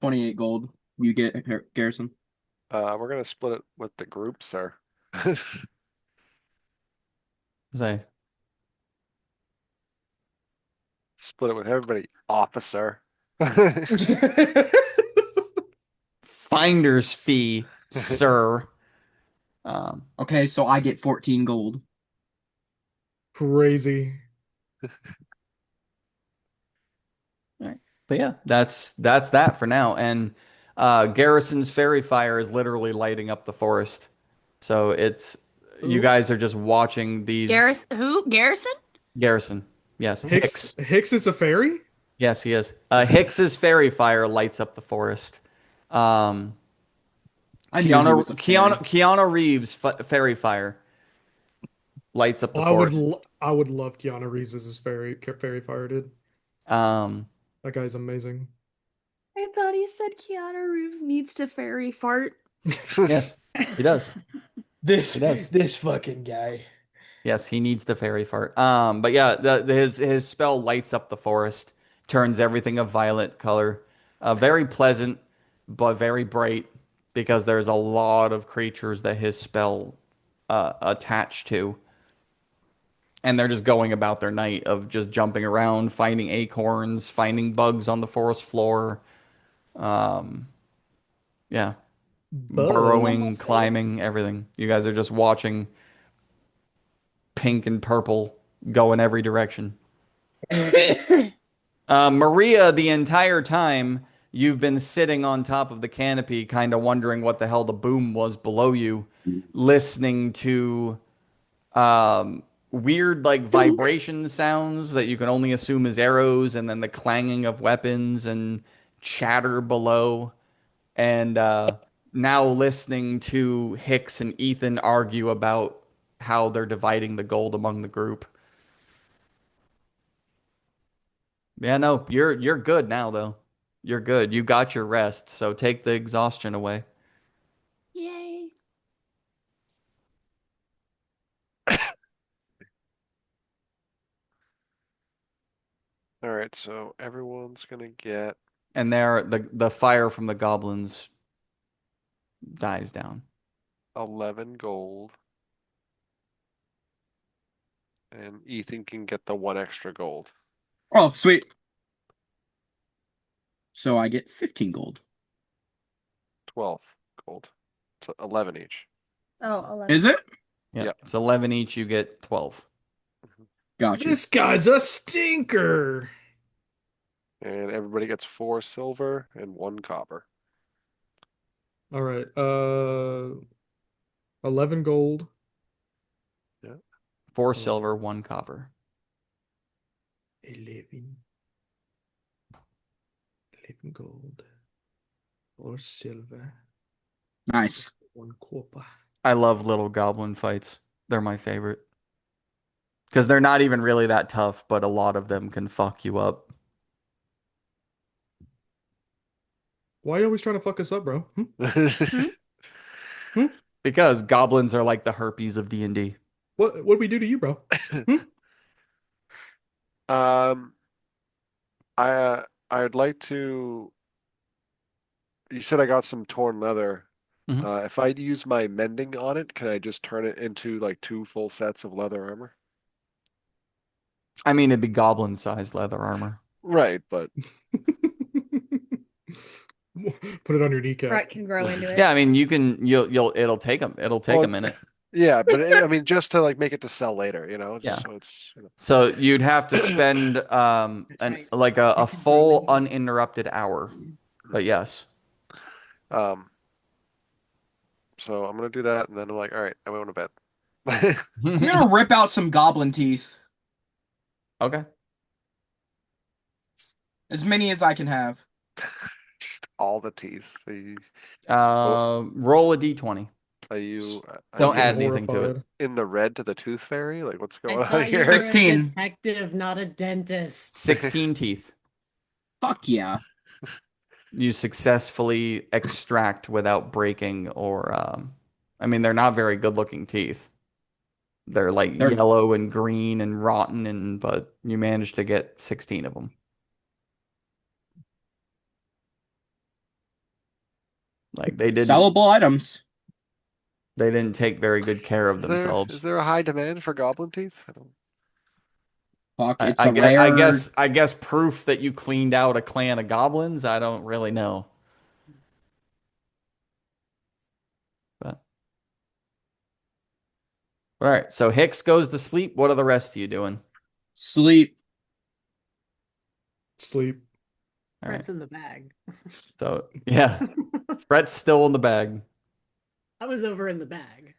28 gold. You get Garrison. We're gonna split it with the group, sir. Say, Split it with everybody, officer. finder's fee, sir. Um, Okay, so I get 14 gold. Crazy. but yeah, that's that for now. And Garrison's fairy fire is literally lighting up the forest. So it's you Ooh. guys are just watching these Garrison? Garrison. Yes, Hicks. Hicks is a fairy? Yes, he is. Hicks's fairy fire lights up the forest. I knew he was a fairy. Keanu Reeves' fairy fire lights up the forest. I would love Keanu Reeves as his fairy fire, dude. Um, That guy's amazing. I thought he said Keanu Reeves needs to fairy fart. yes, he does. He does. This fucking guy. Yes, he needs the fairy fart. But yeah, his spell lights up the forest, turns everything a violet color. Very pleasant, but very bright because there's a lot of creatures that his spell attached to. And they're just going about their night of just jumping around, finding acorns, finding bugs on the forest floor. Yeah. Burrowing, climbing, everything. You guys are just watching pink and purple go in every direction. Maria, the entire time you've been sitting on top of the canopy, kind of wondering what the hell the boom was below you, listening to weird like vibration sounds that you can only assume is arrows, and then the clanging of weapons and chatter below, and now listening to Hicks and Ethan argue about how they're dividing the gold among the group. Yeah, no, you're good now though. You're good. You got your rest, so take the exhaustion away. Yay. All right, so everyone's gonna get And there the fire from the goblins dies down. 11 gold. And Ethan can get the 1 extra gold. Oh, sweet. So I get 15 gold. 12 gold. It's 11 each. Oh, 11. Is it? Yeah. Yep. It's 11 each, you get 12. Gotcha. This guy's a stinker. And everybody gets 4 silver and 1 copper. All right. 11 gold. 4 silver, 1 copper. 11 gold. 4 silver. Nice. 1 copper. I love little goblin fights. They're my favorite. Because they're not even really that tough, but a lot of them can fuck you up. Why are you always trying to fuck us up, bro? Because goblins are like the herpes of D&D. What we do to you, bro? I'd like to. You said I got some torn leather. Mhm. If I use my mending on it, can I just turn it into like 2 full sets of leather armor? I mean, it'd be goblin-sized leather armor. Right, but Put it on your kneecap. Brett can grow into it. Yeah, I mean, it'll take Well, a minute. yeah, but I mean, just to like make it to sell later, just Yeah. so it's. So you'd have to spend a full uninterrupted hour. But yes. So I'm gonna do that, and then I'm like, all right, I'm going to bed. I'm gonna rip out some goblin teeth. Okay. As many as I can have. Just all the teeth. Roll a d20. Are you? Don't you add anything to it. in the red to the tooth fairy? Like, what's I going on thought you were here? a 16. detective, not a dentist. 16 teeth. Fuck yeah. You successfully extract without breaking or I mean, they're not very good looking teeth. They're like They're- yellow and green and rotten, but you managed to get 16 of them. Like they didn't Sellable items. take very good care of Is themselves. there a high demand for goblin teeth? I don't... Fuck, it's I a guess, rare. I guess proof that you cleaned out a clan of goblins. I don't really know, but all right. So Hicks goes to sleep. What are the rest of you doing? Sleep. Sleep. All right. Brett's in the bag. So yeah, Brett's still in the bag. I was over in the bag.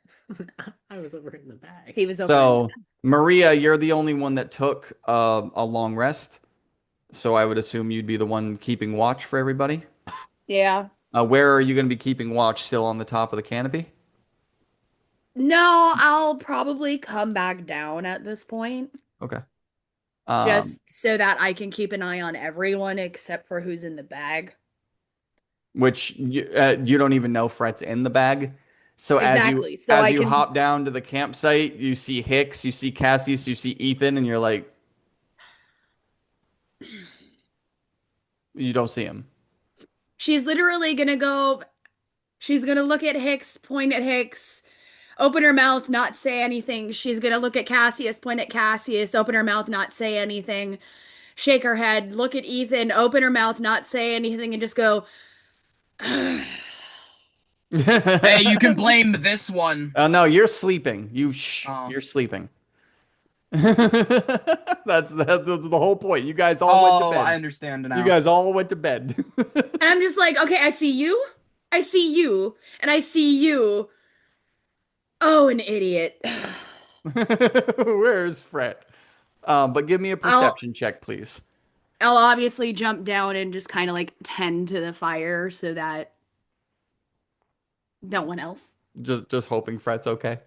I was over in the bag. He was over. So Maria, you're the only one that took a long rest. So I would assume you'd be the one keeping watch for everybody. Yeah. Where are you going to be keeping watch? Still on the top of the canopy? No, I'll probably come back down at this point. Okay. Just so that I can keep an eye on everyone except for who's in the bag. Which you don't even know Fret's in the bag. So Exactly. as you So as I you can- hop down to the campsite, you see Hicks, you see Cassius, you see Ethan, and you're like, you don't see him. She's literally gonna go. She's gonna look at Hicks, point at Hicks, open her mouth, not say anything. She's gonna look at Cassius, point at Cassius, open her mouth, not say anything. Shake her head, look at Ethan, open her mouth, not say anything, and just go. Hey, you can blame this one. Oh no, you're sleeping. Oh. You're sleeping. That's the whole point. You guys all went to Oh, bed. I understand now. You guys all went to bed. And I'm just like, okay, I see you, and I see you. Oh, an idiot. Where's Fret? But give me a perception check, please. I'll obviously jump down and just kind of like tend to the fire so that no one else. Just hoping Fret's okay.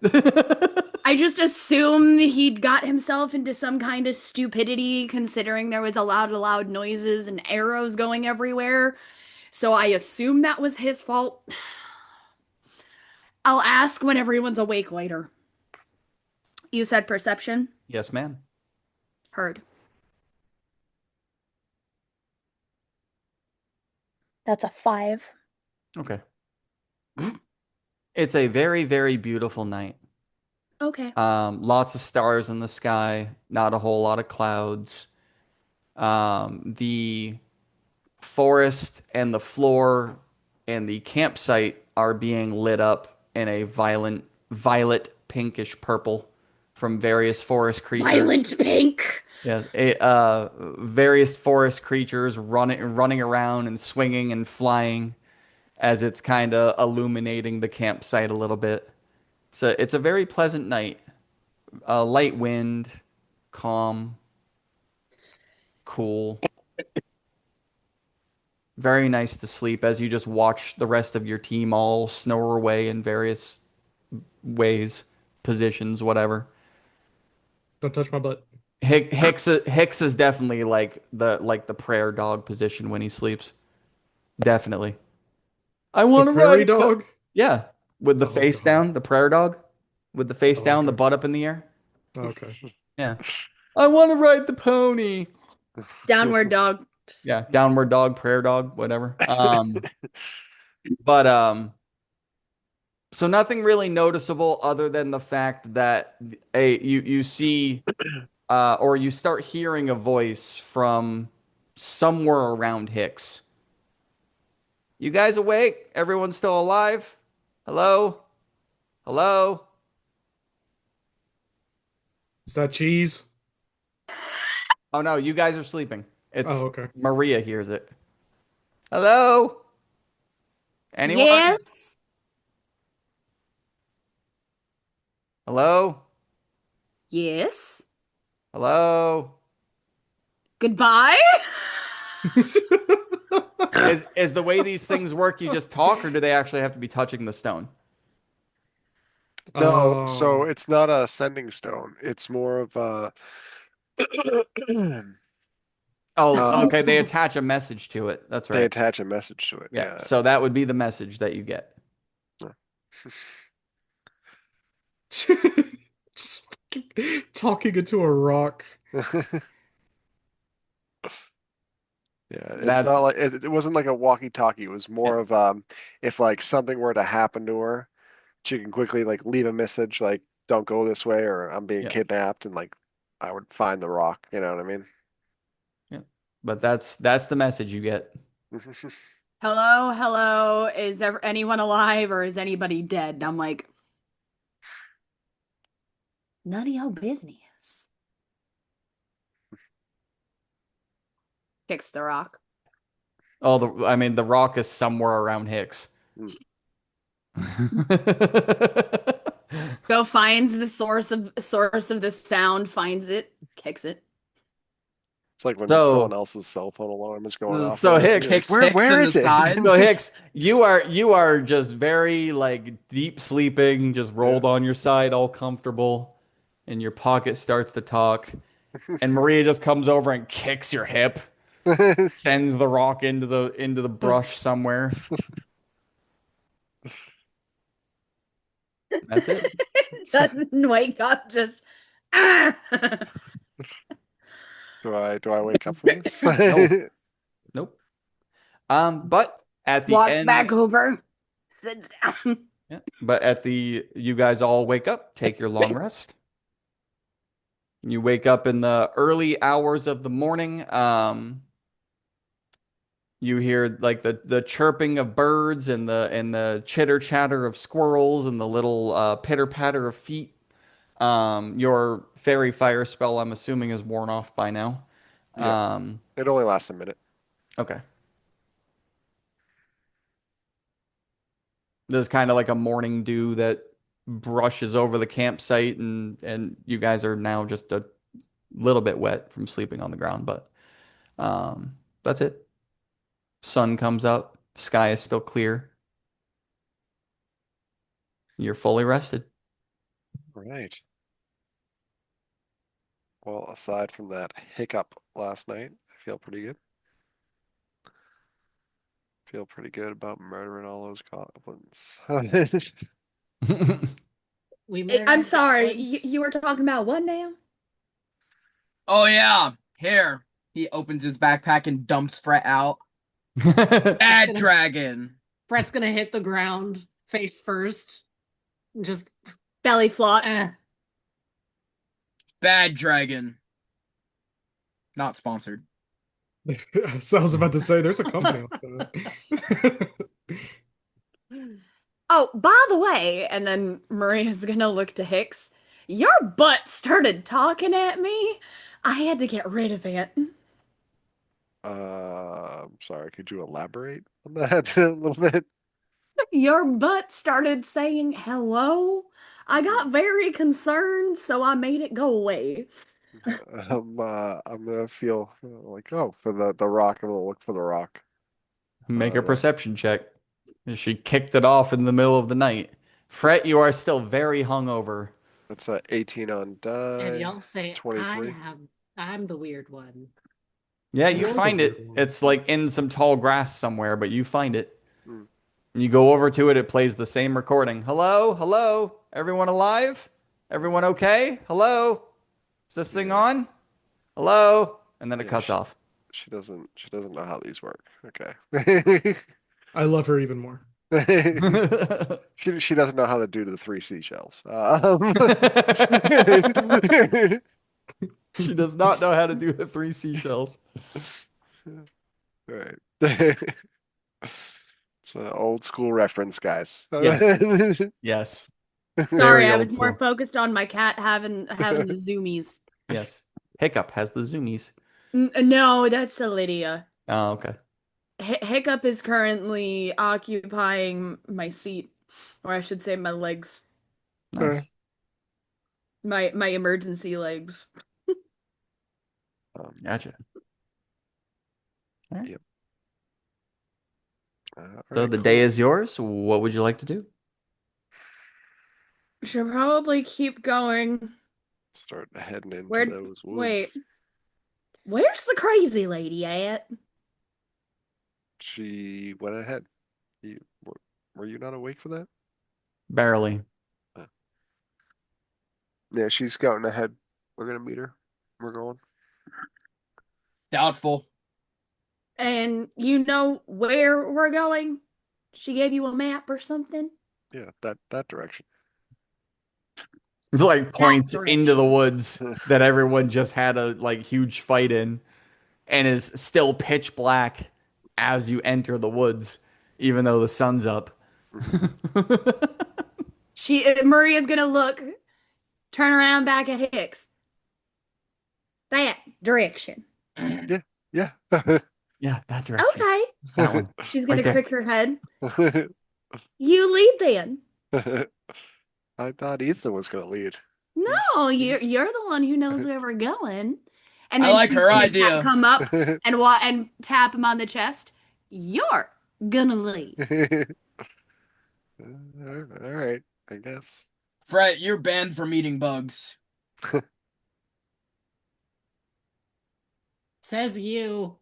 I just assume he'd got himself into some kind of stupidity considering there was a lot of loud noises and arrows going everywhere. So I assume that was his fault. I'll ask when everyone's awake later. You said perception? Yes, ma'am. Heard. That's a 5. Okay. It's a very, very beautiful night. Okay. Lots of stars in the sky, not a whole lot of clouds. The forest and the floor and the campsite are being lit up in a violet pinkish purple from various forest creatures. Violent pink. Yeah, various forest creatures running around and swinging and flying as it's kind of illuminating the campsite a little bit. So it's a very pleasant night. Light wind, calm, cool. Very nice to sleep as you just watch the rest of your team all snore away in various ways, positions, whatever. Don't touch my butt. Hicks is definitely like the prayer dog position when he sleeps. Definitely. I want to The prairie ride dog? Yeah, with the Oh, face God. down, the prayer dog, with the face Oh, down, the okay. butt up in the air. Okay. Yeah. I want to ride the pony. Downward dog. Yeah, downward dog, prayer dog, whatever. But so nothing really noticeable other than the fact that you see or you start hearing a voice from somewhere around Hicks. You guys awake? Everyone still alive? Hello? Hello? Is that cheese? Oh no, you guys are sleeping. It's Oh, okay. Maria hears it. Hello? Anyone? Yes. Hello? Yes. Hello? Goodbye. Is the way these things work you just talk, or do they actually have to be touching the stone? No, so Oh. it's not a sending stone. It's more of a Oh, okay. They attach a message to it. That's they right. attach a message to it. Yeah. So that would be the message that you get. Just fucking talking into a rock. Yeah, it's That's not like it wasn't like a walkie-talkie. It was more of if like something were to happen to her, she can quickly like leave a message like don't go this way or I'm being yeah, kidnapped and like I would find the rock, you know what I mean? yeah. But that's the message you get. Hello, hello. Is anyone alive or is anybody dead? And I'm like, none of your business. Kicks the rock. Oh, I mean, the rock is somewhere around Hicks. Go finds the source of the sound, finds it, kicks it. It's like when So- someone else's cell phone alarm is going off. so and Hicks- you're like, Kicks Hicks where in is the it? side. So Hicks, you are just very like deep sleeping, just rolled on your side, all comfortable, and your pocket starts to talk, and Maria just comes over and kicks your hip, sends the rock into the brush somewhere. That's it. Doesn't wake up, just ah! Do I wake up from this? No. Nope. But at the Walks end, back over, sits down. yeah, but you guys all wake up, take your long rest. You wake up in the early hours of the morning. You hear like the chirping of birds and the chitter chatter of squirrels and the little pitter patter of feet. Your fairy fire spell, I'm assuming, is worn off by now. Yeah. It only lasts a minute. Okay. There's kind of like a morning dew that brushes over the campsite, and you guys are now just a little bit wet from sleeping on the ground, but that's it. Sun comes up, sky is still clear. You're fully rested. Right. Well, aside from that hiccup last night, I feel pretty good. Feel pretty good about murdering all those goblins. We I'm murdered sorry, goblins. you were talking about what now? Oh yeah, here. He opens his backpack and dumps Fret out. Bad dragon. Fret's gonna hit the ground face first. Just Belly flop. Bad dragon. Not sponsored. So I was about to say, there's a company on that. Oh, by the way, and then Maria's gonna look to Hicks. Your butt started talking at me. I had to get rid of it. I'm sorry, could you elaborate on that a little bit? Your butt started saying hello. I got very concerned, so I made it go away. I'm gonna feel like, oh, for the rock. I'm gonna look for the rock. Make a perception check. She kicked it off in the middle of the night. Fret, you are still very hungover. That's a 18 on and die. y'all say 23. I'm the weird one. Yeah, you You're the find it. weird one. It's like in some tall grass somewhere, but you find it. Hmm. You go over to it, it plays the same recording. Hello? Hello? Everyone alive? Everyone okay? Hello? Is this thing on? Hello? And then it Yeah, cuts off. She doesn't know how these work. Okay. I love her even more. She doesn't know how to do the 3 seashells. She does not know how to do the 3 seashells. Right. It's an old school reference, guys. Yes. Yes. Sorry, Very I old was more school. focused on my cat having the zoomies. Yes. Hiccup has the zoomies. No, that's Lydia. Oh, okay. Hiccup is currently occupying my seat, or I should say my legs, Nice. my emergency legs. Gotcha. All right. Yep. So Alright, the cool. day is yours. What would you like to do? Should probably keep going. Start heading into Where? those woods. Wait, where's the crazy lady at? She went ahead. Were you not awake for that? Barely. Yeah, she's scouting ahead. We're gonna meet her. We're going. Doubtful. And you know where we're going? She gave you a map or something? Yeah, that direction. Like points into the direction. woods that everyone just had a like huge fight in, and is still pitch black as you enter the woods, even though the sun's up. Maria's gonna look, turn around back at Hicks. That direction. Yeah, yeah. Yeah, that direction. Okay. That one. She's gonna Right there. crick her head. You lead then. I thought Ethan was gonna lead. No, He's- you're the one who knows where we're going. And I then like she's her gonna idea. come up and tap him on the chest. You're gonna lead. All right, I guess. Fret, you're banned from eating bugs. Says you.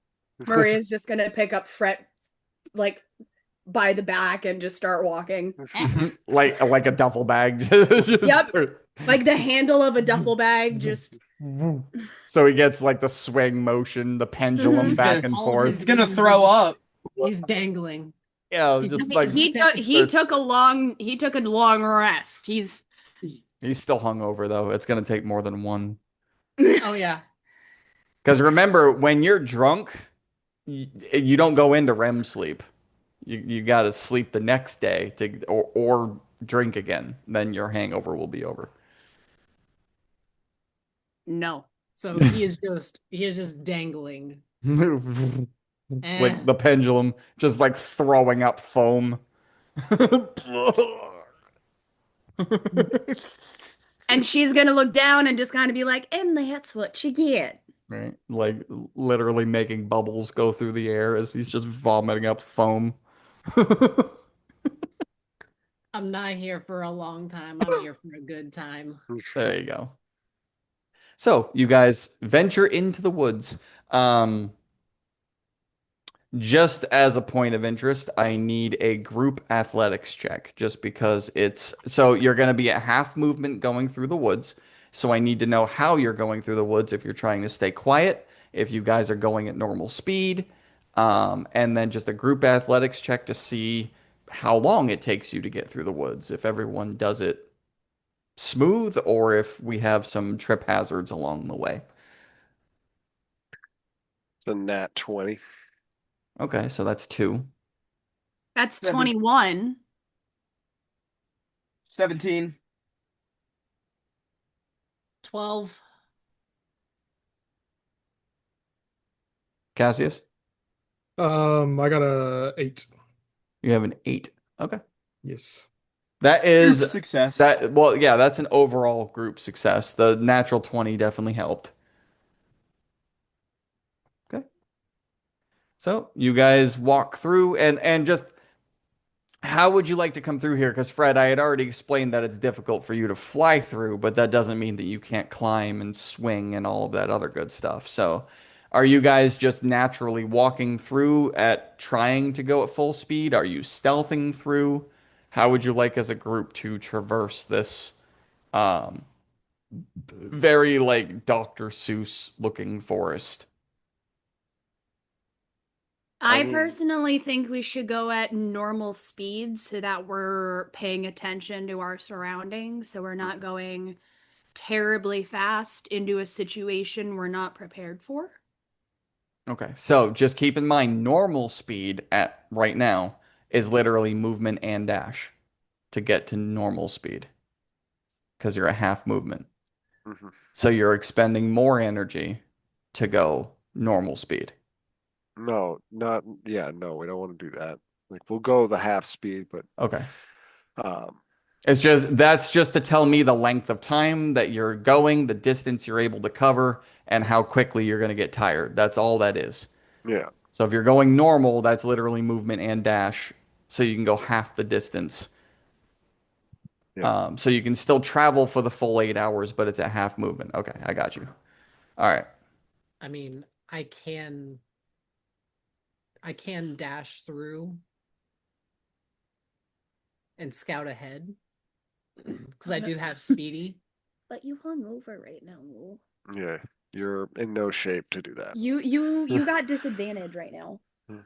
Maria's just gonna pick up Fret like by the back and just start walking. like a duffel bag. Just Yep. Like the handle of a duffel bag, just So he gets like the swing motion, the pendulum Mhm. back He's and all forth. He's gonna throw up. He's dangling. Yeah, Did just you- like he took a long rest. He's he's still hungover though. It's gonna take more than one. Oh yeah. Because remember, when you're drunk, you don't go into REM sleep. You got to sleep the next day or drink again. Then your hangover will be over. no. So he is just dangling. Like the pendulum, just like throwing up foam. And she's gonna look down and just kind of be like, and that's what you get. Right? Like literally making bubbles go through the air as he's just vomiting up foam. I'm not here for a long time. I'm here for a good time. There you go. So you guys venture into the woods. Just as a point of interest, I need a group athletics check just because so you're going to be at half movement going through the woods. So I need to know how you're going through the woods if you're trying to stay quiet, if you guys are going at normal speed, and then just a group athletics check to see how long it takes you to get through the woods, if everyone does it smooth or if we have some trip hazards along the way. It's a nat 20. Okay, so that's 2. That's 7. 21. 17. 12. Cassius, I got a 8. you have an 8. Okay. Yes. That is Success. well, yeah, that's an overall group success. The natural 20 definitely helped. Okay. So you guys walk through and just how would you like to come through here? Because Fred, I had already explained that it's difficult for you to fly through, but that doesn't mean that you can't climb and swing and all of that other good stuff. So are you guys just naturally walking through at trying to go at full speed? Are you stealthing through? How would you like as a group to traverse this very like Dr. Seuss looking forest? I mean- personally think we should go at normal speeds so that we're paying attention to our surroundings, so we're not going terribly fast into a situation we're not prepared for. Okay, so just keep in mind normal speed at right now is literally movement and dash to get to normal speed because you're a half movement. Mhm. So you're expending more energy to go normal speed. No, no, we don't want to do that. Like we'll go the half speed, but Okay. um, That's just to tell me the length of time that you're going, the distance you're able to cover, and how quickly you're going to get tired. That's all that is. yeah, So if you're going normal, that's literally movement and dash, so you can go half the distance. Yeah. So you can still travel for the full 8 hours, but it's at half movement. Okay, I got you. All right. I mean, I can dash through and scout ahead because I do have speedy. But you hung over right now. yeah, you're in no shape to do that. You got disadvantage right now.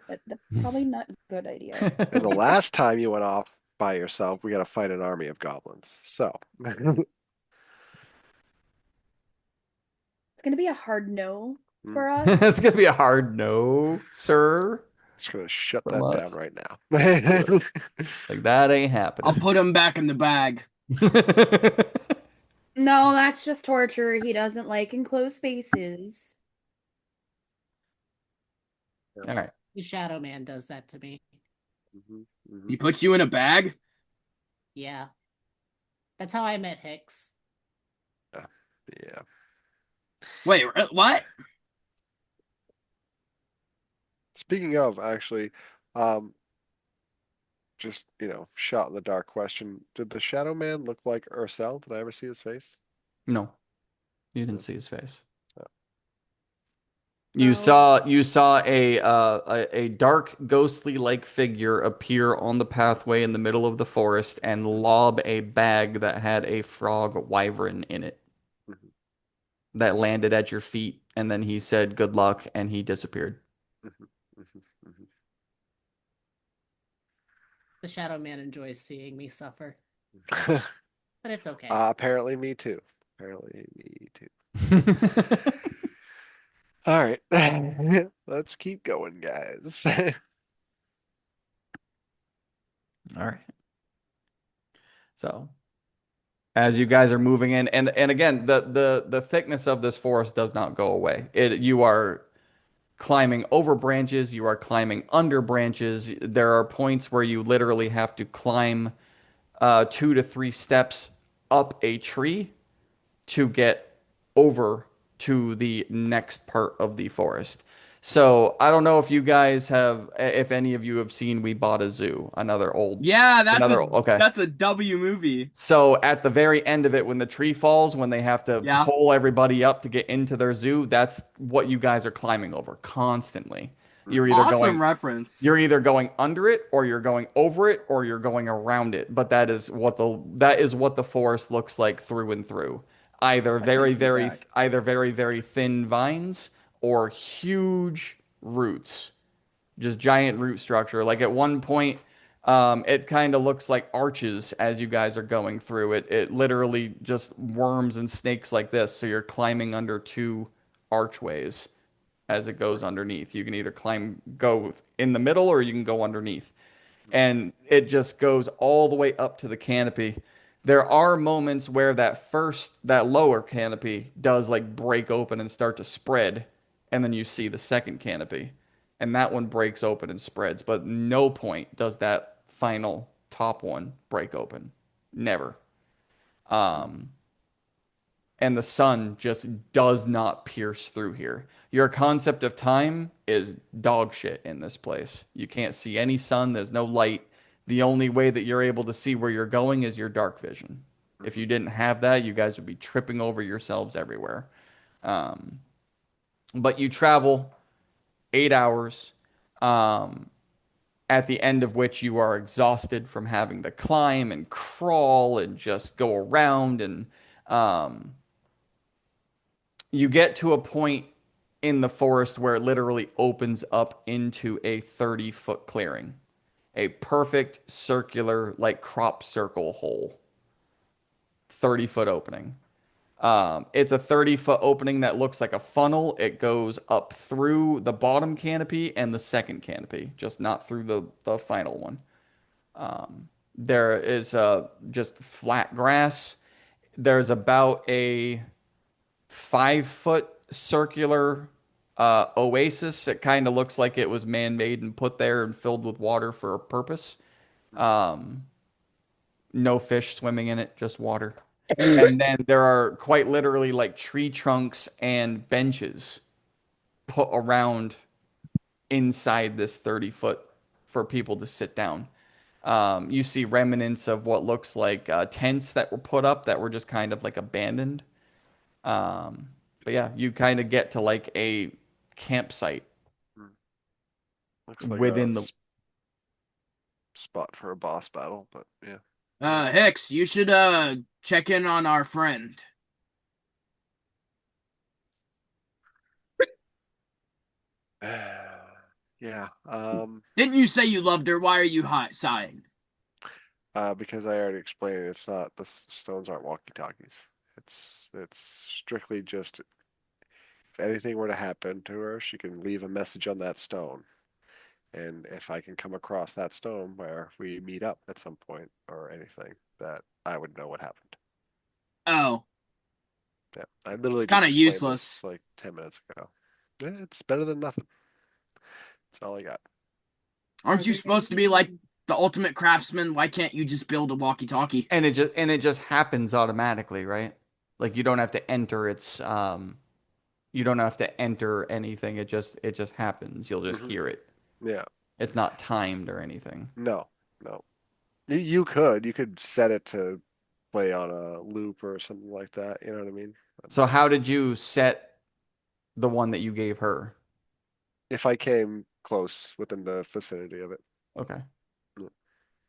That's probably not a good idea. And the last time you went off by yourself, we got to fight an army of goblins. So, It's gonna be a hard no for us. It's gonna be a hard no, sir. just gonna shut From that us. down right now. Like that ain't I'll happening. put him back in the bag. No, that's just torture. He doesn't like enclosed spaces. All right. The Shadow Man does that to me. Mhm, mhm. He puts you in a bag? Yeah. That's how I met Hicks. Yeah. Wait, what? Speaking of, actually, um, just, shot in the dark question. Did the Shadow Man look like Ursel? Did I ever see his face? No, you didn't see his face. Oh. You No. saw a dark ghostly like figure appear on the pathway in the middle of the forest and lob a bag that had a frog wyvern in it Mhm, that landed at your feet, and then he said good luck and he disappeared. mhm, mhm, mhm. The Shadow Man enjoys seeing me suffer, but it's okay. Apparently me too. Apparently me too. All right. Let's keep going, guys. All right. So, as you guys are moving in, and again, the thickness of this forest does not go away. You are climbing over branches, you are climbing under branches. There are points where you literally have to climb 2 to 3 steps up a tree to get over to the next part of the forest. So I don't know if you guys if any of you have seen We Bought a Zoo, Yeah, okay. that's a W movie. So at the very end of it, when the tree falls, when they have to Yeah. pull everybody up to get into their zoo, that's what you guys are climbing over constantly. You're either Awesome reference. you're either going under it, or you're going over it, or you're going around it. But that is what the forest looks like through and through. Either I very, take it very, back. either very, very thin vines or huge roots, just giant root structure. Like at one point, it kind of looks like arches as you guys are going through it. It literally just worms and snakes like this. So you're climbing under 2 archways as it goes underneath. You can either go in the middle, or you can go underneath. And it just goes all the way up to the canopy. There are moments where that lower canopy does like break open and start to spread, and then you see the second canopy, and that one breaks open and spreads. But no point does that final top one break open. Never. Um, and the sun just does not pierce through here. Your concept of time is dog shit in this place. You can't see any sun, there's no light. The only way that you're able to see where you're going is your dark vision. If you didn't have that, you guys would be tripping over yourselves everywhere. Um, but you travel 8 hours, at the end of which you are exhausted from having to climb and crawl and just go around, and you get to a point in the forest where it literally opens up into a 30-foot clearing, a perfect circular, like crop circle hole, 30-foot opening. It's a 30-foot opening that looks like a funnel. It goes up through the bottom canopy and the second canopy, just not through the final one. There is just flat grass. There's about a 5-foot circular oasis. It kind of looks like it was man-made and put there and filled with water for a purpose. No fish swimming in it, just water. And then there are quite literally like tree trunks and benches put around inside this 30-foot for people to sit down. You see remnants of what looks like tents that were put up that were just kind of like abandoned. But yeah, you kind of get to like a campsite Looks like within a the. spot for a boss battle, but yeah. Hicks, you should check in on our friend. Yeah. Didn't you say you loved her? Why are you sighing? Because I already explained it's not stones aren't walkie-talkies. It's strictly just if anything were to happen to her, she can leave a message on that stone. And if I can come across that stone where we meet up at some point or anything, that I would know what happened. Oh, Yeah. I literally kinda just explained useless. this like 10 minutes ago. Yeah, it's better than nothing. That's all I got. aren't you supposed to be like the ultimate craftsman? Why can't you just build a walkie-talkie? And it just happens automatically, right? Like you don't have to enter its you don't have to enter anything. It just happens. You'll just Mhm. hear it. Yeah. It's not timed or anything. No. You could set it to play on a loop or something like that. You know what I mean? So how did you set the one that you gave her? If I came close within the vicinity of it. Okay. Yeah.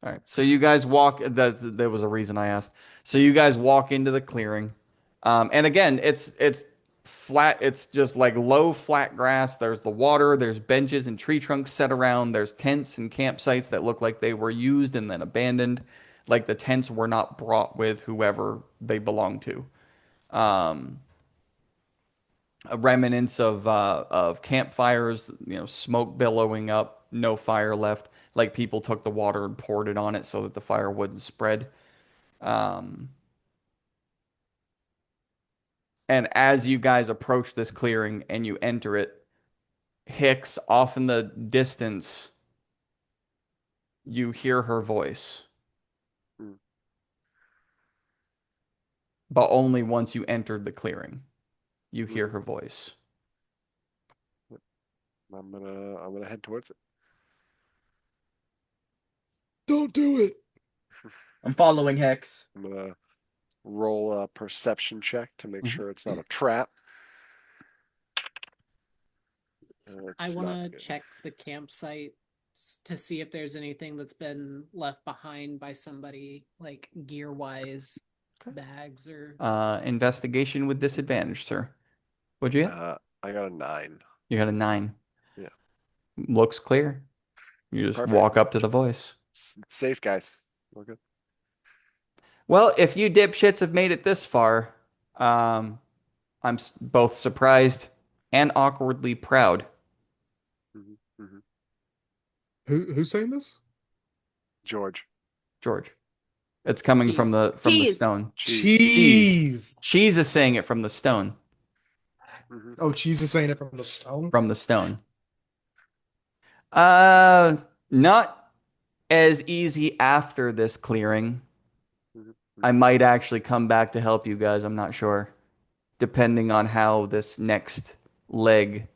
All right. So you guys walk. That there was a reason I asked. So you guys walk into the clearing, and again, it's flat. It's just like low flat grass. There's the water. There's benches and tree trunks set around. There's tents and campsites that look like they were used and then abandoned. Like the tents were not brought with whoever they belong to. Um, remnants of campfires, smoke billowing up, no fire left. Like people took the water and poured it on it so that the fire wouldn't spread. Um, and as you guys approach this clearing and you enter it, Hicks, off in the distance, you hear her voice. Hmm. But only once you entered the clearing, you hear her voice. I'm gonna head towards it. Don't do it. I'm following Hex. I'm gonna roll a perception check to make Mhm. sure it's not a trap. I It's want not to good. check the campsite to see if there's anything that's been left behind by somebody, like gear wise, bags or. Investigation with disadvantage, sir. What'd you get? I got a 9. You got a 9. Yeah. Looks clear. You just Perfect. walk up to the voice. It's safe, guys. We're good. Well, if you dipshits have made it this far, I'm both surprised and awkwardly proud. Mhm, mhm. Who's saying this? George. George. It's coming from the Cheese. stone. Cheese. Cheese is saying it from the stone. Mhm. Oh, cheese is saying it from the stone. From the stone. Not as easy after this clearing. Mhm. I might actually come back to help you guys. I'm not sure. Depending on how this next leg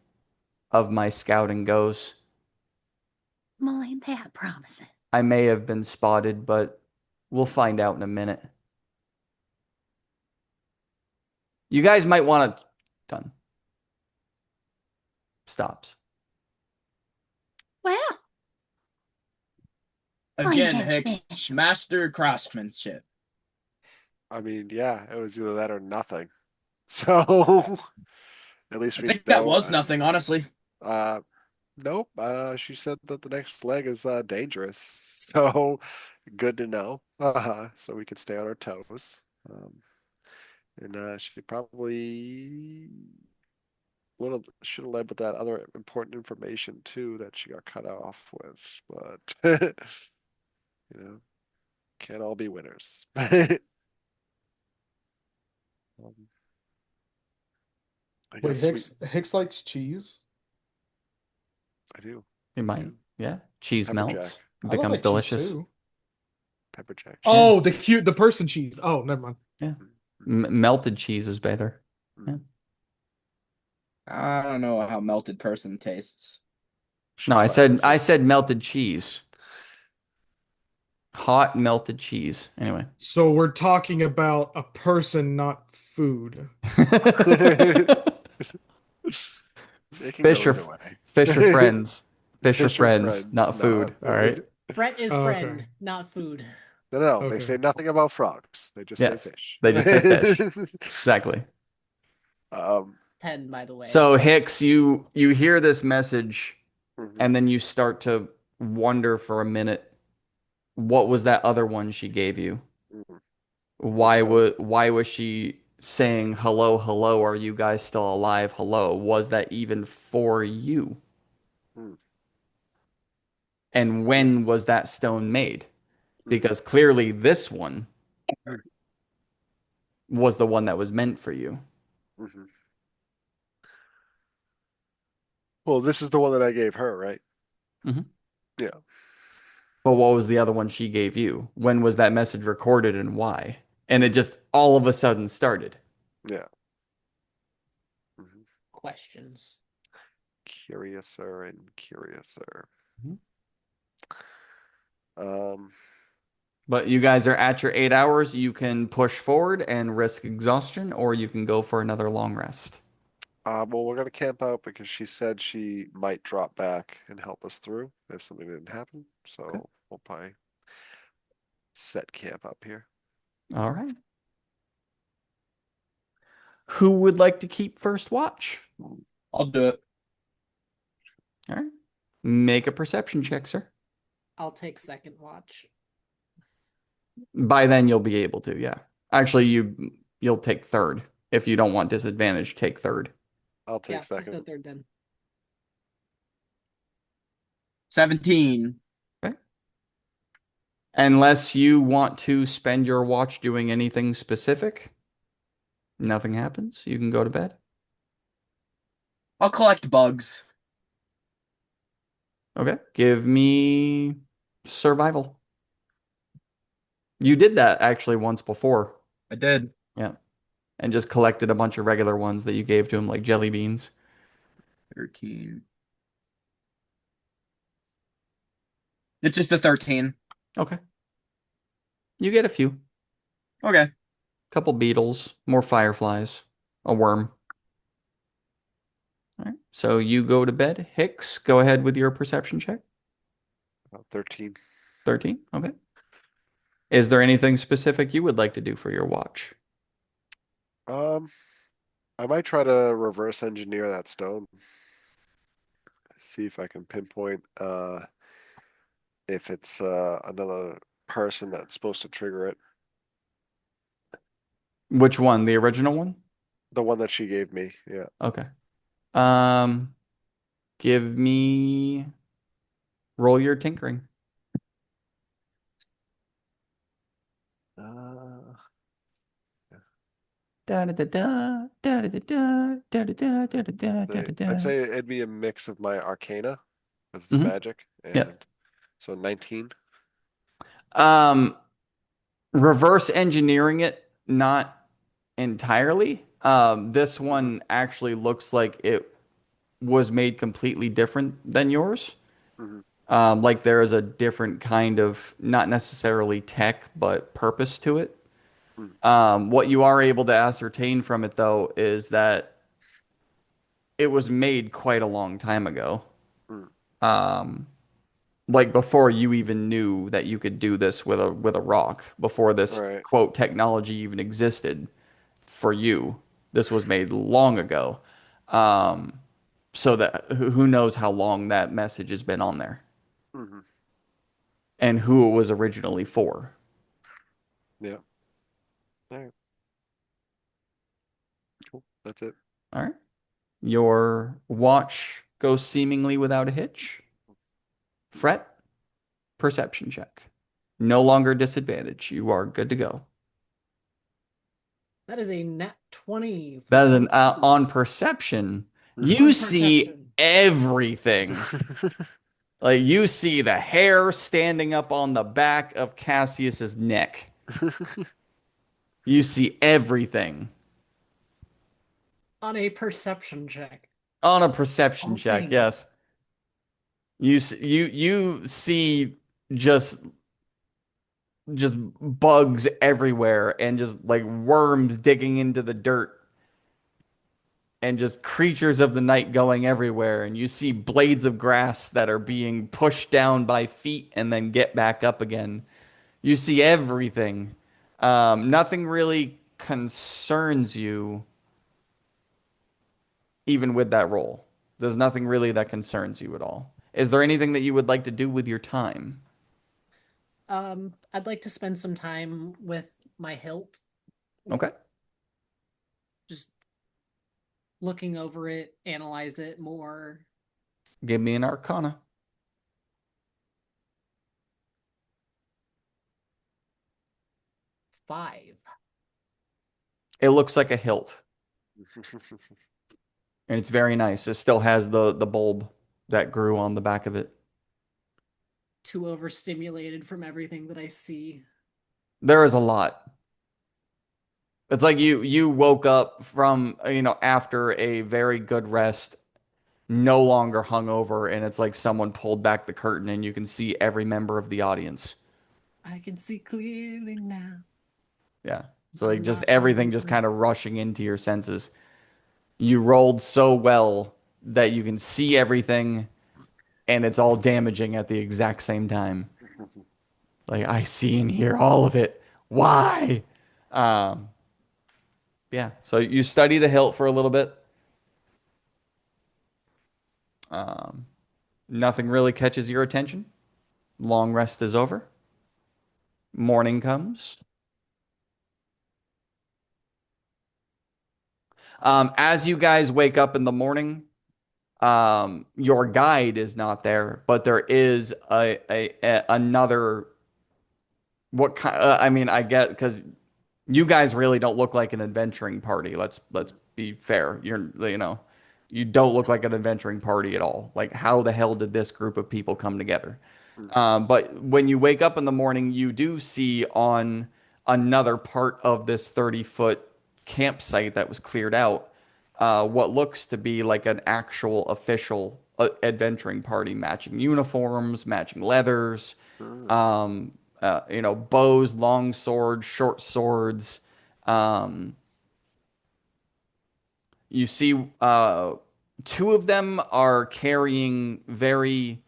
of my scouting goes. Well, ain't that promising? I may have been spotted, but we'll find out in a minute. You guys might want to... Done. Stops. Well, Again, Oh, yeah. Hicks, master craftsmanship. I mean, yeah, it was either that or nothing. So at least I we think that know, was nothing, honestly. Nope. She said that the next leg is dangerous. So good to know. So we could stay on our toes. And she probably should have led with that other important information too that she got cut off with. But can't all be winners. I Wait, guess Hicks likes cheese. I do. It might. Yeah. Cheese Pepper melts. jack. It I becomes like cheese, delicious. too. Pepper jack. Oh, the person cheese. Oh, never mind. Yeah. Melted cheese is better. Yeah. I don't know how melted person tastes. No, I She's said fire melted cheese. Hot melted cheese. Anyway. So we're talking about a person, not food. It can go Fish either are way. fish are friends. Fish are Fish are friends, friends, not food. not All right. food. Brett is Oh, friend, okay. not food. No, they Okay. say nothing about frogs. They just Yes, say fish. they just say fish. Exactly. 10, by the way. So Hicks, you hear this message Mhm. and then you start to wonder for a minute, what was that other one she gave you? Mhm. Why was she saying hello, hello, are you guys still alive? Hello. Was that even for you? Hmm. And when was that stone made? Because clearly this one was the one that was meant for you. Mhm. Well, this is the one that I gave her, right? Mhm. Yeah. But what was the other one she gave you? When was that message recorded and why? And it just all of a sudden started. Yeah. Mhm. Questions. Curiouser and curiouser. Mhm. Um, But you guys are at your 8 hours. You can push forward and risk exhaustion, or you can go for another long rest. well, we're gonna camp out because she said she might drop back and help us through if something didn't happen. So Okay. we'll probably set camp up here. All right. Who would like to keep first watch? I'll do it. All right. Make a perception check, sir. I'll take second watch. By then you'll be able to, yeah. Actually, you'll take third. If you don't want disadvantage, take third. I'll take Yeah, let's second. go third then. 17. Okay. Unless you want to spend your watch doing anything specific, nothing happens. You can go to bed. I'll collect bugs. Okay. Give me survival. You did that actually once before. I did. Yeah. And just collected a bunch of regular ones that you gave to him, like jelly beans. 13. It's just a 13. Okay. You get a few. Okay. Couple beetles, more fireflies, a worm. All right. So you go to bed. Hicks, go ahead with your perception check. 13. 13. Okay. Is there anything specific you would like to do for your watch? I might try to reverse engineer that stone. See if I can pinpoint if it's another person that's supposed to trigger it. Which one? The original one? The one that she gave me, yeah. Okay. Um, give me roll your tinkering. Da da da da da da da da da da da da da da da. I'd say it'd be a mix of my Arcana, because it's Mhm. magic, Yep. and so 19. Reverse engineering it, not entirely. This one actually looks like it was made completely different than yours. Mhm. Like there is a different kind of, not necessarily tech, but purpose to it. What you are able to ascertain from it, though, is that it was made quite a long time ago. Mm. Like before you even knew that you could do this with a rock, before this Right. quote technology even existed for you. This was made long ago. So that who knows how long that message has been on there Mhm. and who it was originally for. Yeah. All right. Cool. That's it. All right. Your watch goes seemingly without a hitch. Fret, perception check. No longer disadvantage. You are good to go. That is a nat 20. That is an on perception. You On see perception. everything. Like you see the hair standing up on the back of Cassius's neck. You see everything On a perception check. on a perception check. Okay. Yes. You see just bugs everywhere and just like worms digging into the dirt and just creatures of the night going everywhere, and you see blades of grass that are being pushed down by feet and then get back up again. You see everything. Nothing really concerns you even with that roll. There's nothing really that concerns you at all. Is there anything that you would like to do with your time? I'd like to spend some time with my hilt, Okay. just looking over it, analyze it more. Give me an Arcana. Five. It looks like a hilt, and it's very nice. It still has the bulb that grew on the back of it. Too overstimulated from everything that I see. There is a lot. It's like you woke up from, after a very good rest, no longer hungover, and it's like someone pulled back the curtain and you can see every member of the audience. I can see clearly now. Yeah. So like I'm just not everything just hungover. kind of rushing into your senses. You rolled so well that you can see everything and it's all damaging at the exact same time. Like I see and hear all of it. Why? Um, yeah. So you study the hilt for a little bit. Um, Nothing really catches your attention. Long rest is over. Morning comes. As you guys wake up in the morning, your guide is not there, but there is another. What kind? I mean, I get because you guys really don't look like an adventuring party. Let's be fair. You don't look like an adventuring party at all. Like, how the hell did this group of people come together? But when you wake up in the morning, you do see on another part of this 30-foot campsite that was cleared out, what looks to be like an actual official adventuring party, matching uniforms, matching leathers, bows, long swords, short swords. Um, you see, two of them are carrying very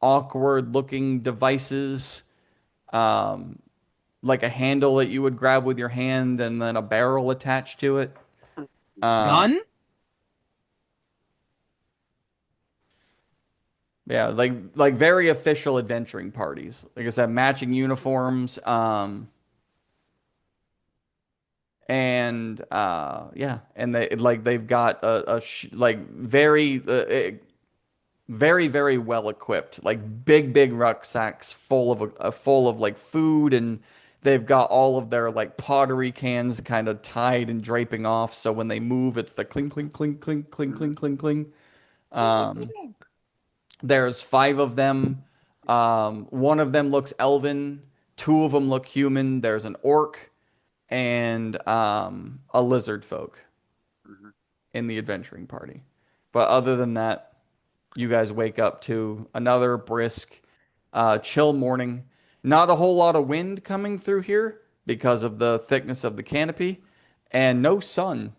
awkward looking devices, um, like a handle that you would grab with your hand and then a barrel attached to it. Gun? Yeah, like very official adventuring parties. Like I said, matching uniforms, and yeah, and they've got like very very well equipped, like big rucksacks full of like food, and they've got all of their like pottery cans kind of tied and draping off, so when they move it's the clink clink clink clink clink clink clink clink. um there's five of them. One of them looks elven, two of them look human, there's an orc and a lizard folk in the adventuring party. But other than that, you guys wake up to another brisk, chill morning. Not a whole lot of wind coming through here because of the thickness of the canopy, and no sun.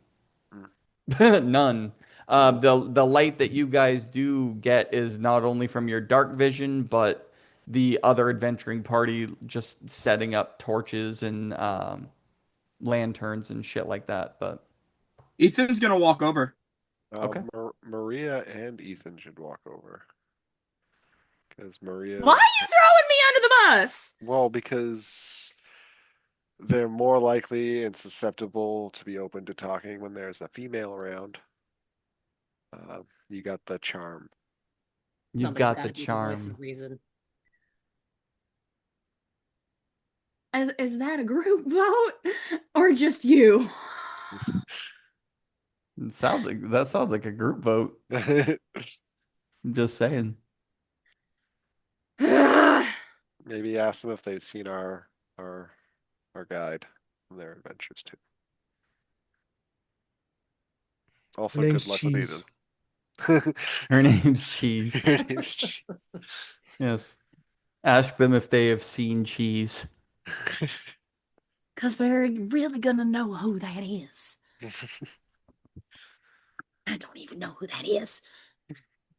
None. The light that you guys do get is not only from your dark vision, but the other adventuring party just setting up torches and lanterns and shit like that. But Ethan's gonna walk over. Okay. Maria and Ethan should walk over. Because Maria. Why are you throwing me under the bus? Well, because they're more likely and susceptible to be open to talking when there's a female around. You got the charm. You've Somebody's got gotta the be the voice charm. of reason. Is that a group vote or just you? That sounds like a group vote. I'm just saying. Maybe ask them if they've seen our guide on their adventures too. Also, Her good name's luck Cheese. with Ethan. Her name's Cheese. Her name's Cheese. Yes. Ask them if they have seen Cheese. Because they're really gonna know who that is. I don't even know who that is.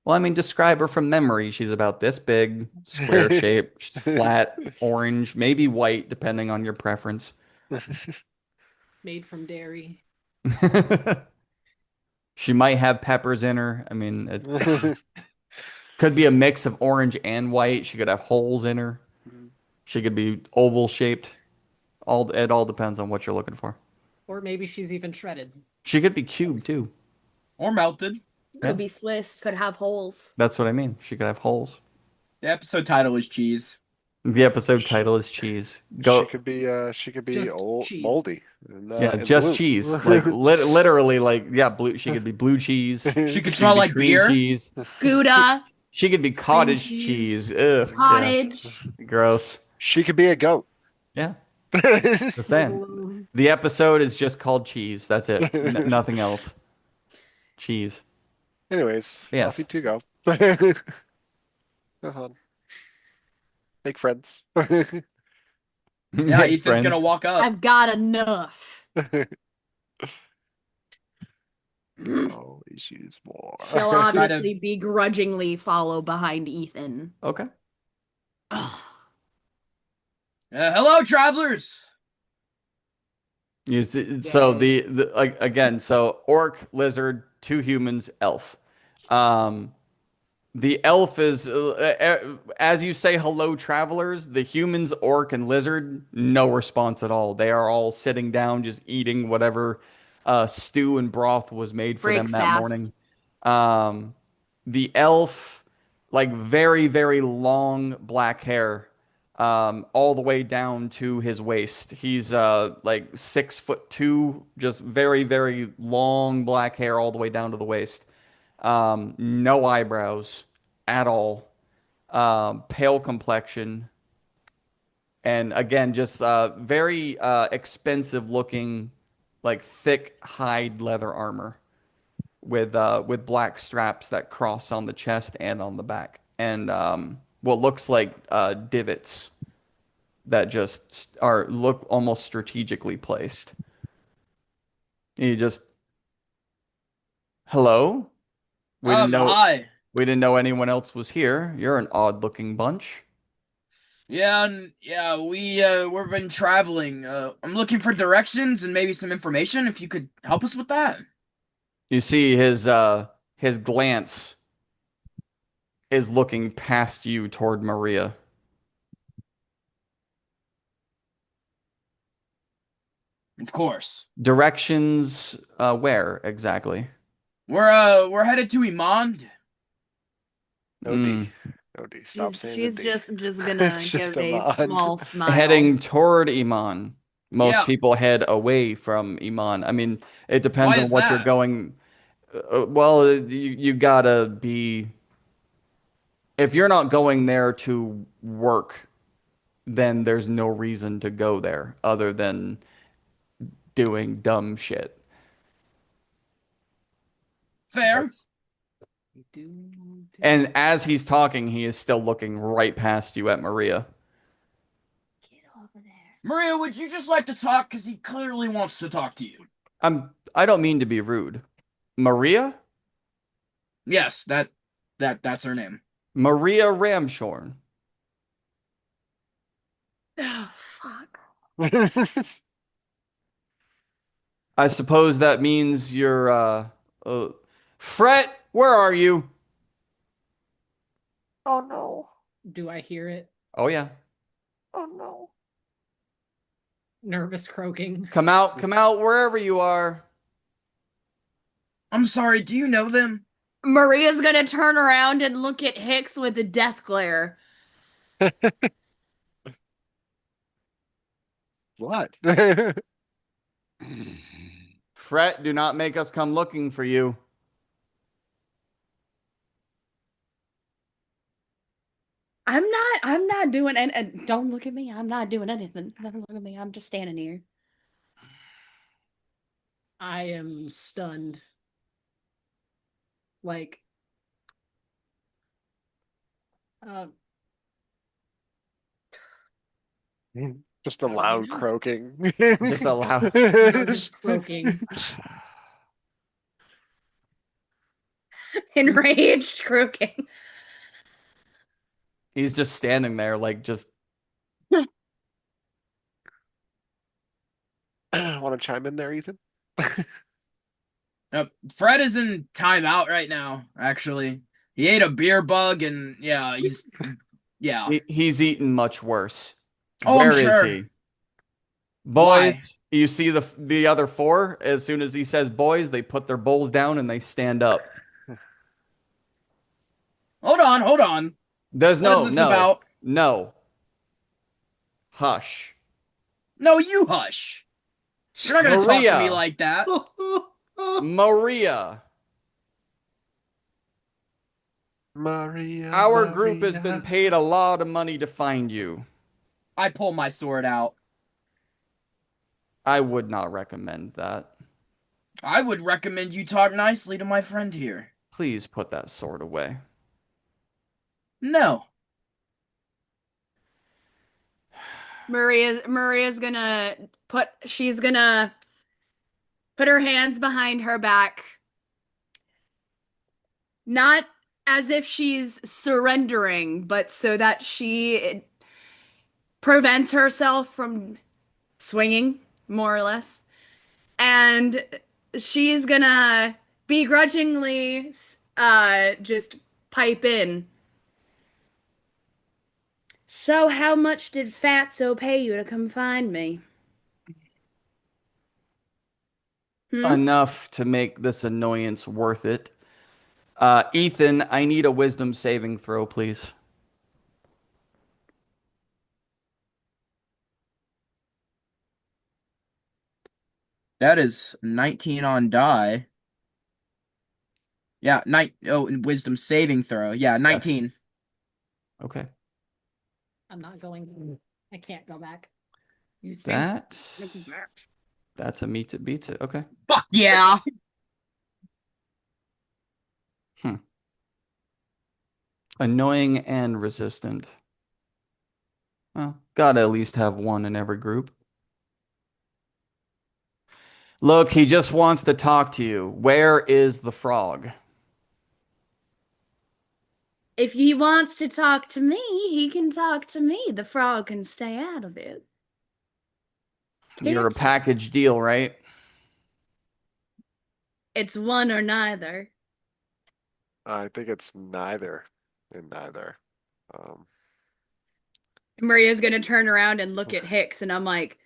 Well, I mean, describe her from memory. She's about this big, square shape, she's flat, orange, maybe white, depending on your preference. Made from dairy. She might have peppers in her. I mean, Could be a mix of orange and white. She could have holes in her. She could be oval shaped. It all depends on what you're looking for. Or maybe she's even shredded. She could be cubed too. Or melted. Could Yeah. be Swiss. Could have holes. That's what I mean. She could have holes. The episode title is cheese. The episode title is cheese. Go. She could be Just old, cheese. moldy. Yeah, and just blue. cheese. Like literally, like yeah, blue. She could be blue cheese. She could She smell could be like cream beer. cheese. Gouda. She could be cottage cheese. cheese. Ugh. Cottage. Yeah. Gross. She could be a goat. Yeah. Just saying. The episode is just called cheese. That's it. Nothing else. Cheese. Anyways, Yes. off you two go. Have fun. Make friends. Yeah, Make Ethan's friends. gonna walk up. I've got enough. Always use more. She'll Kind of- obviously begrudgingly follow behind Ethan. Okay. Hello, travelers. So the like again, so orc, lizard, 2 humans, elf. The elf is as you say hello travelers, the humans, orc, and lizard, no response at all. They are all sitting down just eating whatever stew and broth was made for them that morning. The elf, like very, very long black hair, all the way down to his waist. He's like 6'2", just very, very long black hair all the way down to the waist. No eyebrows at all. Pale complexion. And again, just very expensive looking, like thick hide leather armor with black straps that cross on the chest and on the back. And what looks like divots that just look almost strategically placed. You just, hello? Hi. We didn't know anyone else was here. You're an odd-looking bunch. Yeah, we've been traveling. I'm looking for directions and maybe some information. If you could help us with that. You see his glance is looking past you toward Maria. Of course. Directions, where exactly? We're headed to Imond. No D. No D. Stop saying She's the D. just gonna It's give just a a nod. small smile. Heading toward Iman. Most Yeah. people head away from Iman. I mean, it depends Why on is what you're that? going. Well, you gotta be. If you're not going there to work, then there's no reason to go there other than doing dumb shit. Fair. And as he's talking, he is still looking right past you at Maria. Maria, would you just like to talk? Because he clearly wants to talk to you. I don't mean to be rude. Maria? Yes, that's her name. Maria Ramshorn. Oh, fuck. I suppose that means you're Fret, where are you? Oh no. Do I hear it? Oh yeah. Oh no. Nervous croaking. Come out wherever you are. I'm sorry, do you know them? Maria's gonna turn around and look at Hicks with a death glare. What? Fret, do not make us come looking for you. I'm not doing and don't look at me. I'm not doing anything. Don't look at me. I'm just standing here. I am stunned. Like, Just a loud croaking. Just a loud nervous croaking. Enraged croaking. He's just standing there like just Want to chime in there, Ethan? Fred is in timeout right now, actually. He ate a beer bug, and yeah, yeah. He's eaten much worse. Oh, I'm Where is sure. he? Why? Boys, you see the other four? As soon as he says boys, they put their bowls down and they stand up. Hold on. There's What is this about? No. Hush. No, you hush. You're not gonna talk to me Maria. like that. Maria. Maria. Our group has been paid a lot of money to find you. I pull my sword out. I would not recommend that. I would recommend you talk nicely to my friend here. Please put that sword away. No. Maria's gonna put her hands behind her back. Not as if she's surrendering, but so that she prevents herself from swinging, more or less. And she's gonna begrudgingly just pipe in. So how much did Fatso pay you to come find me? Enough to make this annoyance worth it. Ethan, I need a wisdom saving throw, please. That is 19 on die. Yeah, wisdom saving throw. Yeah, 19. Okay. I'm not going. I can't go back. That's a meet it beats it. Okay. Fuck yeah. Annoying and resistant. Well, gotta at least have one in every group. Look, he just wants to talk to you. Where is the frog? If he wants to talk to me, he can talk to me. The frog can stay out of it. You're a package deal, right? It's one or neither. I think it's neither and neither. Maria's gonna turn around and look at Hicks, and I'm like,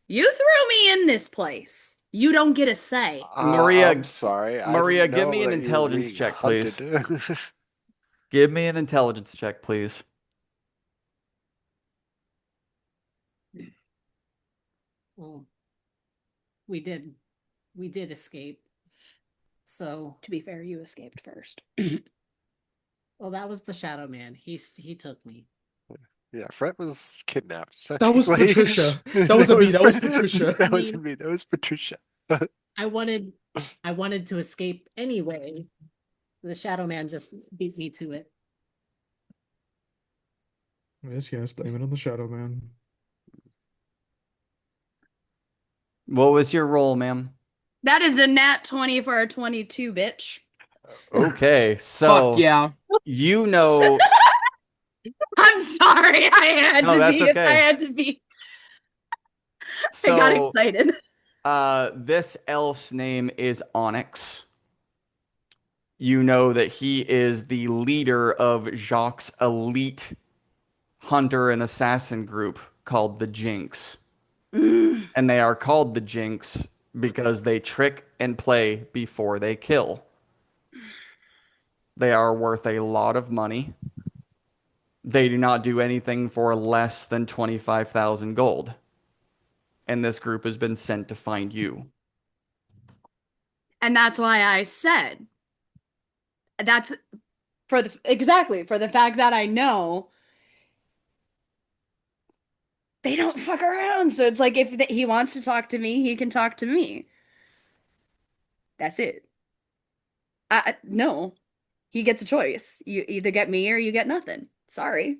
"You threw me in this place. You don't get a say." Maria, I'm sorry. Maria, give me an intelligence check, please. Give me an intelligence check, please. Well, we did escape. So To be fair, you escaped first. well, that was the Shadow Man. He took me. Yeah, Fred was kidnapped. That was technically. Patricia. That wasn't me. That was Patricia. That wasn't me. That was Patricia. I wanted to escape anyway. The Shadow Man just beat me to it. Yes, blame it on the Shadow Man. What was your roll, ma'am? That is a nat 20 for a 22, bitch. Okay, so Fuck yeah. you know. I'm sorry. I had No, to that's be. okay. I had to be. So, I got excited. This elf's name is Onyx. You know that he is the leader of Jacques' elite hunter and assassin group called the Jinx. And they are called the Jinx because they trick and play before they kill. They are worth a lot of money. They do not do anything for less than 25,000 gold. And this group has been sent to find you. And that's why I said that's for the fact that I know they don't fuck around. So it's like if he wants to talk to me, he can talk to me. That's it. No. He gets a choice. You either get me or you get nothing. Sorry.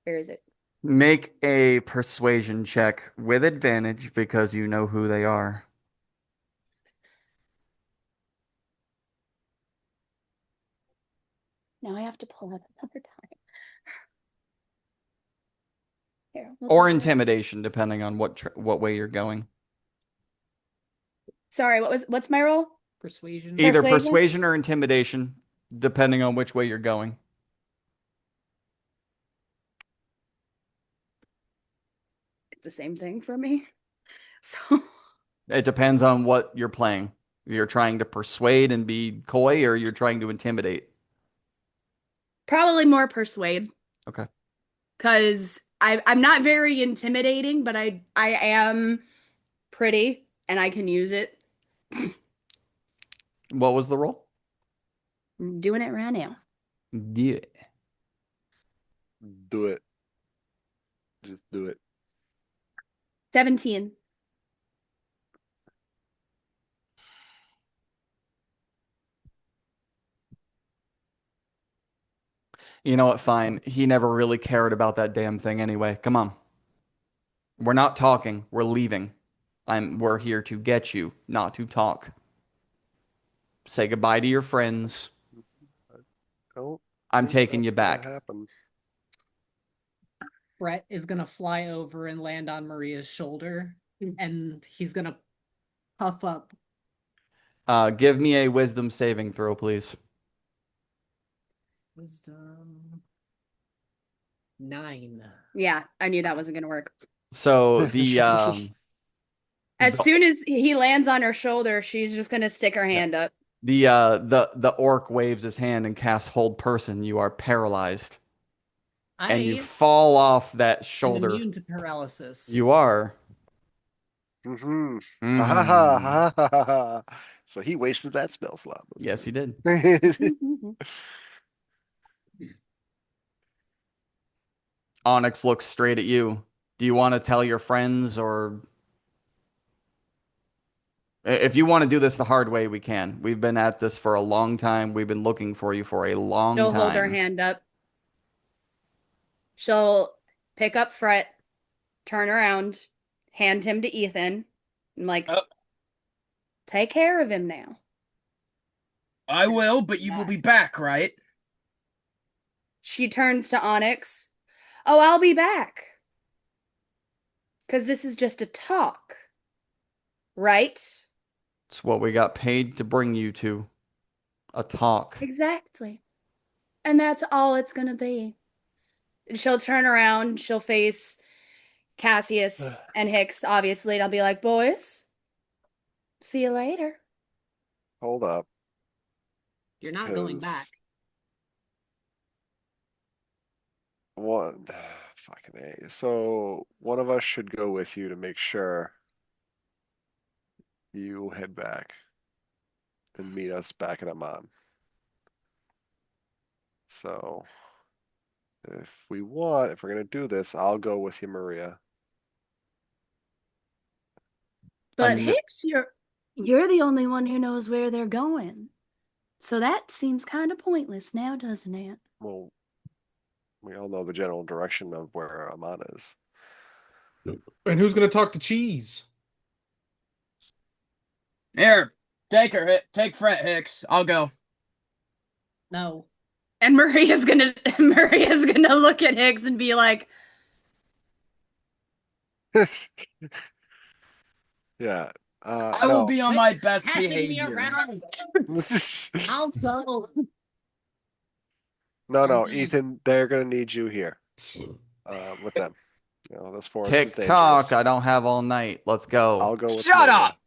Where is it? Make a persuasion check with advantage because you know who they are. Now I have to pull it another time. Here, Or intimidation, depending on what way you're going. Sorry, what's my roll? Persuasion. Either Persuasion? persuasion or intimidation, depending on which way you're going. It's the same thing for me. So It depends on what you're playing. If you're trying to persuade and be coy, or you're trying to intimidate. probably more persuade. Okay. Because I'm not very intimidating, but I am pretty and I can use it. What was the roll? I'm doing it right now. Yeah. Do it. Just do it. 17. You know what? Fine. He never really cared about that damn thing anyway. Come on. We're not talking. We're leaving. We're here to get you, not to talk. Say goodbye to your friends. Don't I'm think taking you that's gonna back. happen. Brett is gonna fly over and land on Maria's shoulder, and he's gonna puff up. Give me a wisdom saving throw, please. Wisdom 9. Yeah, I knew that wasn't going to work. So the As the- soon as he lands on her shoulder, she's just going to stick her hand up. the orc waves his hand and casts hold person. You are paralyzed, and you I fall off that am shoulder. immune to paralysis. You are. Mm-hmm. Mhm. Ha ha ha ha ha ha. So he wasted that spell slot. Yes, he did. Onyx looks straight at you. Do you want to tell your friends, or if you want to do this the hard way, we can. We've been at this for a long time. We've been looking for you for a long She'll time. hold her hand up. She'll pick up Fret, turn around, hand him to Ethan. I'm like, Oh. take care of him now. I will, but you will be back, right? She turns to Onyx. Oh, I'll be back. Because this is just a talk. Right? It's what we got paid to bring you to. A talk. Exactly. And that's all it's going to be. And she'll turn around. She'll face Cassius and Hicks, obviously. And I'll be like, boys, see you later. Hold up. You're not going 'cause back. One fucking A. So one of us should go with you to make sure you head back and meet us back at Amman. So if we're gonna do this, I'll go with you, Maria. But kn- Hicks, you're the only one who knows where they're going. So that seems kind of pointless now, doesn't it? Well, we all know the general direction of where Amman is. And who's gonna talk to Cheese? Here, take Fret, Hicks. I'll go. No. And Maria's gonna look at Hicks and be like, Yeah. I will be on my best Passing me behavior. around. I'll go. No, Ethan, they're gonna need you here. With them. You know, this forest is Tick tock. dangerous. I don't have all night. Let's go. I'll go with Shut Maria. up!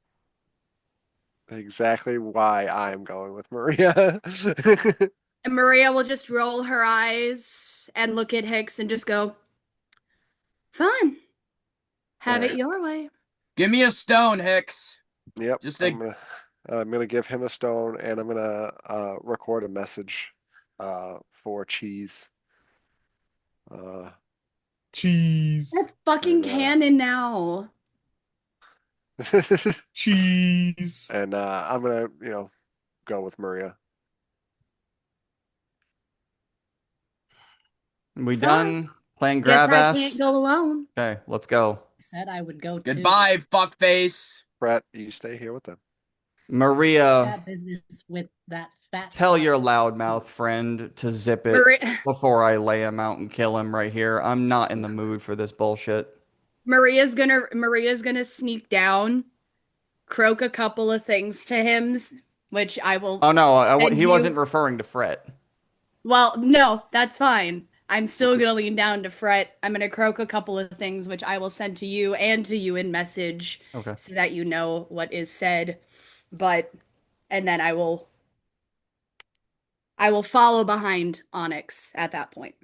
Exactly why I'm going with Maria. and Maria will just roll her eyes and look at Hicks and just go, fine. Have it Alright. your way. Give me a stone, Hicks. Yep. Just I'm gonna give him a stone, and I'm gonna record a message for Cheese. Cheese. That's fucking And, canon now. Cheese. and I'm gonna, go with Maria. We So, done playing Guess grab I ass? can't go alone. Okay, let's go. I said I would go to Goodbye, fuckface. Brett, you stay here with them. Maria, that business with that fat. tell fuck. your loudmouth friend to zip it Maria, before I lay him out and kill him right here. I'm not in the mood for this bullshit. Maria's gonna sneak down, croak a couple of things to him which I will. Oh no, send he you- wasn't referring to Fret. Well, no, that's fine. I'm still gonna lean down to Fret. I'm gonna croak a couple of things, which I will send to you and to you in message, Okay. so that you know what is said. And then I will follow behind Onyx at that point.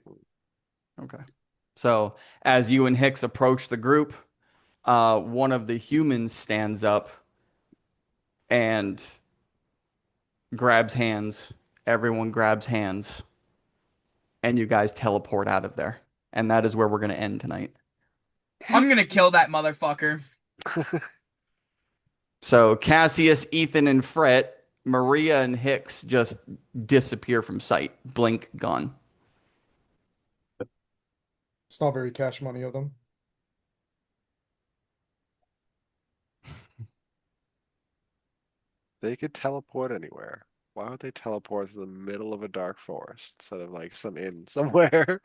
Okay. So as you and Hicks approach the group, one of the humans stands up and grabs hands. Everyone grabs hands. And you guys teleport out of there. And that is where we're going to end tonight. I'm gonna kill that motherfucker. So Cassius, Ethan, and Fret, Maria and Hicks just disappear from sight. Blink, gone. It's not very cash money of them. They could teleport anywhere. Why would they teleport to the middle of a dark forest instead of like some inn somewhere?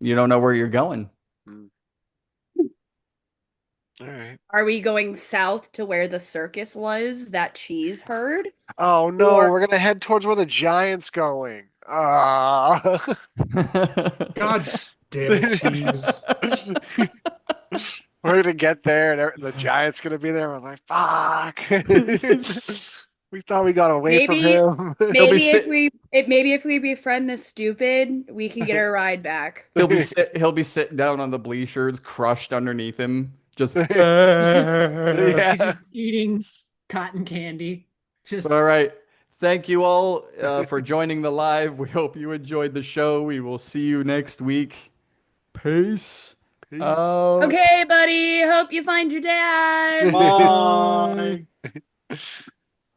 You don't know where you're going. All right. Are we going south to where the circus was that Cheese heard? Oh no, Or- we're gonna head towards where the giant's going. Ah. God damn it, cheese. We're gonna get there and the giant's gonna be there. We're like, fuck. We thought we got away from Maybe- him. Maybe if we befriend the stupid, we can get our ride back. He'll be sitting down on the bleachers, crushed underneath him. Just Yeah. Just eating cotton candy. Just All right. Thank you all for joining the live. We hope you enjoyed the show. We will see you next week. Peace. Peace. Out. Okay, buddy. Hope you find your dad. Bye.